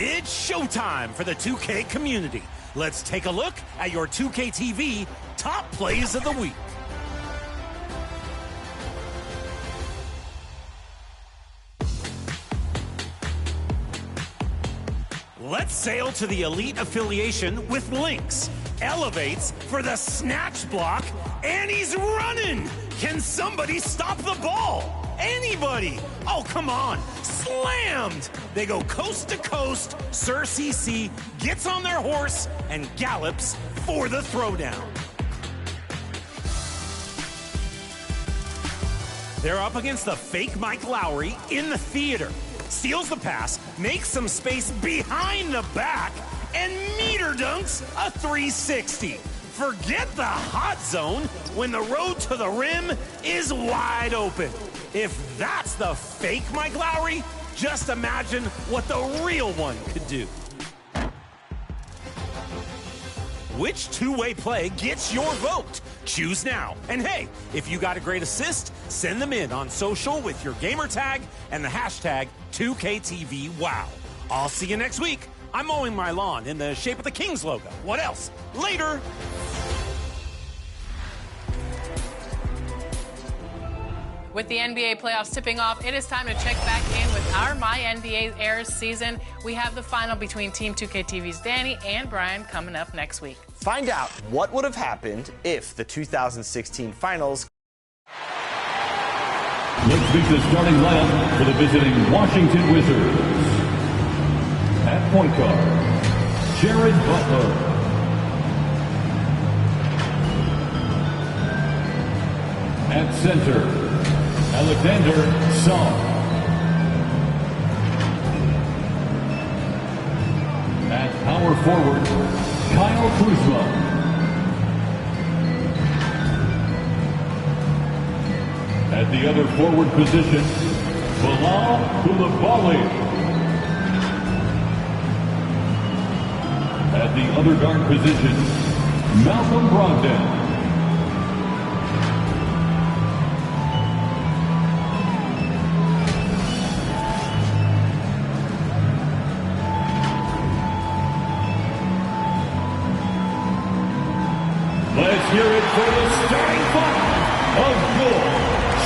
It's showtime for the 2K community. Let's take a look at your 2K TV top plays of the week. Let's sail to the elite affiliation with Lynx. Elevates for the snatch block, and he's running. Can somebody stop the ball? Anybody? Oh, come on. Slammed. They go coast to coast. Sir CC gets on their horse and gallops for the throwdown. They're up against the fake Mike Lowry in the theater. Steals the pass, makes some space behind the back, and meter dunks a 360. Forget the hot zone when the road to the rim is wide open. If that's the fake Mike Lowry, just imagine what the real one could do. Which two-way play gets your vote? Choose now. And hey, if you got a great assist, send them in on social with your gamer tag and the hashtag 2KTVWow. I'll see you next week. I'm mowing my lawn in the shape of the Kings logo. What else? Later. With the NBA playoffs tipping off, it is time to check back in with our My NBA Airs season. We have the final between Team 2K TV's Danny and Brian coming up next week. Find out what would have happened if the 2016 finals. Let's meet the starting lineup for the visiting Washington Wizards. At point guard, Jared Butler. At center, Alexander Song. At power forward, Kyle Kuzma. At the other forward position, Bilal Coulibaly. At the other guard position, Malcolm Brogdon. Let's hear it for the starting five of your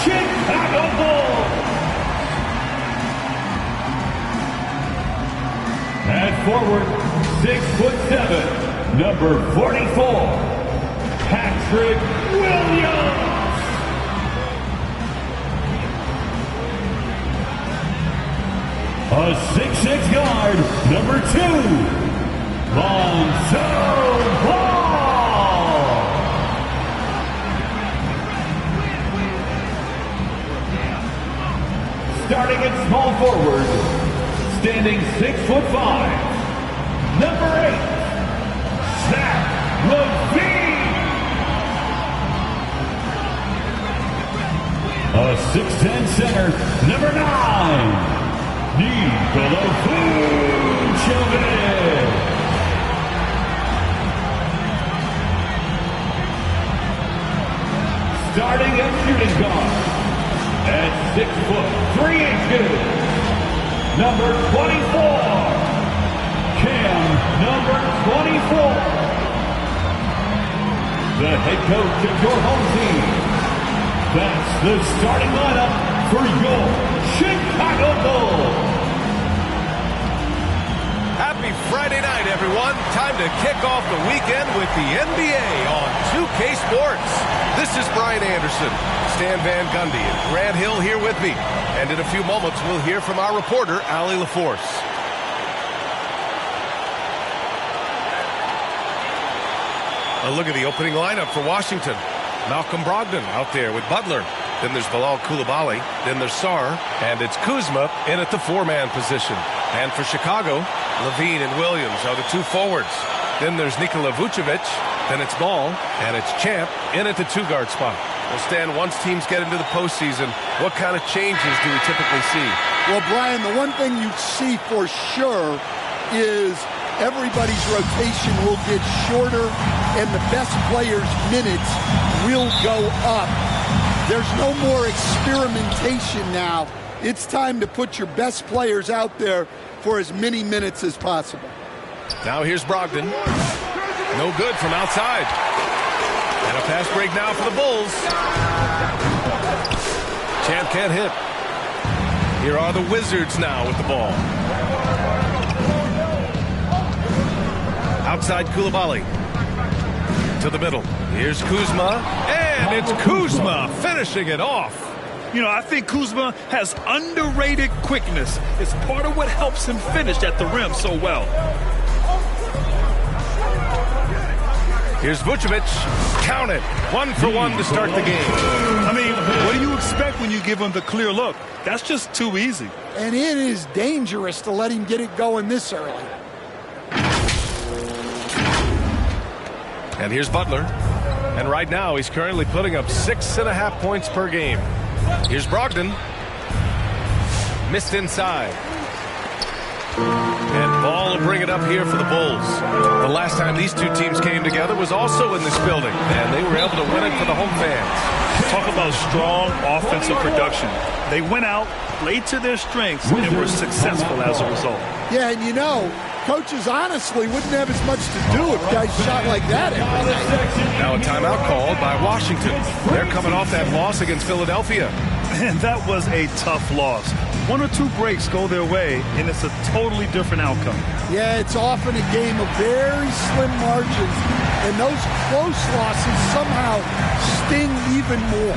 Chicago Bulls. At forward, 6'7", number 44, Patrick Williams. A 6'6" guard, number 2, Lonzo Ball. Starting at small forward, standing 6'5", number 8, Zach LaVine. A 6'10" center, number 9, Nikola Vucevic. Starting at shooting guard, at 6'3", number 24, Cam, number 24. The head coach of your home team. That's the starting lineup for your Chicago Bulls. Happy Friday night, everyone. Time to kick off the weekend with the NBA on 2K Sports. This is Brian Anderson, Stan Van Gundy, and Grant Hill here with me. And in a few moments, we'll hear from our reporter, Allie LaForce. A look at the opening lineup for Washington. Malcolm Brogdon out there with Butler. Then there's Bilal Coulibaly. Then there's Sarr. And it's Kuzma in at the four-man position. And for Chicago, LaVine and Williams are the two forwards. Then there's Nikola Vucevic. Then it's Ball. And it's Champ in at the two-guard spot. Well, Stan, once teams get into the postseason, what kind of changes do we typically see? Well, Brian, the one thing you see for sure is everybody's rotation will get shorter and the best players' minutes will go up. There's no more experimentation now it's time to put your best players out there for as many minutes as possible. Now here's Brogdon. No good from outside. And a fast break now for the Bulls. Champ can't hit. Here are the Wizards now with the ball. Outside Coulibaly. To the middle. Here's Kuzma. And it's Kuzma finishing it off. You know, I think Kuzma has underrated quickness. It's part of what helps him finish at the rim so well. Here's Vucevic. Count it. 1 for 1 to start the game. I mean, what do you expect when you give him the clear look? That's just too easy. And it is dangerous to let him get it going this early. And here's Butler. And right now, he's currently putting up 6.5 points per game. Here's Brogdon. Missed inside. And Ball will bring it up here for the Bulls. The last time these two teams came together was also in this building, and they were able to win it for the home fans. Talk about strong offensive production. They went out, played to their strengths, and were successful as a result. Yeah, and you know, coaches honestly wouldn't have as much to do if guys shot like that every night. Now a timeout called by Washington. They're coming off that loss against Philadelphia. And that was a tough loss. 1 or 2 breaks go their way, and it's a totally different outcome. Yeah, it's often a game of very slim margins, and those close losses somehow sting even more.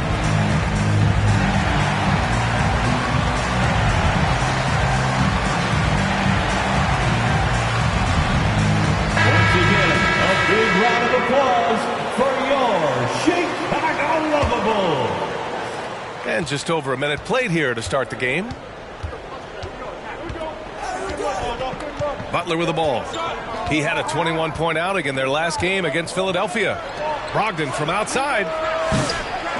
Once again, a big round of applause for your Chicago Lovables. And just over a minute played here to start the game. Butler with the ball. He had a 21-point outing in their last game against Philadelphia. Brogdon from outside.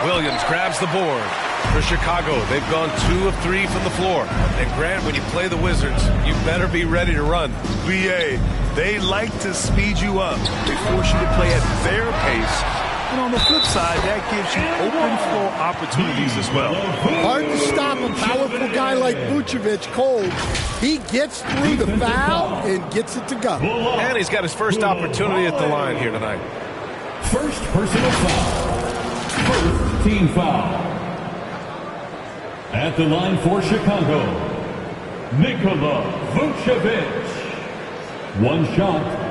Williams grabs the board. For Chicago, they've gone 2 of 3 from the floor. And Grant, when you play the Wizards, you better be ready to run. BA, they like to speed you up. They force you to play at their pace. And on the flip side, that gives you open floor opportunities as well. Hard to stop a powerful guy like Vucevic cold. He gets through the foul and gets it to go. And he's got his first opportunity at the line here tonight. First personal foul. First team foul. At the line for Chicago, Nikola Vucevic. 1 shot.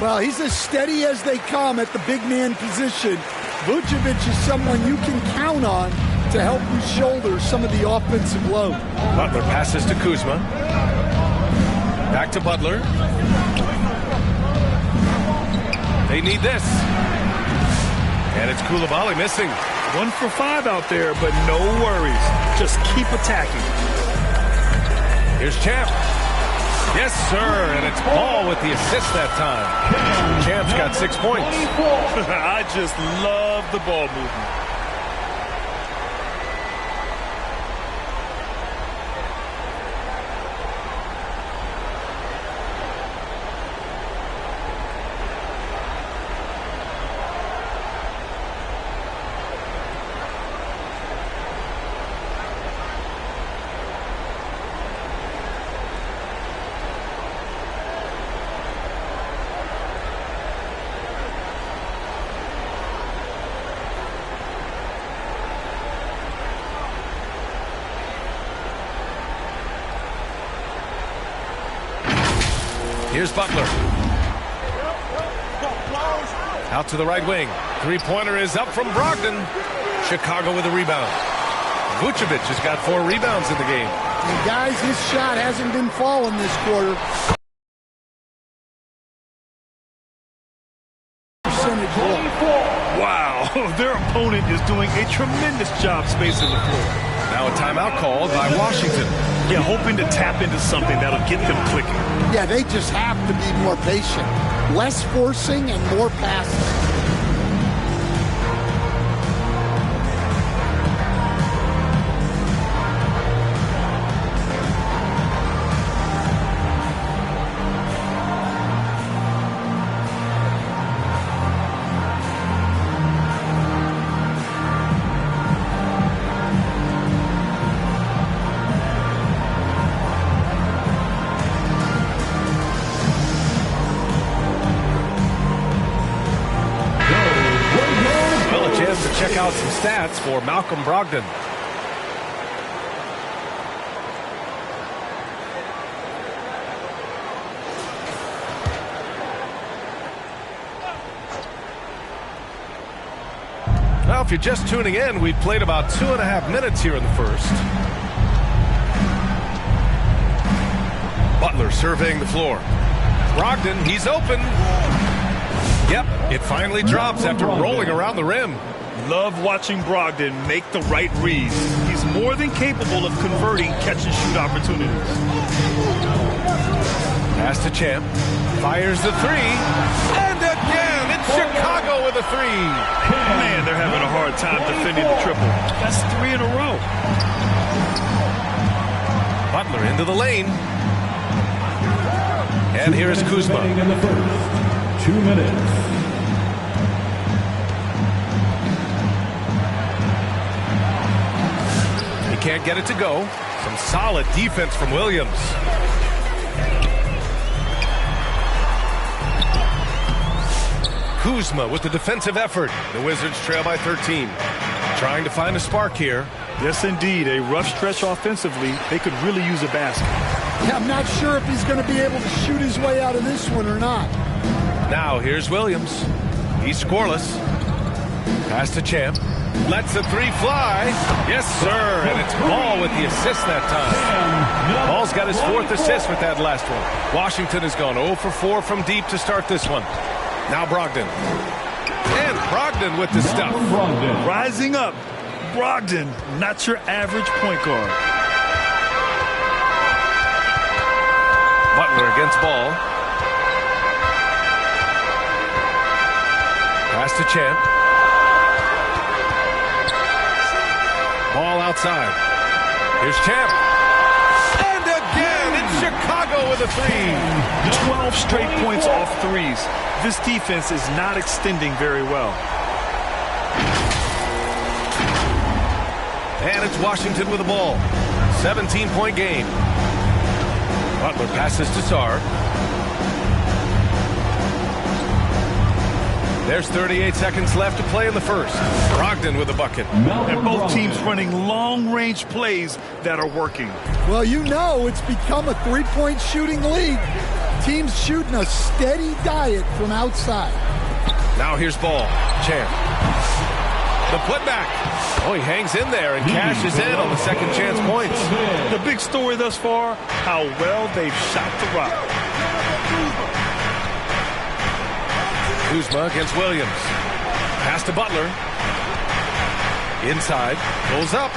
Well, he's as steady as they come at the big man position. Vucevic is someone you can count on to help you shoulder some of the offensive load. Butler passes to Kuzma. Back to Butler. They need this. And it's Coulibaly missing. 1 for 5 out there, but no worries. Just keep attacking. Here's Champ. Yes, sir, and it's Ball with the assist that time. Champ's got 6 points. I just love the ball movement. Here's Butler. Out to the right wing. 3-pointer is up from Brogdon. Chicago with a rebound. Vucevic has got 4 rebounds in the game. And guys, his shot hasn't been falling this quarter. Percentage low. Wow, their opponent is doing a tremendous job spacing the floor. Now a timeout called by Washington. Yeah, hoping to tap into something that'll get them clicking. Yeah, they just have to be more patient. Less forcing and more passing. check out some stats for Malcolm Brogdon. Now, if you're just tuning in, we've played about 2.5 minutes here in the first. Butler surveying the floor. Brogdon, he's open. Yep, it finally drops after rolling around the rim. Love watching Brogdon make the right reads. He's more than capable of converting catch-and-shoot opportunities. Pass to Champ. Fires the three. And again, it's Chicago with a three. Man, they're having a hard time defending the triple. That's 3 in a row. Butler into the lane. And here's Kuzma. In the first 2 minutes. He can't get it to go. Some solid defense from Williams. Kuzma with the defensive effort. The Wizards trail by 13. Trying to find a spark here. Yes, indeed. A rough stretch offensively. They could really use a basket. Yeah, I'm not sure if he's going to be able to shoot his way out of this one or not. Now here's Williams. He's scoreless. Pass to Champ. Lets the three fly. Yes, sir. And it's Ball with the assist that time. Ball's got his 4th assist with that last one. Washington has gone 0 for 4 from deep to start this one. Now Brogdon. And Brogdon with the stuff. Rising up. Brogdon, not your average point guard. Butler against Ball. Pass to Champ. Ball outside. Here's Champ. And again, it's Chicago with a three. 12 straight points off threes. This defense is not extending very well. And it's Washington with the ball. 17-point game. Butler passes to Sarr. There's 38 seconds left to play in the first. Brogdon with a bucket. And both teams running long-range plays that are working. Well, you know it's become a three-point shooting league. Teams shooting a steady diet from outside. Now here's Ball. Champ. The putback. Oh, he hangs in there and cashes in on the second chance points. The big story thus far, how well they've shot the rock. Kuzma against Williams. Pass to Butler. Inside. Goes up.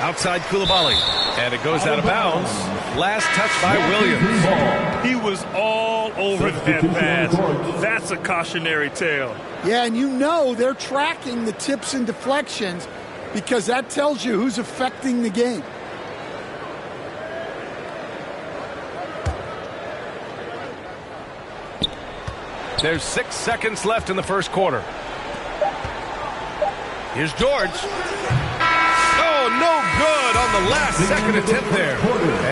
Outside Coulibaly. And it goes out of bounds. Last touch by Williams. He was all over that pass. That's a cautionary tale. Yeah, and you know they're tracking the tips and deflections because that tells you who's affecting the game. There's 6 seconds left in the first quarter. Here's George. Oh, no good on the last second attempt there.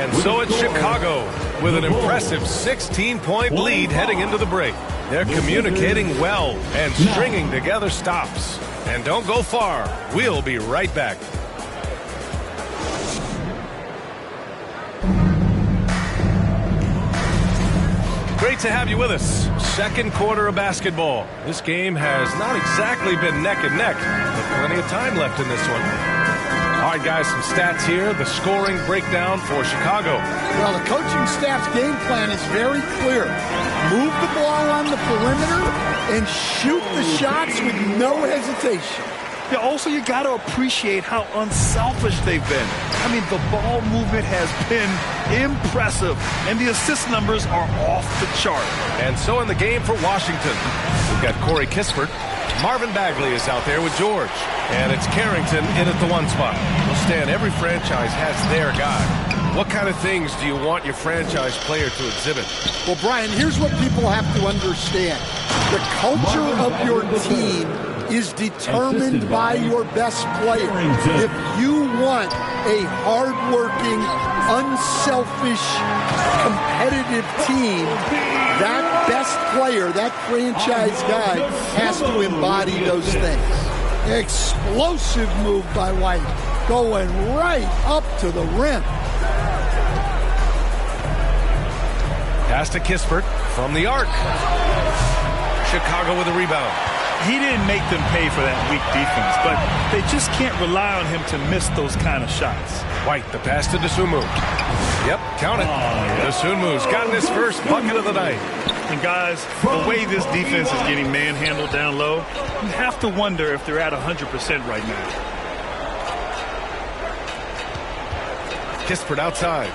And so it's Chicago with an impressive 16-point lead heading into the break. They're communicating well and stringing together stops. And don't go far. We'll be right back. Great to have you with us. Second quarter of basketball. This game has not exactly been neck and neck, but plenty of time left in this one. All right, guys, some stats here. The scoring breakdown for Chicago. Well, the coaching staff's game plan is very clear. Move the ball on the perimeter and shoot the shots with no hesitation. Yeah, also, you got to appreciate how unselfish they've been. I mean, the ball movement has been impressive, and the assist numbers are off the chart. And so in the game for Washington, we've got Corey Kispert. Marvin Bagley is out there with George. And it's Carrington in at the 1 spot. Well, Stan, every franchise has their guy. What kind of things do you want your franchise player to exhibit? Well, Brian, here's what people have to understand. The culture of your team is determined by your best player. If you want a hardworking, unselfish, competitive team, that best player, that franchise guy, has to embody those things. Explosive move by White, going right up to the rim. Pass to Kispert from the arc. Chicago with a rebound. He didn't make them pay for that weak defense, but they just can't rely on him to miss those kind of shots. White, the pass to Dosunmu. Yep, count it. Dosunmu's gotten his first bucket of the night. And guys, the way this defense is getting manhandled down low, you have to wonder if they're at 100% right now. Kispert outside.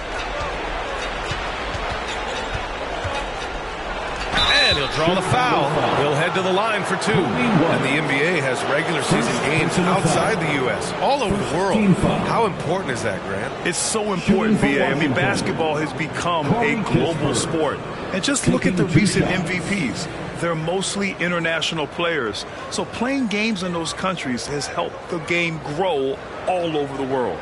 And he'll draw the foul. He'll head to the line for two. And the NBA has regular season games outside the U.S., all over the world. How important is that, Grant? It's so important, VA. I mean, basketball has become a global sport. And just look at the recent MVPs. They're mostly international players. So playing games in those countries has helped the game grow all over the world.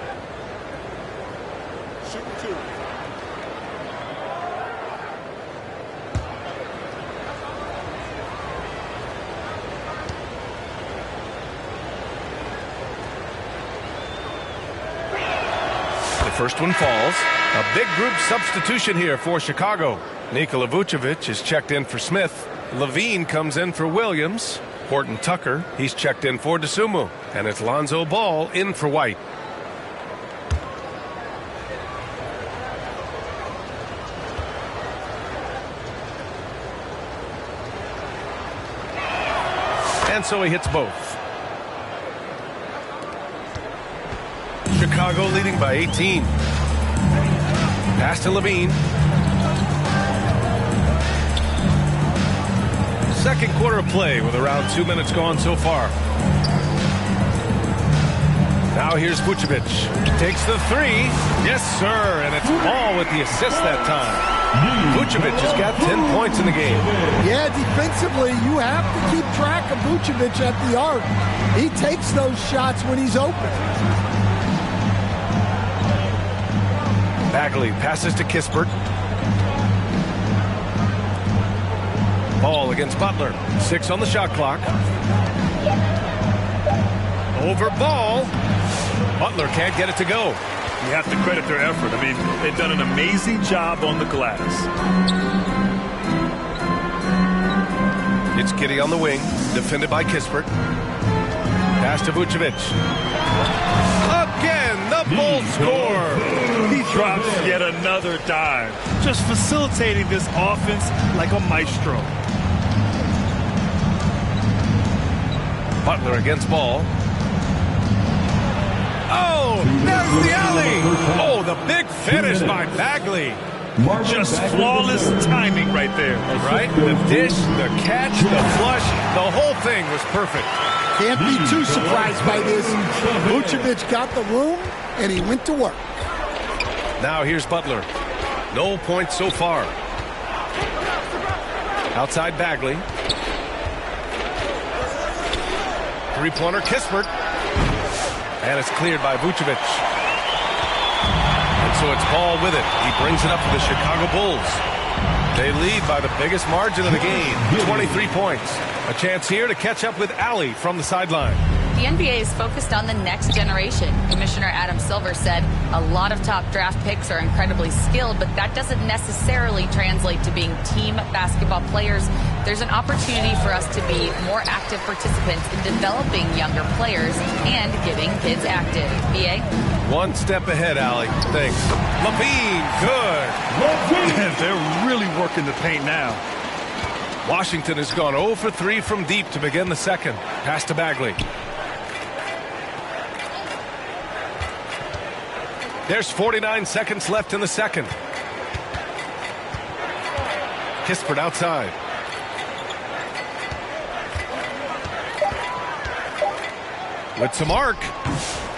First one falls. A big group substitution here for Chicago. Nikola Vucevic is checked in for Smith. Levine comes in for Williams. Horton Tucker, he's checked in for Dosunmu. And it's Lonzo Ball in for White. And so he hits both. Chicago leading by 18. Pass to Levine. Second quarter of play with around 2 minutes gone so far. Now here's Vucevic. Takes the three. Yes, sir. And it's Ball with the assist that time. Vucevic has got 10 points in the game. Yeah, defensively, you have to keep track of Vucevic at the arc. He takes those shots when he's open. Bagley passes to Kispert. Ball against Butler. 6 on the shot clock. Over Ball. Butler can't get it to go. You have to credit their effort. I mean, they've done an amazing job on the glass. It's Giddey on the wing, defended by Kispert. Pass to Vucevic. Again, the Bulls score. He drops yet another dime, just facilitating this offense like a maestro. Butler against Ball. Oh, there's the alley. Oh, the big finish by Bagley. Just flawless timing right there. Right? The dish, the catch, the flush, the whole thing was perfect. Can't be too surprised by this. Vucevic got the room, and he went to work. Now here's Butler. No points so far. Outside Bagley. Three-pointer Kispert. And it's cleared by Vucevic. And so it's Ball with it. He brings it up to the Chicago Bulls. They lead by the biggest margin of the game, 23 points. A chance here to catch up with Allie from the sideline. The NBA is focused on the next generation. Commissioner Adam Silver said a lot of top draft picks are incredibly skilled, but that doesn't necessarily translate to being team basketball players. There's an opportunity for us to be more active participants in developing younger players and getting kids active. VA? One step ahead, Allie. Thanks. Levine, good. They're really working the paint now. Washington has gone 0 for 3 from deep to begin the second. Pass to Bagley. There's 49 seconds left in the second. Kispert outside. With some arc.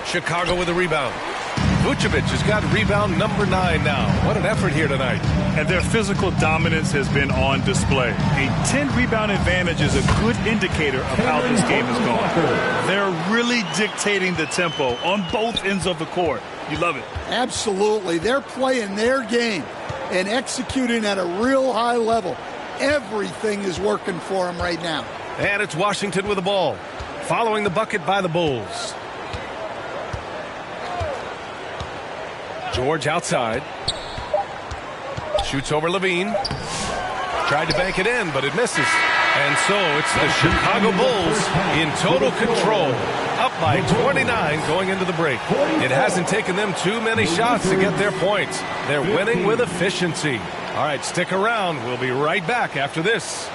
Chicago with a rebound. Vucevic has got rebound number 9 now. What an effort here tonight. And their physical dominance has been on display. A 10-rebound advantage is a good indicator of how this game has gone. They're really dictating the tempo on both ends of the court. You love it. Absolutely. They're playing their game and executing at a real high level. Everything is working for him right now. And it's Washington with the ball, following the bucket by the Bulls. George outside. Shoots over Levine. Tried to bank it in, but it misses. And so it's the Chicago Bulls in total control, up by 29 going into the break. It hasn't taken them too many shots to get their points. They're winning with efficiency. All right, stick around. We'll be right back after this.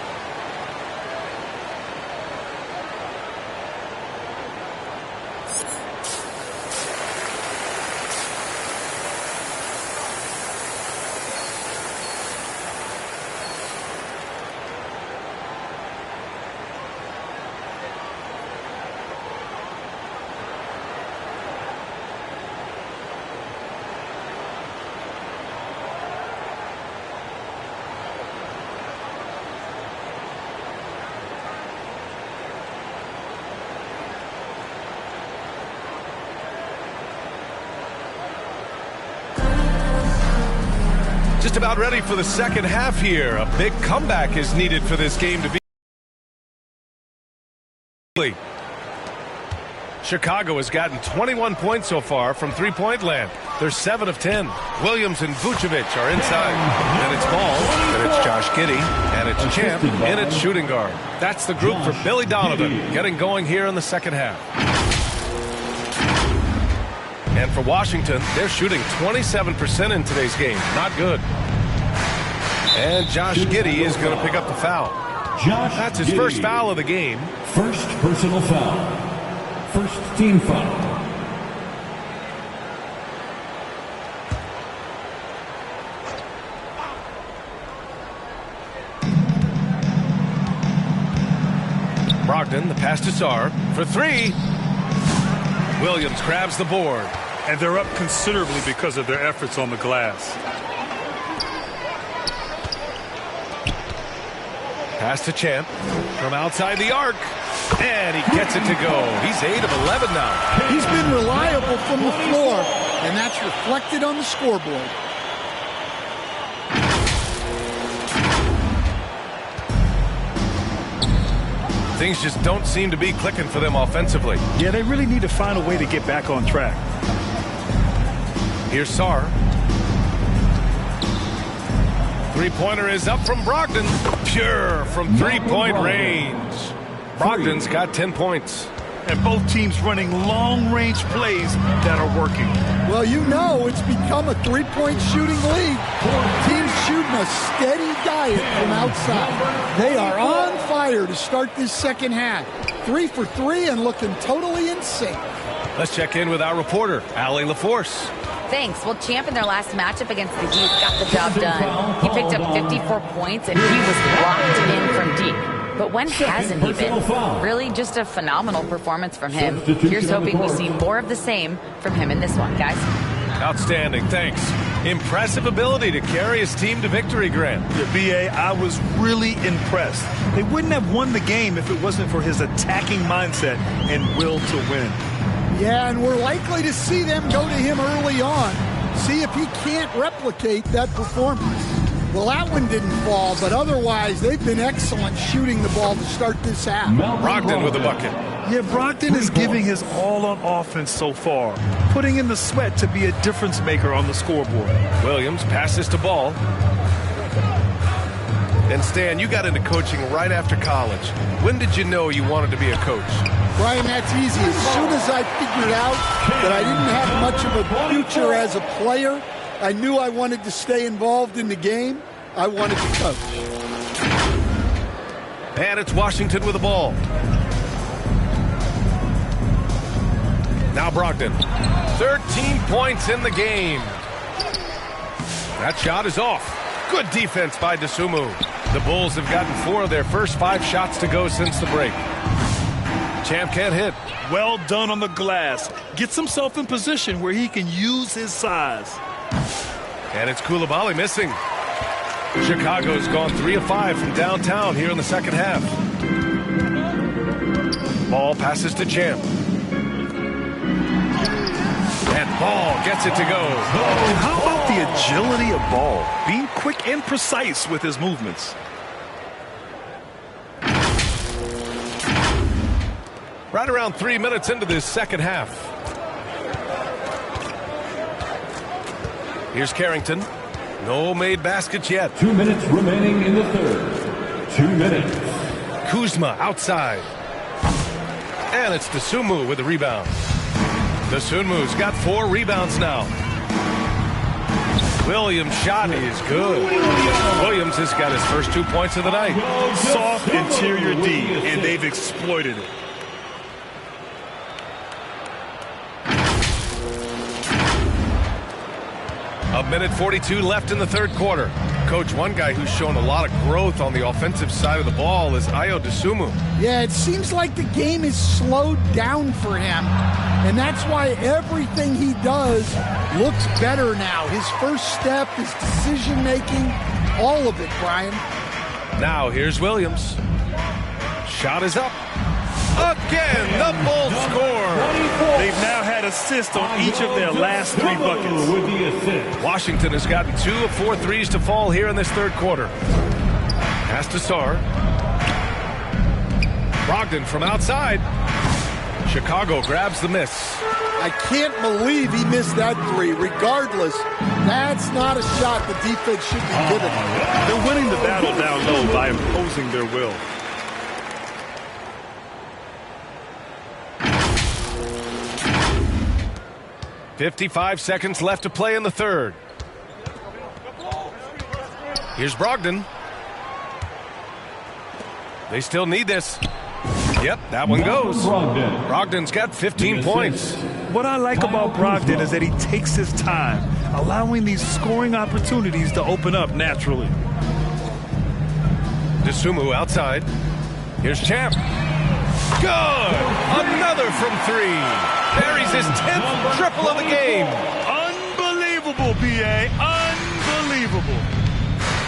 Just about ready for the second half here. A big comeback is needed for this game to be. Chicago has gotten 21 points so far from three-point land. They're 7 of 10. Williams and Vucevic are inside. And it's Ball, and it's Josh Giddey, and it's Champ, and it's shooting guard. That's the group for Billy Donovan, getting going here in the second half. And for Washington, they're shooting 27% in today's game. Not good. And Josh Giddey is going to pick up the foul. That's his first foul of the game. First personal foul. First team foul. Brogdon, the pass to Sarr for three. Williams grabs the board. And they're up considerably because of their efforts on the glass. Pass to Champ from outside the arc. And he gets it to go. He's 8 of 11 now. He's been reliable from the floor, and that's reflected on the scoreboard. Things just don't seem to be clicking for them offensively. Yeah, they really need to find a way to get back on track. Here's Sarr. Three-pointer is up from Brogdon. Pure from three-point range. Brogdon's got 10 points. And both teams running long-range plays that are working. Well, you know it's become a three-point shooting league. Teams shooting a steady diet from outside. They are on fire to start this second half. 3 for 3 and looking totally in sync. Let's check in with our reporter, Allie LaForce. Thanks. Well, Champ in their last matchup against the Heat got the job done. He picked up 54 points, and he was locked in from deep. But when hasn't he been? Really just a phenomenal performance from him. Here's hoping we see more of the same from him in this one, guys. Outstanding, thanks. Impressive ability to carry his team to victory, Grant. Yeah, B.A., I was really impressed. They wouldn't have won the game if it wasn't for his attacking mindset and will to win. Yeah, and we're likely to see them go to him early on. See if he can't replicate that performance. Well, that one didn't fall, but otherwise they've been excellent shooting the ball to start this half. Brogdon with the bucket. Yeah, Brogdon is giving his all on offense so far, putting in the sweat to be a difference maker on the scoreboard. Williams passes to Ball. And Stan, you got into coaching right after college. When did you know you wanted to be a coach? Brian, that's easy. As soon as I figured out that I didn't have much of a future as a player, I knew I wanted to stay involved in the game. I wanted to coach. And it's Washington with the ball. Now Brogdon. 13 points in the game. That shot is off. Good defense by Dosunmu. The Bulls have gotten 4 of their first 5 shots to go since the break. Champ can't hit. Well done on the glass. Gets himself in position where he can use his size. And it's Coulibaly missing. Chicago's gone 3 of 5 from downtown here in the second half. Ball passes to Champ. And Ball gets it to go. And how about the agility of Ball? Being quick and precise with his movements. Right around 3 minutes into this second half. Here's Carrington. No made baskets yet. 2 minutes remaining in the third. 2 minutes. Kuzma outside. And it's Dosunmu with the rebound. Dosunmu's got 4 rebounds now. Williams' shot is good. Williams has got his first 2 points of the night. Soft interior D, and they've exploited it. A minute 42 left in the third quarter. Coach, one guy who's shown a lot of growth on the offensive side of the ball is Ayo Dosunmu. Yeah, it seems like the game is slowed down for him, and that's why everything he does looks better now. His first step, his decision-making, all of it, Brian. Now here's Williams. Shot is up. Again, the Bulls score. They've now had assists on each of their last 3 buckets. Washington has gotten 2 of 4 threes to fall here in this third quarter. Pass to Sarr. Brogdon from outside. Chicago grabs the miss. I can't believe he missed that 3. Regardless, that's not a shot the defense should be giving. They're winning the battle down low by imposing their will. .55 seconds left to play in the third. Here's Brogdon. They still need this. Yep, that one goes. Brogdon's got 15 points. What I like about Brogdon is that he takes his time, allowing these scoring opportunities to open up naturally. Dosunmu outside. Here's Champ. Good! Another from 3. Buries his 10th triple of the game. Unbelievable, PA. Unbelievable.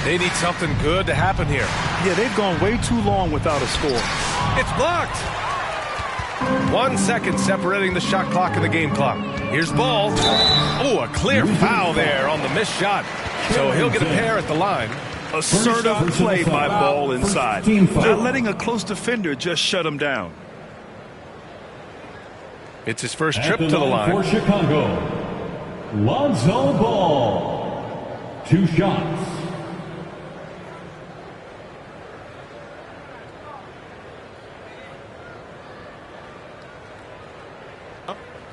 They need something good to happen here. Yeah, they've gone way too long without a score. It's blocked. 1 second separating the shot clock and the game clock. Here's Ball. Oh, a clear foul there on the missed shot. So he'll get a pair at the line. Assertive play by Ball inside. Not letting a close defender just shut him down. It's his first trip to the line. For Chicago, Lonzo Ball. 2 shots.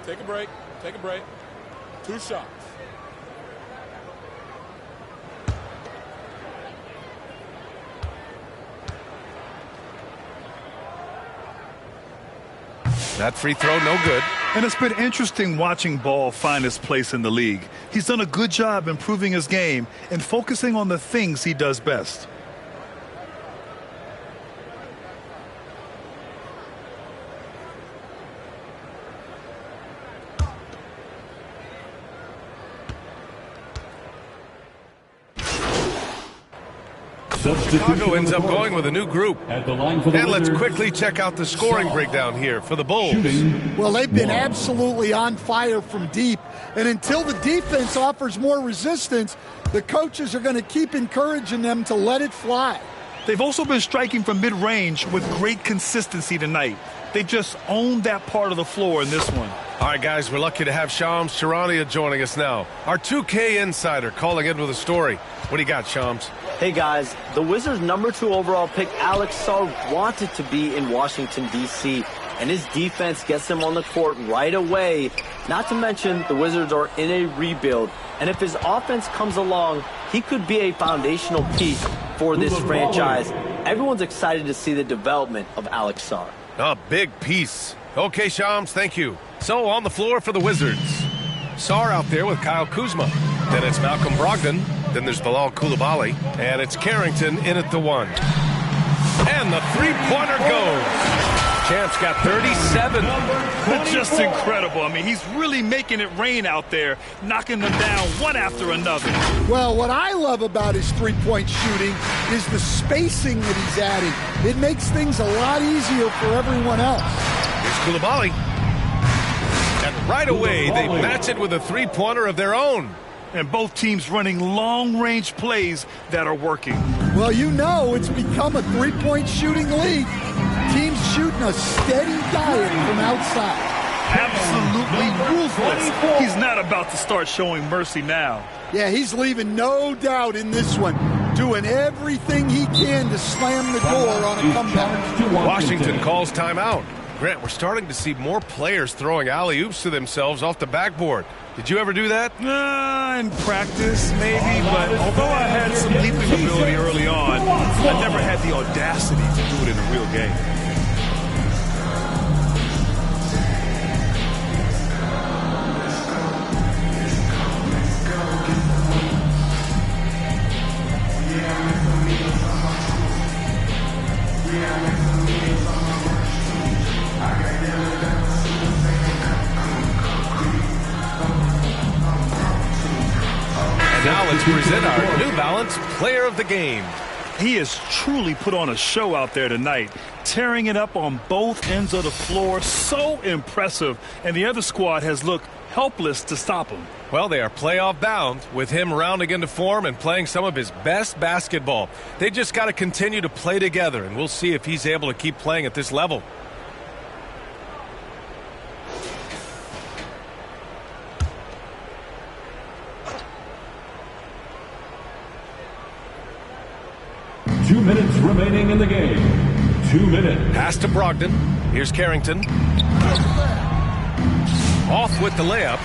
Take a break. Take a break. 2 shots. That free throw, no good. And it's been interesting watching Ball find his place in the league. He's done a good job improving his game and focusing on the things he does best. Chicago ends up going with a new group. And let's quickly check out the scoring breakdown here for the Bulls. Well, they've been absolutely on fire from deep. And until the defense offers more resistance, the coaches are going to keep encouraging them to let it fly. They've also been striking from mid-range with great consistency tonight. They just owned that part of the floor in this one. All right, guys, we're lucky to have Shams Charania joining us now. Our 2K insider calling in with a story. What do you got, Shams? Hey, guys, the Wizards' #2 overall pick, Alex Sarr, wanted to be in Washington, D.C., and his defense gets him on the court right away. Not to mention, the Wizards are in a rebuild, and if his offense comes along, he could be a foundational piece for this franchise. Everyone's excited to see the development of Alex Sarr. A big piece. Okay, Shams, thank you. So, on the floor for the Wizards. Sarr out there with Kyle Kuzma. Then it's Malcolm Brogdon. Then there's Bilal Coulibaly. And it's Carrington in at the 1. And the three-pointer goes. Champ's got 37. Just incredible. I mean, he's really making it rain out there, knocking them down one after another. Well, what I love about his three-point shooting is the spacing that he's adding. It makes things a lot easier for everyone else. Here's Coulibaly. And right away, they match it with a three-pointer of their own. And both teams running long-range plays that are working. Well, you know it's become a three-point shooting league. team's shooting a steady diet from outside. Absolutely ruthless. He's not about to start showing mercy now. Yeah, he's leaving no doubt in this one. Doing everything he can to slam the door on a comeback. Washington calls timeout. Grant, we're starting to see more players throwing alley-oops to themselves off the backboard. Did you ever do that? In practice, maybe, but although I had some leaping ability early on, I never had the audacity to do it in a real game. And now let's present our New Balance Player of the Game. He has truly put on a show out there tonight, tearing it up on both ends of the floor. So impressive, and the other squad has looked helpless to stop him. Well, they are playoff bound with him rounding into form and playing some of his best basketball. They just got to continue to play together, and we'll see if he's able to keep playing at this level. Two minutes remaining in the game. 2 minutes. Pass to Brogdon. Here's Carrington. Off with the layup.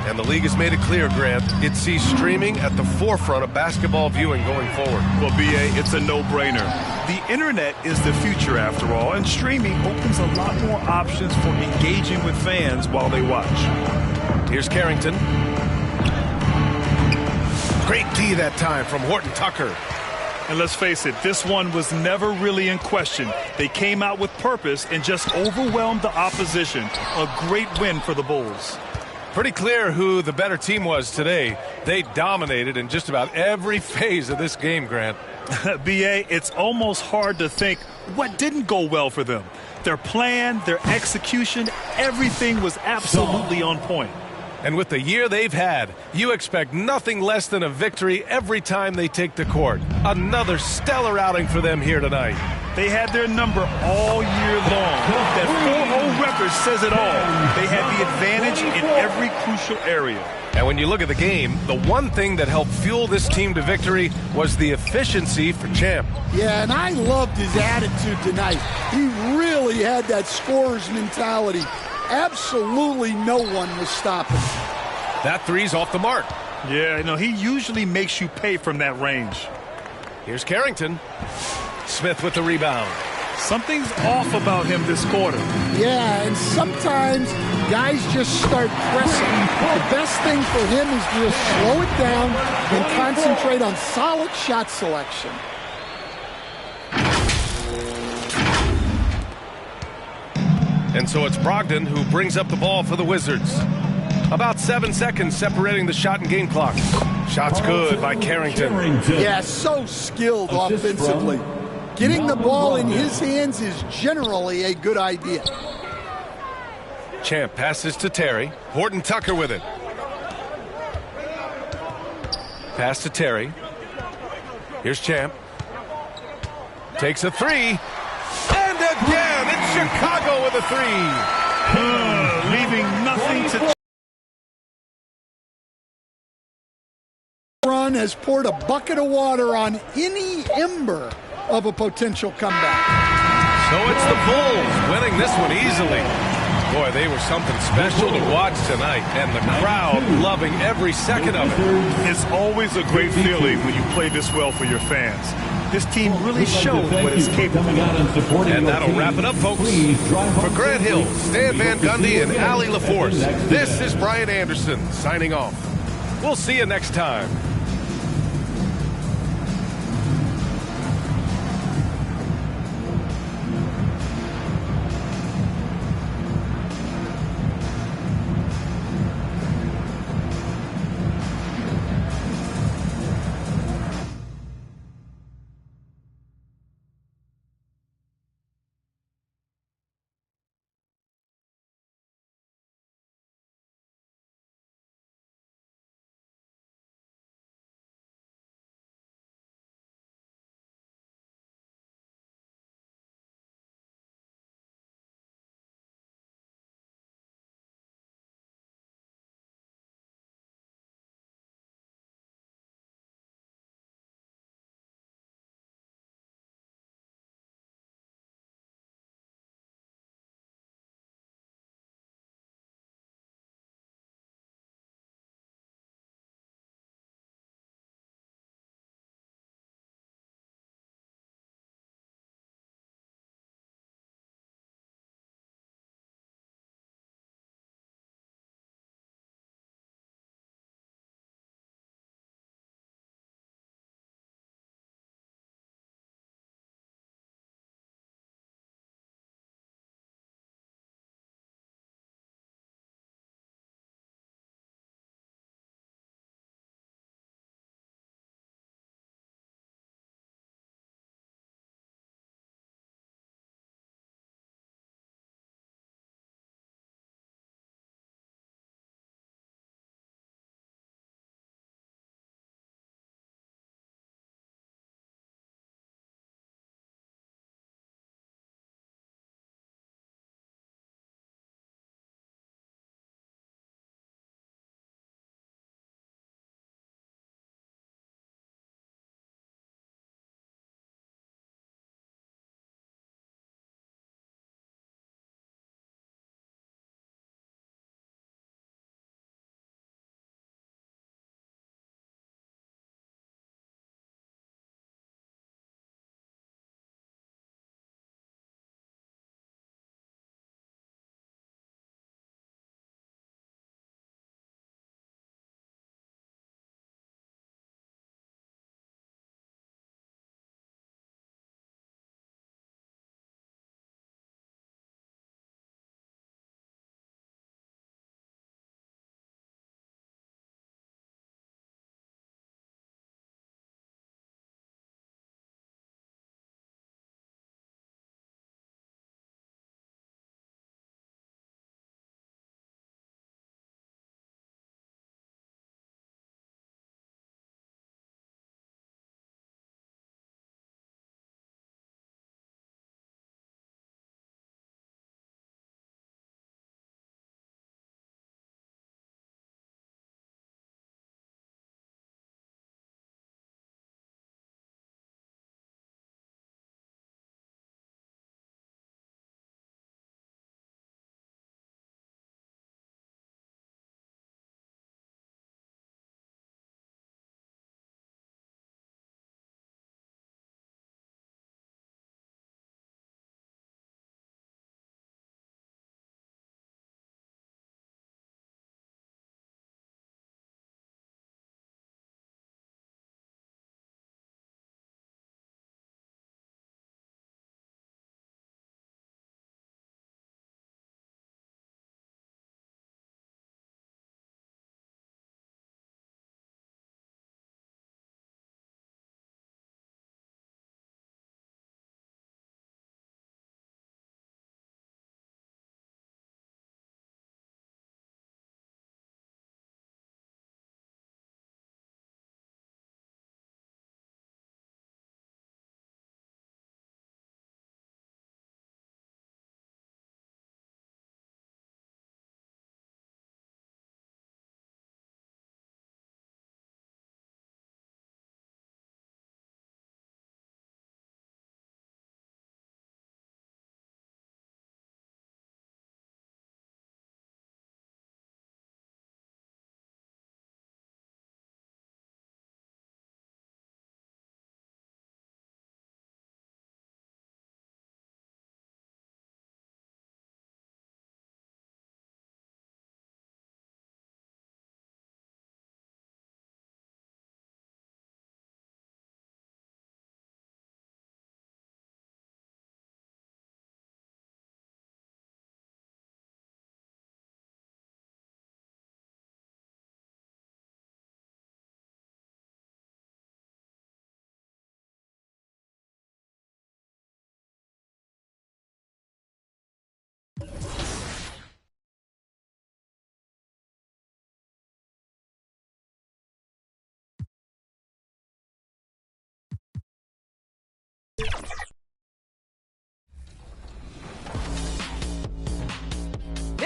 And the league has made it clear, Grant, it sees streaming at the forefront of basketball viewing going forward. Well, B.A., it's a no-brainer. The internet is the future, after all, and streaming opens a lot more options for engaging with fans while they watch. Here's Carrington. Great D that time from Horton Tucker. And let's face it, this one was never really in question. They came out with purpose and just overwhelmed the opposition. A great win for the Bulls. Pretty clear who the better team was today. They dominated in just about every phase of this game, Grant. B.A., it's almost hard to think what didn't go well for them. Their plan, their execution, everything was absolutely on point. And with the year they've had, you expect nothing less than a victory every time they take the court. Another stellar outing for them here tonight. They had their number all year long. That 4-0 record says it all. They had the advantage in every crucial area. And when you look at the game, the one thing that helped fuel this team to victory was the efficiency for Champ. Yeah, and I loved his attitude tonight. He really had that scorer's mentality. Absolutely no one was stopping. That three's off the mark. Yeah, he usually makes you pay from that range. Here's Carrington. Smith with the rebound. Something's off about him this quarter. Yeah, and sometimes guys just start pressing. The best thing for him is to just slow it down and concentrate on solid shot selection. And so it's Brogdon who brings up the ball for the Wizards. About 7 seconds separating the shot and game clock. Shot's good by Carrington. Yeah, so skilled offensively. Getting the ball in his hands is generally a good idea. Champ passes to Terry. Horton Tucker with it. Pass to Terry. Here's Champ. Takes a three. And again, it's Chicago with a three. Leaving nothing to... Run has poured a bucket of water on any ember of a potential comeback. So it's the Bulls winning this one easily. Boy, they were something special to watch tonight, and the crowd loving every second of it. It's always a great feeling when you play this well for your fans. This team really showed what it's capable of. And that'll wrap it up, folks. For Grant Hill, Stan Van Gundy, and Allie LaForce, this is Brian Anderson signing off. We'll see you next time.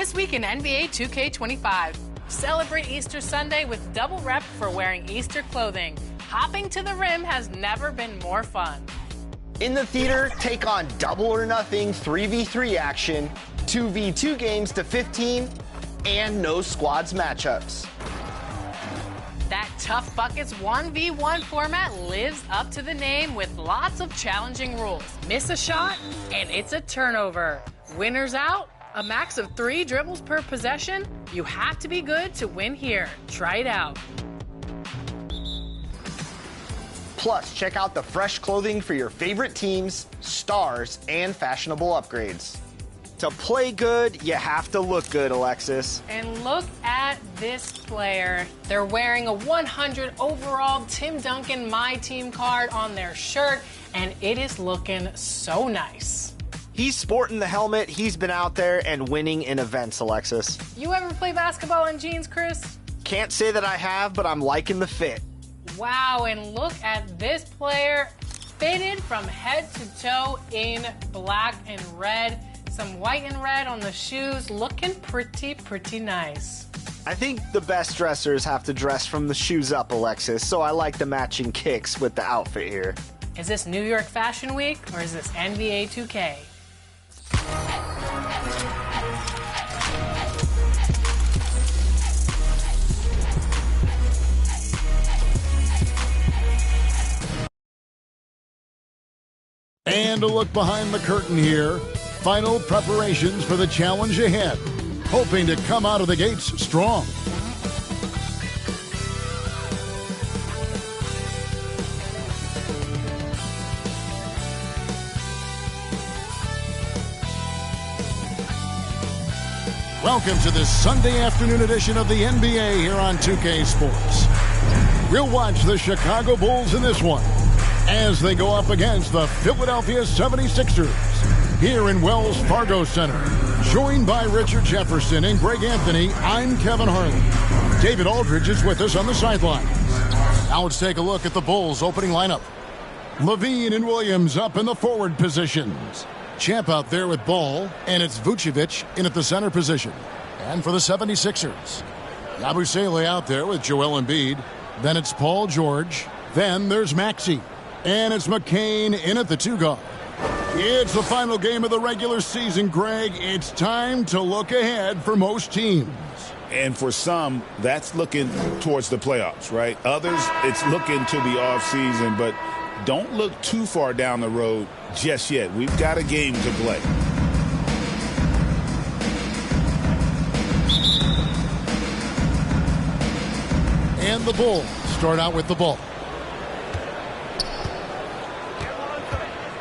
This week in NBA 2K25, celebrate Easter Sunday with double rep for wearing Easter clothing. Hopping to the rim has never been more fun. In the theater, take on double or nothing 3v3 action, 2v2 games to 15, and no squads matchups. That Tough Buckets 1v1 format lives up to the name with lots of challenging rules. Miss a shot, and it's a turnover. Winners out, a max of 3 dribbles per possession. You have to be good to win here. Try it out. Plus, check out the fresh clothing for your favorite teams, stars, and fashionable upgrades. To play good, you have to look good, Alexis. And look at this player. They're wearing a 100 overall Tim Duncan My Team card on their shirt, and it is looking so nice. He's sporting the helmet. He's been out there and winning in events, Alexis. You ever play basketball in jeans, Chris? Can't say that I have, but I'm liking the fit. Wow, and look at this player, fitted from head to toe in black and red. Some white and red on the shoes, looking pretty nice. I think the best dressers have to dress from the shoes up, Alexis, so I like the matching kicks with the outfit here. Is this New York Fashion Week or is this NBA 2K? And a look behind the curtain here. Final preparations for the challenge ahead. Hoping to come out of the gates strong. Welcome to this Sunday afternoon edition of the NBA here on 2K Sports. We'll watch the Chicago Bulls in this one as they go up against the Philadelphia 76ers here in Wells Fargo Center. Joined by Richard Jefferson and Greg Anthony, I'm Kevin Harlan. David Aldridge is with us on the sidelines. Now let's take a look at the Bulls' opening lineup. Levine and Williams up in the forward positions. Champ out there with ball, and it's Vucevic in at the center position. And for the 76ers, Yabusele out there with Joel Embiid. Then it's Paul George. Then there's Maxey. And it's McCain in at the 2 guard. It's the final game of the regular season, Greg. It's time to look ahead for most teams. And for some, that's looking towards the playoffs, right? Others, it's looking to the offseason, but don't look too far down the road just yet. We've got a game to play. And the Bulls start out with the ball.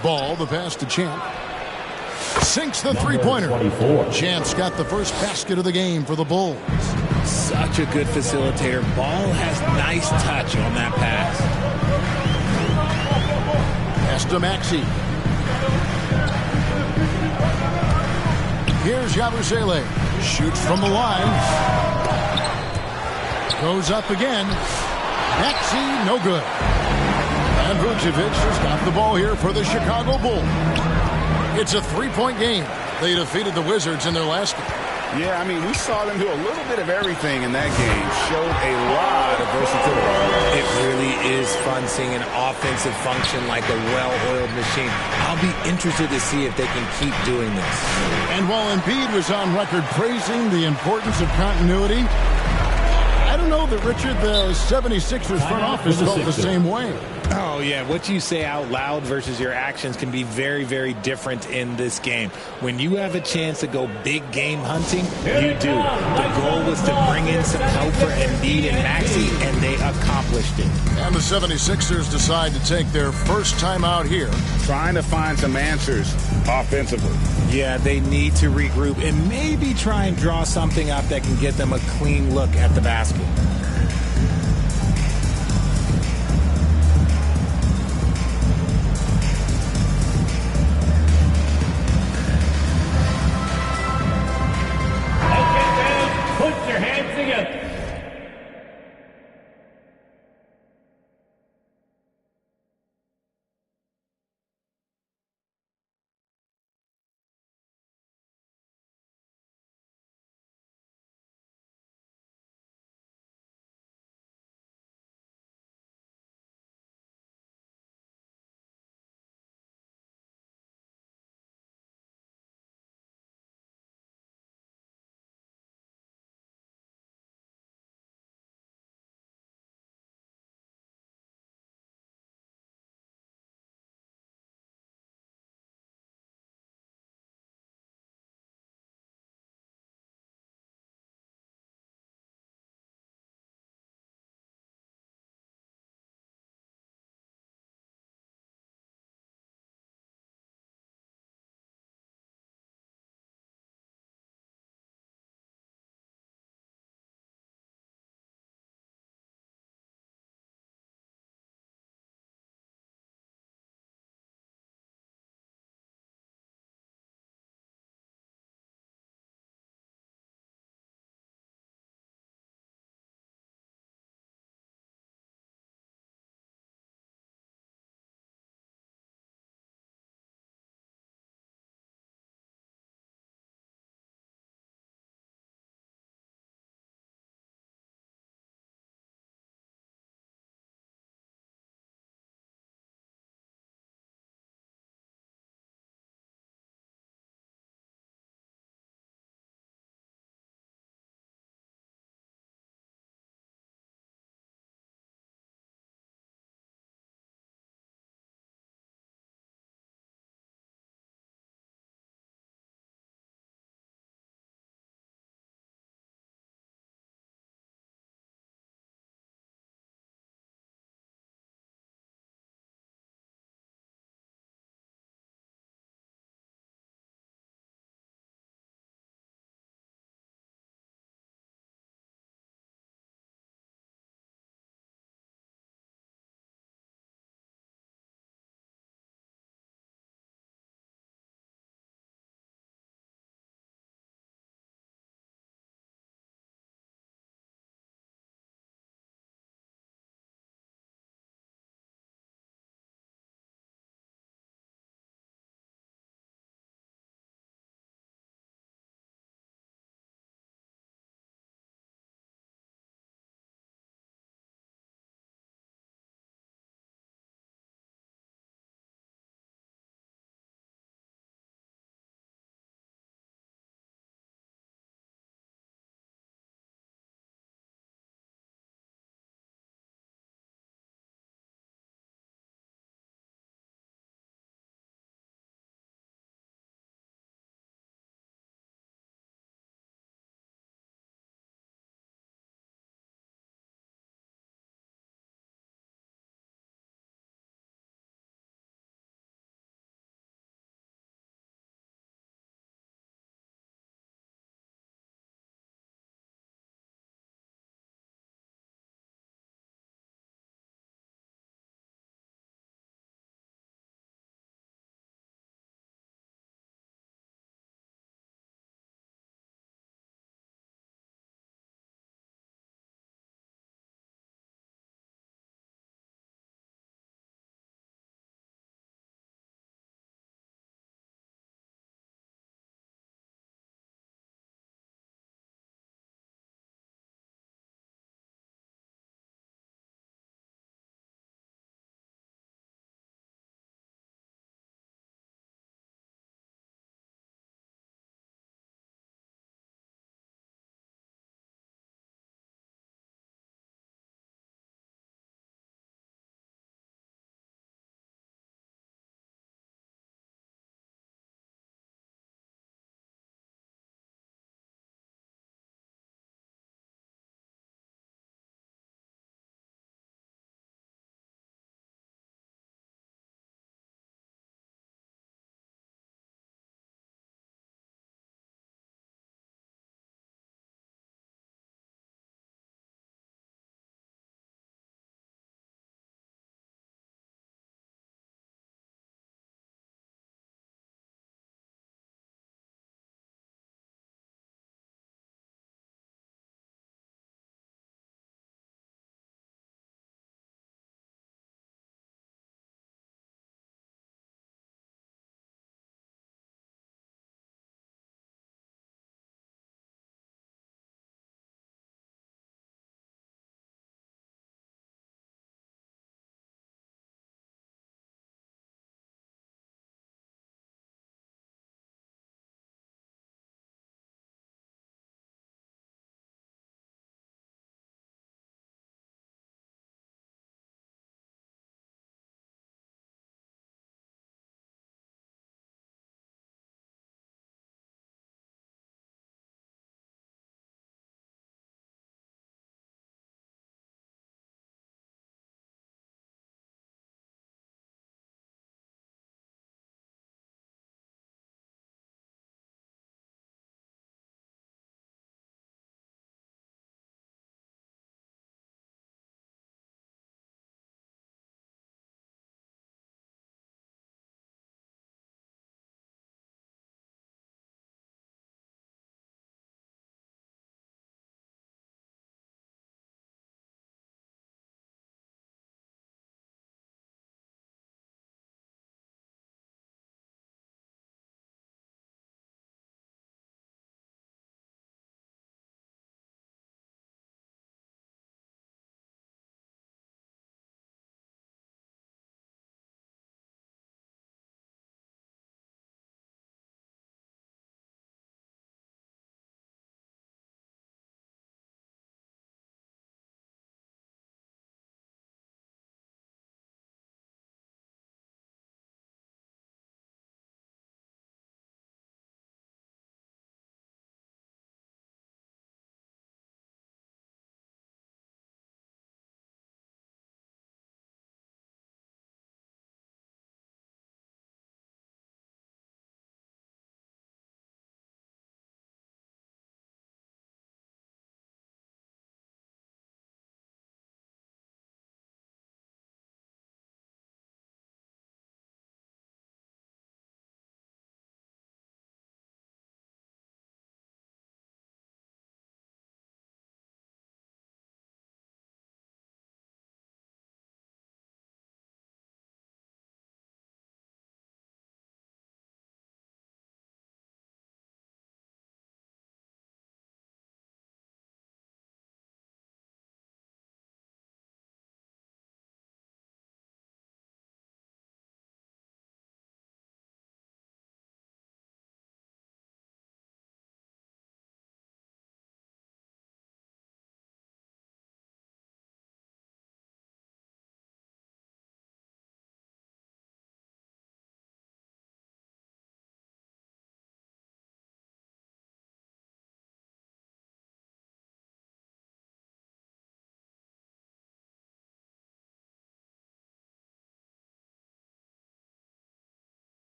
Ball, the pass to Champ. Sinks the three-pointer. Champ's got the first basket of the game for the Bulls. Such a good facilitator. Ball has nice touch on that pass. Pass to Maxey. Here's Yabusele. Shoots from the line. Goes up again. Maxey, no good. And Vucevic has got the ball here for the Chicago Bulls. It's a 3-point game. They defeated the Wizards in their last game. Yeah, I mean, we saw them do a little bit of everything in that game. Showed a lot of versatility. It really is fun seeing an offensive function like a well-oiled machine. I'll be interested to see if they can keep doing this. And while Embiid was on record praising the importance of continuity, I don't know that, Richard, the 76ers front office felt the same way. Oh, yeah. What you say out loud versus your actions can be very, very different in this game. When you have a chance to go big game hunting, you do. The goal was to bring in some help for Embiid and Maxey, and they accomplished it. And the 76ers decide to take their first time out here. Trying to find some answers offensively. Yeah, they need to regroup and maybe try and draw something up that can get them a clean look at the basket.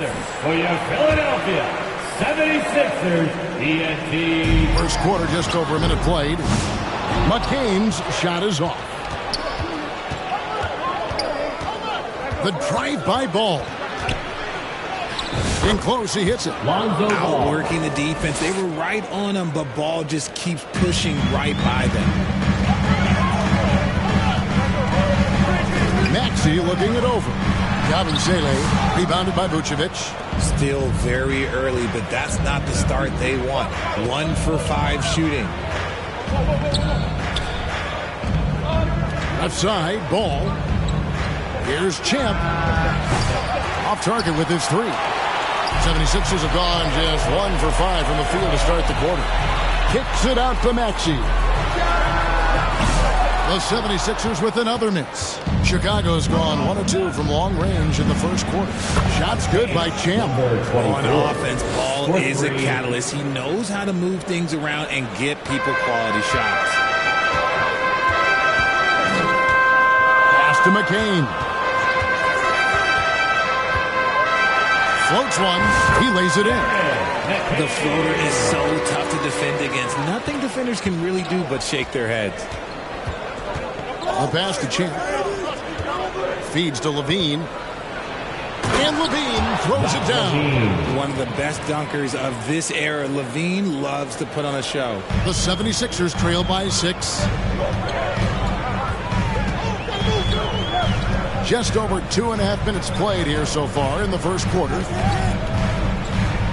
For your Philadelphia 76ers, TNT. First quarter, just over a minute played. McCain's shot is off. The drive-by ball. In close, he hits it. Outworking the defense. They were right on him, but ball just keeps pushing right by them. Maxey looking it over. Yabusele rebounded by Vucevic. Still very early, but that's not the start they want. 1 for 5 shooting. Left side, ball. Here's Champ. Off target with his 3. 76ers have gone just 1 for 5 from the field to start the quarter. Kicks it out to Maxey. The 76ers with another miss. Chicago's gone 1 of 2 from long range in the first quarter. Shots good by Champ. On offense, Paul is a catalyst. He knows how to move things around and get people quality shots. Pass to McCain. Floats one. He lays it in. The floater is so tough to defend against. Nothing defenders can really do but shake their heads. The pass to Champ. Feeds to Levine. And Levine throws it down. One of the best dunkers of this era. Levine loves to put on a show. The 76ers trail by 6. Just over 2.5 minutes played here so far in the first quarter.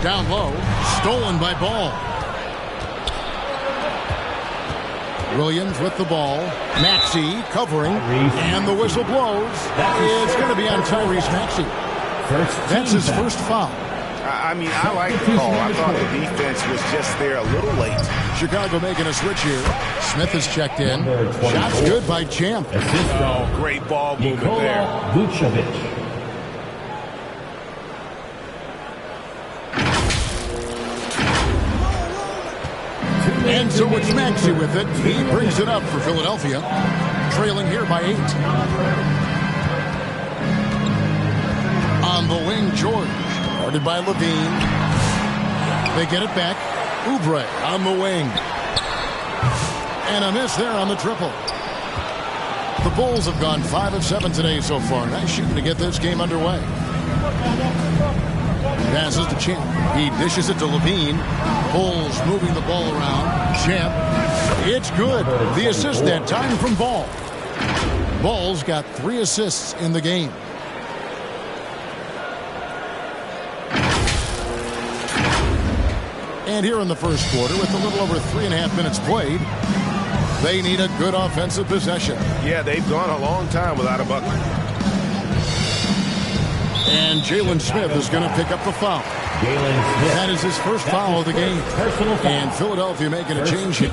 Down low. Stolen by Ball. Williams with the ball. Maxey covering. And the whistle blows. It's going to be on Tyrese Maxey. That's his first foul. I mean, I like the call. I thought the defense was just there a little late. Chicago making a switch here. Smith is checked in. Shots good by Champ. Oh, great ball movement there. Vucevic. And so it's Maxey with it. He brings it up for Philadelphia. Trailing here by 8. On the wing, George. Guarded by Levine. They get it back. Oubre on the wing. And a miss there on the triple. The Bulls have gone 5 of 7 today so far. Nice shooting to get this game underway. Passes to Champ. He dishes it to Levine. Bulls moving the ball around. Champ. It's good. The assist that time from Ball. Ball's got 3 assists in the game. And here in the first quarter, with a little over 3.5 minutes played, they need a good offensive possession. Yeah, they've gone a long time without a bucket. And Jalen Smith is going to pick up the foul. That is his first foul of the game. And Philadelphia making a change here.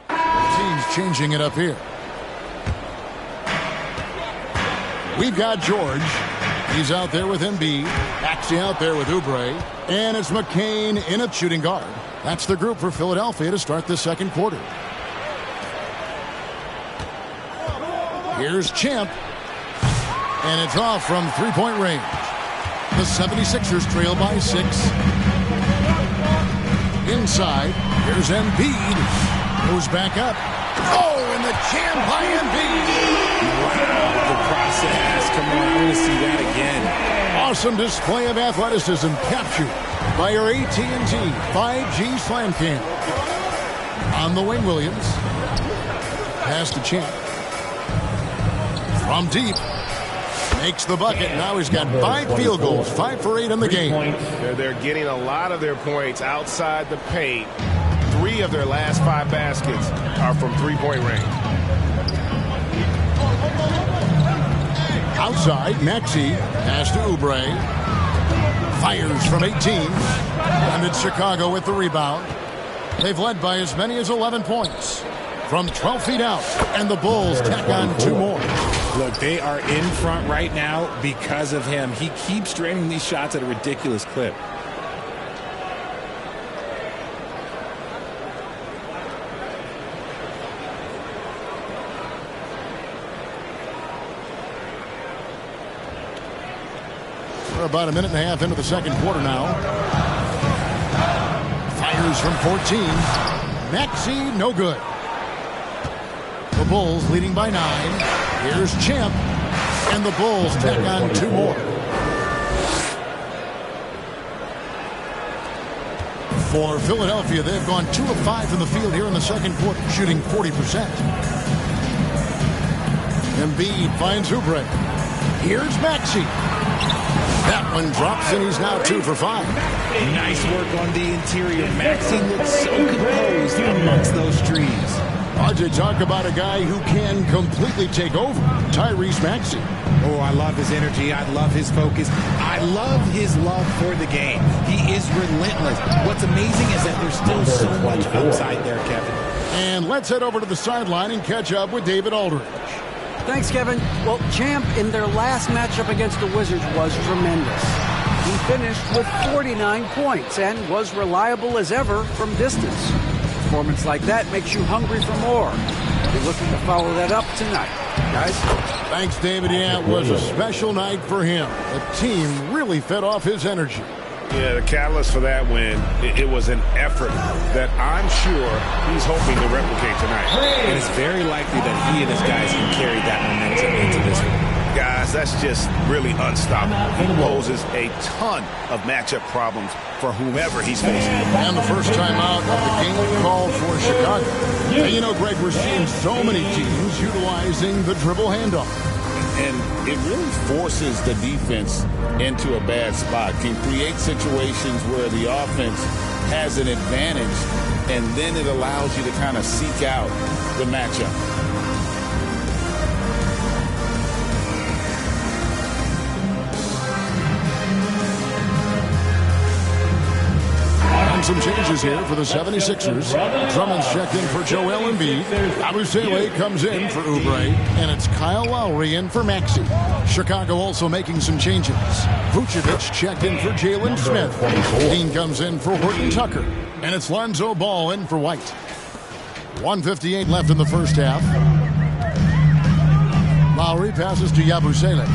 Team's changing it up here. We've got George. He's out there with Embiid. Maxey out there with Oubre. And it's McCain in at shooting guard. That's the group for Philadelphia to start the second quarter. Here's Champ. And it's off from three-point range. The 76ers trail by 6. Inside. Here's Embiid. Goes back up. Oh, and the jam by Embiid. Wow, the process. Come on, I want to see that again. Awesome display of athleticism captured by your AT&T 5G Slam Cam. On the wing, Williams. Pass to Champ. From deep. Makes the bucket. Now he's got 5 field goals. 5 for 8 in the game. They're getting a lot of their points outside the paint. 3 of their last 5 baskets are from three-point range. Outside, Maxey. Pass to Oubre. Fires from 18. And it's Chicago with the rebound. They've led by as many as 11 points. From 12 feet out. And the Bulls tack on 2 more. Look, they are in front right now because of him. He keeps draining these shots at a ridiculous clip. We're about a minute and a half into the second quarter now. Fires from 14. Maxey, no good. The Bulls leading by 9. Here's Champ. And the Bulls tack on 2 more. For Philadelphia, they've gone 2 of 5 from the field here in the second quarter, shooting 40%. Embiid finds Oubre. Here's Maxey. That one drops, and he's now 2 for 5. Nice work on the interior. Maxey looks so composed amongst those trees. RJ, talk about a guy who can completely take over. Tyrese Maxey. Oh, I love his energy. I love his focus. I love his love for the game. He is relentless. What's amazing is that there's still so much upside there, Kevin. And let's head over to the sideline and catch up with David Aldridge. Thanks, Kevin. Well, Champ in their last matchup against the Wizards was tremendous. He finished with 49 points and was reliable as ever from distance. A performance like that makes you hungry for more. Be looking to follow that up tonight. Guys? Thanks, David. Yeah, it was a special night for him. The team really fed off his energy. Yeah, the catalyst for that win, it was an effort that I'm sure he's hoping to replicate tonight. And it's very likely that he and his guys can carry that momentum into this one. Guys, that's just really unstoppable. He poses a ton of matchup problems for whomever he's facing. And the first time out of the game called for Chicago. And you know, Greg, we're seeing so many teams utilizing the dribble handoff. And it really forces the defense into a bad spot. Can create situations where the offense has an advantage, and then it allows you to kind of seek out the matchup. Some changes here for the 76ers. Drummond's checked in for Joel Embiid. Abusele comes in for Oubre. And it's Kyle Lowry in for Maxey. Chicago also making some changes. Vucevic checked in for Jalen Smith. Dean comes in for Horton Tucker. And it's Lonzo Ball in for White. 1:58 left in the first half. Lowry passes to Yabusele.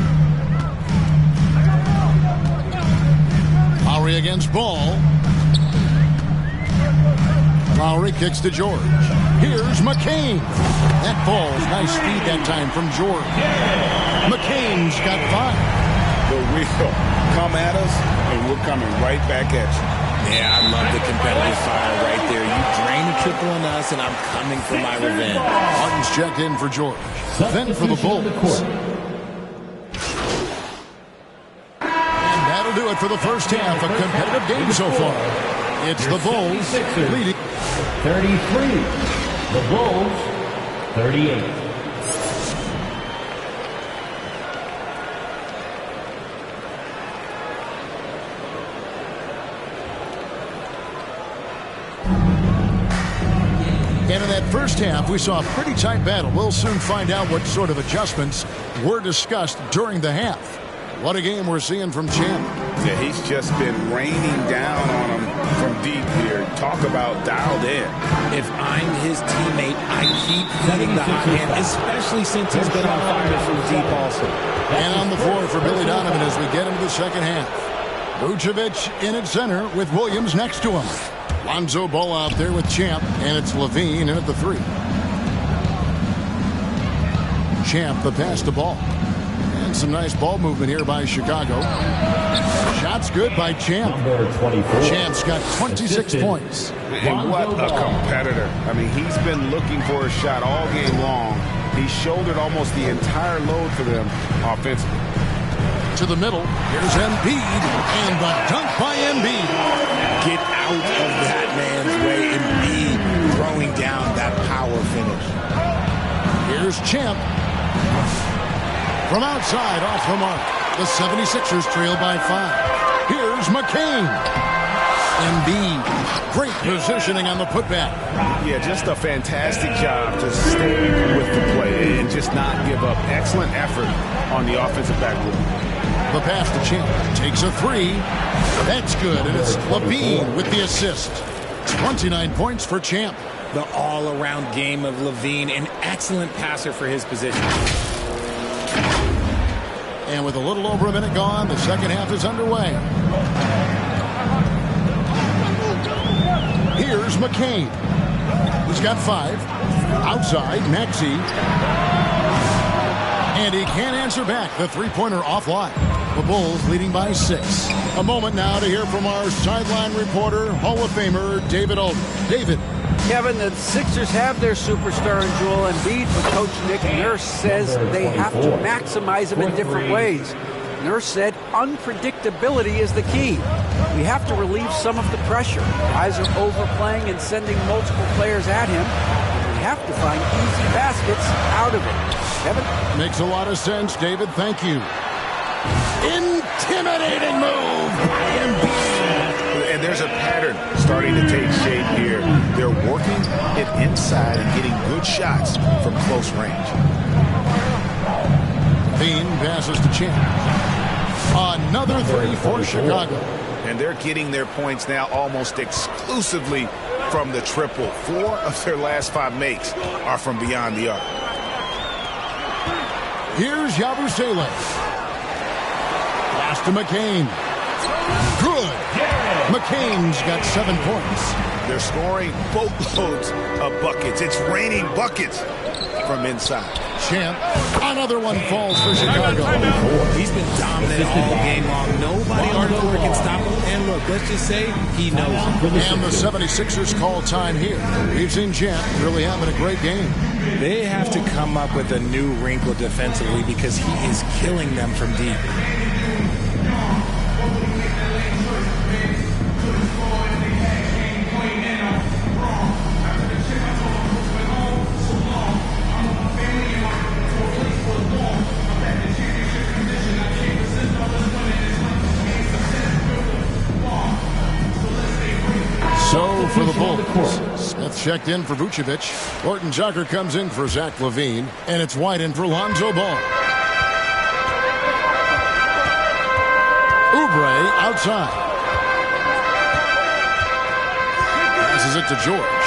Lowry against Ball. Lowry kicks to George. Here's McCain. That ball's nice speed that time from George. McCain's got 5. But we'll come at us, and we're coming right back at you. Yeah, I love the competitive fire right there. You drain a triple on us, and I'm coming for my revenge. Martin's checked in for George. Then for the Bulls. And that'll do it for the first half. A competitive game so far. It's the Bulls leading 33. The Bulls 38. And in that first half, we saw a pretty tight battle. We'll soon find out what sort of adjustments were discussed during the half. What a game we're seeing from Champ. Yeah, he's just been raining down on him from deep here. Talk about dialed in. If I'm his teammate, I keep hitting the hot hand, especially since he's been on fire from deep also. And on the floor for Billy Donovan as we get into the second half. Vucevic in at center with Williams next to him. Lonzo Ball out there with Champ, and it's Levine in at the 3. Champ the pass to Ball. And some nice ball movement here by Chicago. Shots good by Champ. Champ's got 26 points. And what a competitor. I mean, he's been looking for a shot all game long. He shouldered almost the entire load for them offensively. To the middle, here's Embiid, and the dunk by Embiid. Get out of that man's way. Embiid throwing down that power finish. Here's Champ. From outside, off the mark. The 76ers trail by 5. Here's McCain. Embiid. Great positioning on the putback. Yeah, just a fantastic job to stay with the play and just not give up. Excellent effort on the offensive backboard. The pass to Champ. Takes a 3. That's good, and it's Levine with the assist. 29 points for Champ. The all-around game of Levine, an excellent passer for his position. And with a little over a minute gone, the second half is underway. Here's McCain. He's got 5. Outside, Maxey. And he can't answer back. The three-pointer offline. The Bulls leading by 6. A moment now to hear from our sideline reporter, Hall of Famer David Aldridge. David. Kevin, the Sixers have their superstar in Joel Embiid, but Coach Nick Nurse says they have to maximize him in different ways. Nurse said unpredictability is the key. We have to relieve some of the pressure. Guys are overplaying and sending multiple players at him. We have to find easy baskets out of it. Kevin? Makes a lot of sense, David. Thank you. Intimidating move by Embiid. And there's a pattern starting to take shape here. They're working it inside and getting good shots from close range. Bean passes to Champ. Another 3 for Chicago. And they're getting their points now almost exclusively from the triple. 4 of their last 5 makes are from beyond the arc. Here's Yabusele. Pass to McCain. Good. McCain's got 7 points. They're scoring boatloads of buckets. It's raining buckets from inside. Champ. Another one falls for Chicago. He's been dominant all game long. Nobody on the court can stop him. And look, let's just say he knows it. And the 76ers call time here. We've seen Champ really having a great game. They have to come up with a new wrinkle defensively because he is killing them from deep. So for the Bulls, Smith checked in for Vucevic. Horton Tucker comes in for Zach LaVine. And it's White in for Lonzo Ball. Oubre outside. Passes it to George.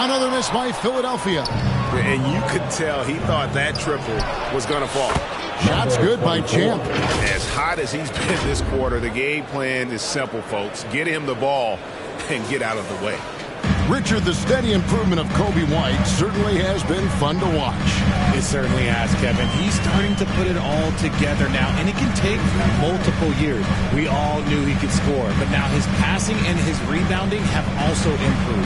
Another miss by Philadelphia. And you could tell he thought that triple was going to fall. Shots good by Champ. As hot as he's been this quarter, the game plan is simple, folks. Get him the ball and get out of the way. Richard, the steady improvement of Kobe White certainly has been fun to watch. It certainly has, Kevin. He's starting to put it all together now, and it can take multiple years. We all knew he could score, but now his passing and his rebounding have also improved.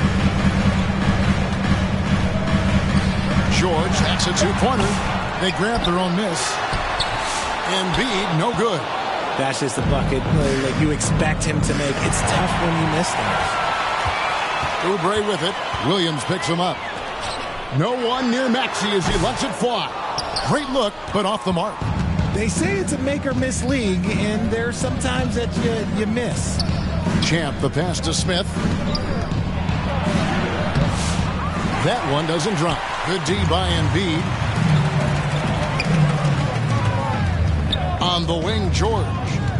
George, that's a 2-pointer. They grab their own miss. Embiid, no good. That's just the bucket like you expect him to make. It's tough when you miss them. Oubre with it. Williams picks him up. No one near Maxey as he lets it fly. Great look, but off the mark. They say it's a make-or-miss league, and there's sometimes that you miss. Champ, the pass to Smith. That one doesn't drop. Good D by Embiid. On the wing, George.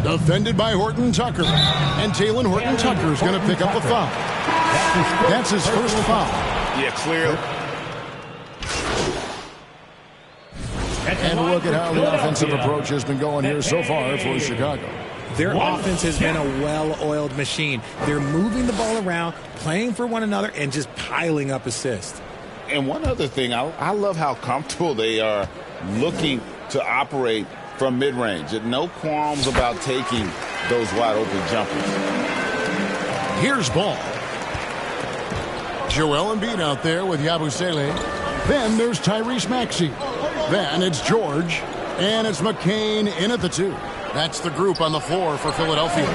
Defended by Horton Tucker. And Talen Horton Tucker is going to pick up a foul. That's his first foul. Yeah, clearly. And look at how the offensive approach has been going here so far for Chicago. Their offense has been a well-oiled machine. They're moving the ball around, playing for one another, and just piling up assists. And one other thing, I love how comfortable they are looking to operate from mid-range. No qualms about taking those wide-open jumpers. Here's Ball. Joel Embiid out there with Yabusele. Then there's Tyrese Maxey. Then it's George. And it's McCain in at the 2. That's the group on the floor for Philadelphia.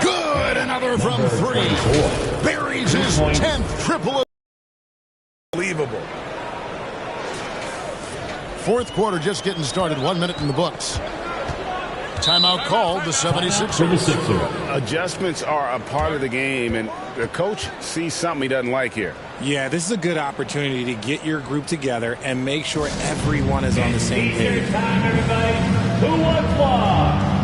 Good! Another from 3. Buries his 10th triple. Unbelievable. Fourth quarter just getting started. 1 minute in the books. Timeout called, the 76ers. Adjustments are a part of the game, and the coach sees something he doesn't like here. Yeah, this is a good opportunity to get your group together and make sure everyone is on the same page. Time, everybody. Who wants one?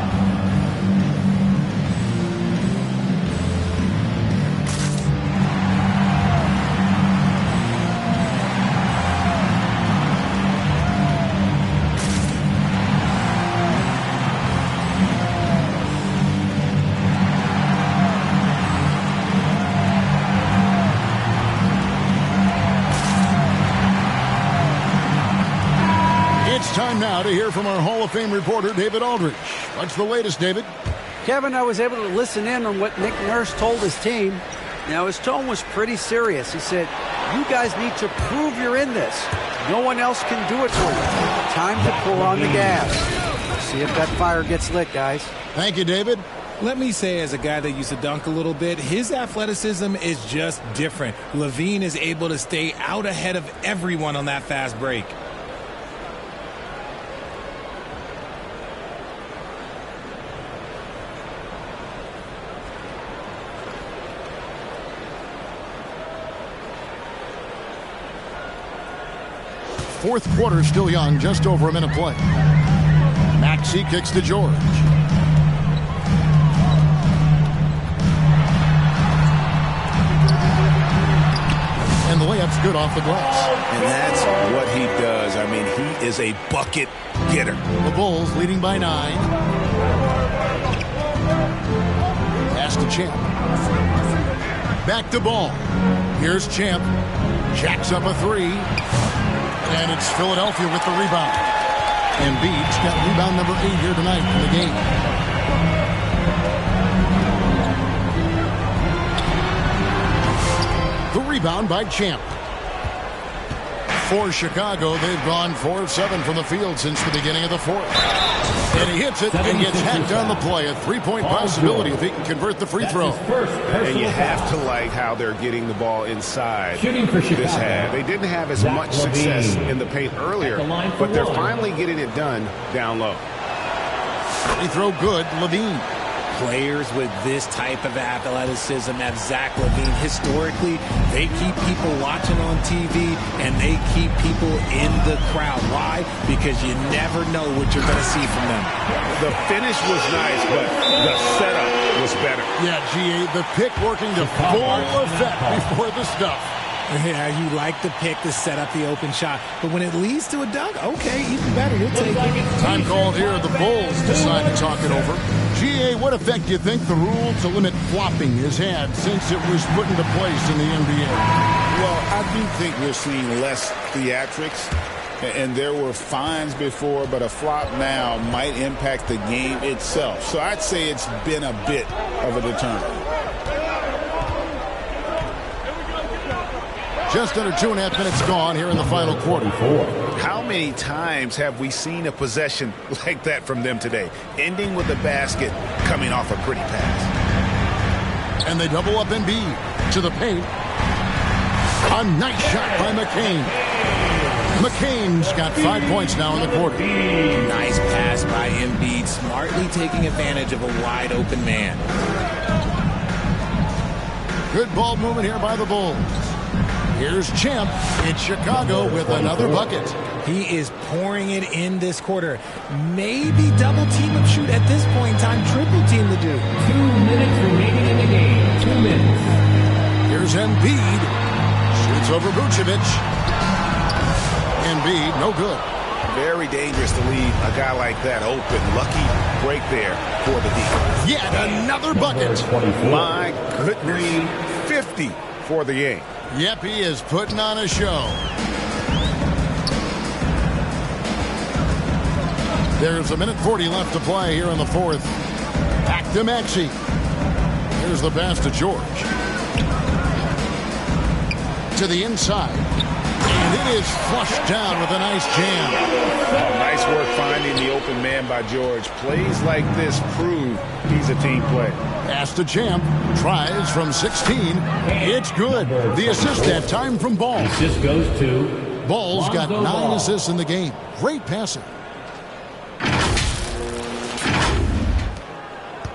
Now to hear from our Hall of Fame reporter, David Aldridge. What's the latest, David? Kevin, I was able to listen in on what Nick Nurse told his team. Now, his tone was pretty serious. He said, you guys need to prove you're in this. No one else can do it for you. Time to pull on the gas. See if that fire gets lit, guys. Thank you, David. Let me say, as a guy that used to dunk a little bit, his athleticism is just different. LaVine is able to stay out ahead of everyone on that fast break. Fourth quarter still young, just over a minute play. Maxey kicks to George. And the layup's good off the glass. And that's what he does. I mean, he is a bucket getter. The Bulls leading by 9. Pass to Champ. Back to Ball. Here's Champ. Jacks up a 3. And it's Philadelphia with the rebound. Embiid's got rebound number 8 here tonight in the game. The rebound by Champ. For Chicago, they've gone 4 of 7 from the field since the beginning of the fourth. And he hits it and gets hacked on the play. A 3-point possibility if he can convert the free throw. And you have to like how they're getting the ball inside this half. They didn't have as much success in the paint earlier, but they're finally getting it done down low. Free throw good, LaVine. Players with this type of athleticism have Zach LaVine. Historically, they keep people watching on TV and they keep people in the crowd. Why? Because you never know what you're going to see from them. The finish was nice, but the setup was better. Yeah, GA, the pick working to full effect before the stuff. Yeah, you like the pick to set up the open shot. But when it leads to a dunk, okay, even better. We'll take it. Time called here. The Bulls decide to talk it over. GA, what effect do you think the rule to limit flopping has had since it was put into place in the NBA? Well, I do think we're seeing less theatrics. And there were fines before, but a flop now might impact the game itself. So I'd say it's been a bit of a deterrent. Just under 2.5 minutes gone here in the final quarter. How many times have we seen a possession like that from them today? Ending with a basket, coming off a pretty pass. And they double up Embiid to the paint. A nice shot by McCain. McCain's got 5 points now in the quarter. Nice pass by Embiid, smartly taking advantage of a wide open man. Good ball movement here by the Bulls. Here's Champ in Chicago with another bucket. He is pouring it in this quarter. Maybe double team him shoot at this point in time. Triple team to do. 2 minutes remaining in the game. 2 minutes. Here's Embiid. Shoots over Vucevic. Embiid, no good. Very dangerous to leave a guy like that open. Lucky break there for the defense. Yet another bucket. My goodness, 50 for the game. Yep, he is putting on a show. There's 1:40 left to play here in the fourth. Back to Maxey. Here's the pass to George. To the inside. And it is flushed down with a nice jam. Oh, nice work finding the open man by George. Plays like this prove he's a team player. Pass to Champ. Tries from 16. It's good. The assist that time from Ball. Assist goes to Ball's got 9 Ball. assists in the game. Great passing.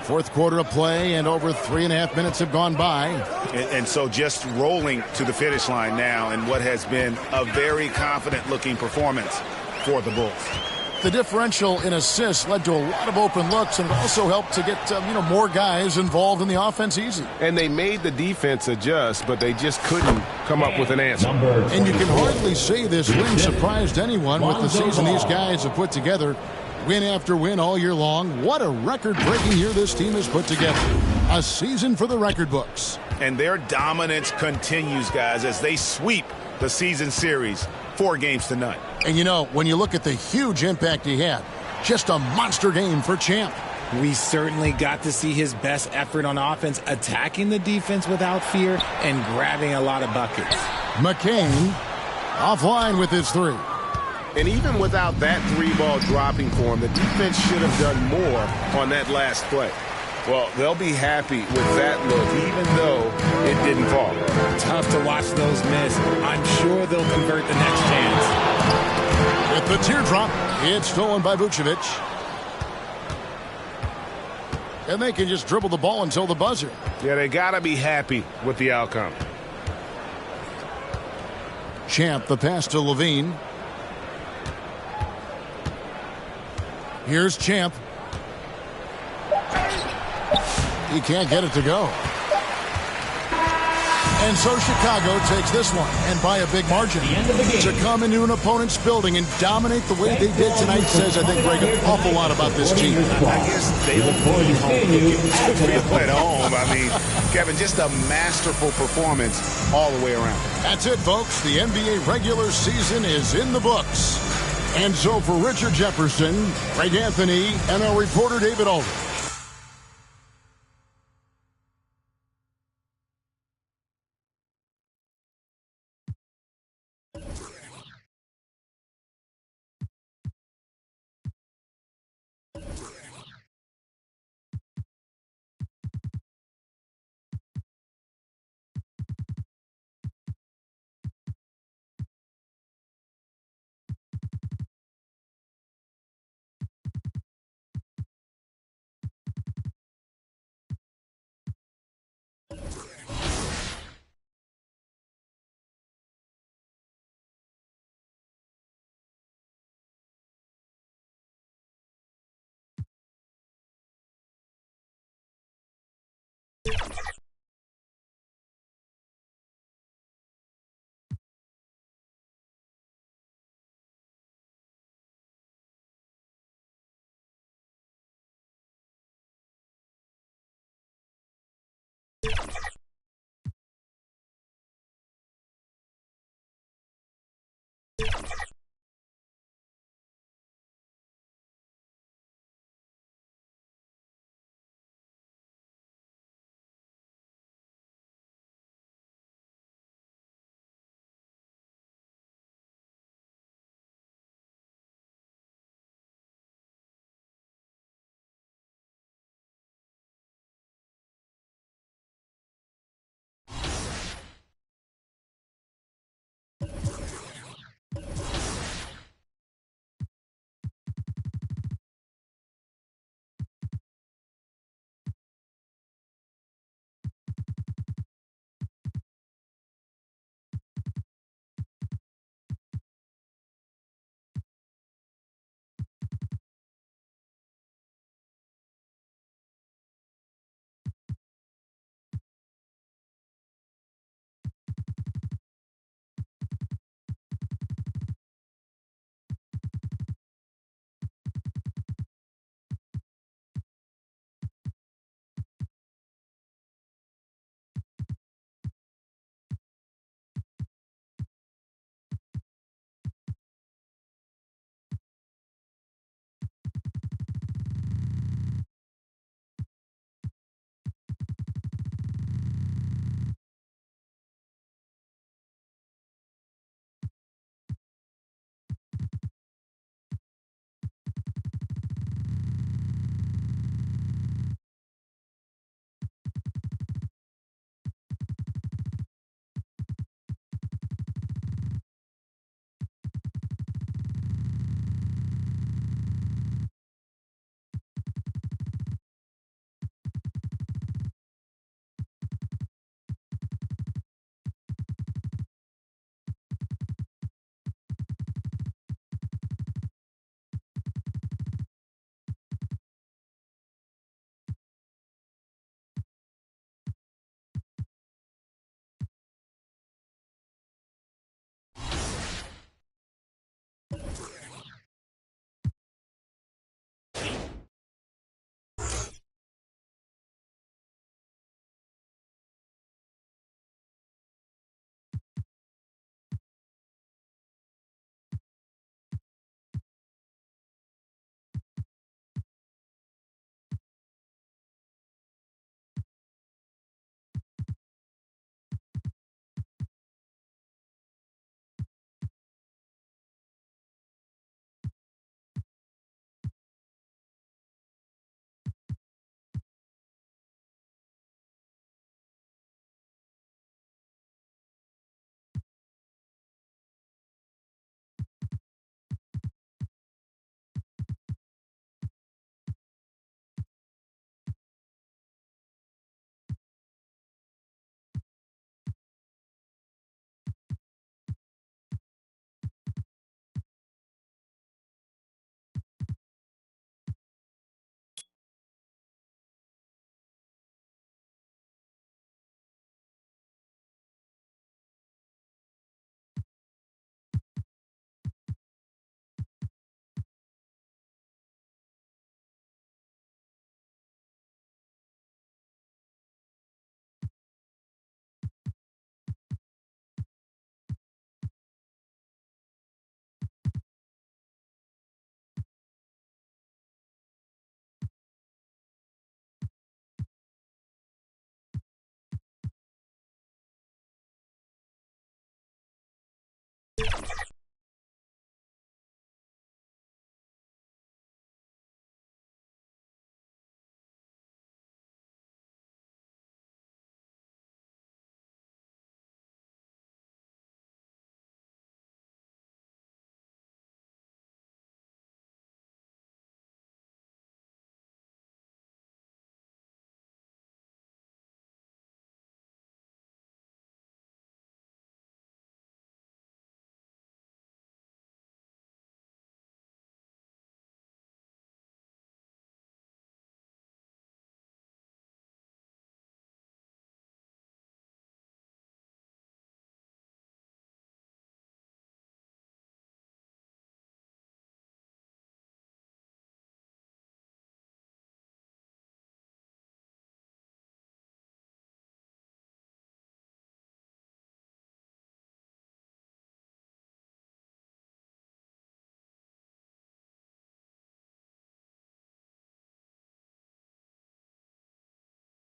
Fourth quarter of play, and over 3.5 minutes have gone by. And so just rolling to the finish line now in what has been a very confident-looking performance for the Bulls. The differential in assists led to a lot of open looks, and also helped to get more guys involved in the offense easy. And they made the defense adjust, but they just couldn't come up with an answer. And you can hardly say this win surprised anyone with the season these guys have put together. Win after win all year long. What a record-breaking year this team has put together. A season for the record books. And their dominance continues, guys, as they sweep the season series 4 games to none. And you know, when you look at the huge impact he had, just a monster game for Champ. We certainly got to see his best effort on offense, attacking the defense without fear and grabbing a lot of buckets. McCain offline with his 3. And even without that 3-ball dropping for him, the defense should have done more on that last play. Well, they'll be happy with that look, even though it didn't fall. Tough to watch those miss. I'm sure they'll convert the next chance. With the teardrop, it's stolen by Vucevic. And they can just dribble the ball until the buzzer. Yeah, they got to be happy with the outcome. Champ, the pass to Levine. Here's Champ. He can't get it to go. And so Chicago takes this one, and by a big margin. To come into an opponent's building and dominate the way they did tonight says, I think, Greg, an awful lot about this team. I guess they will be home at home. I mean, Kevin, just a masterful performance all the way around. That's it, folks. The NBA regular season is in the books. And so for Richard Jefferson, Greg Anthony, and our reporter David Aldridge.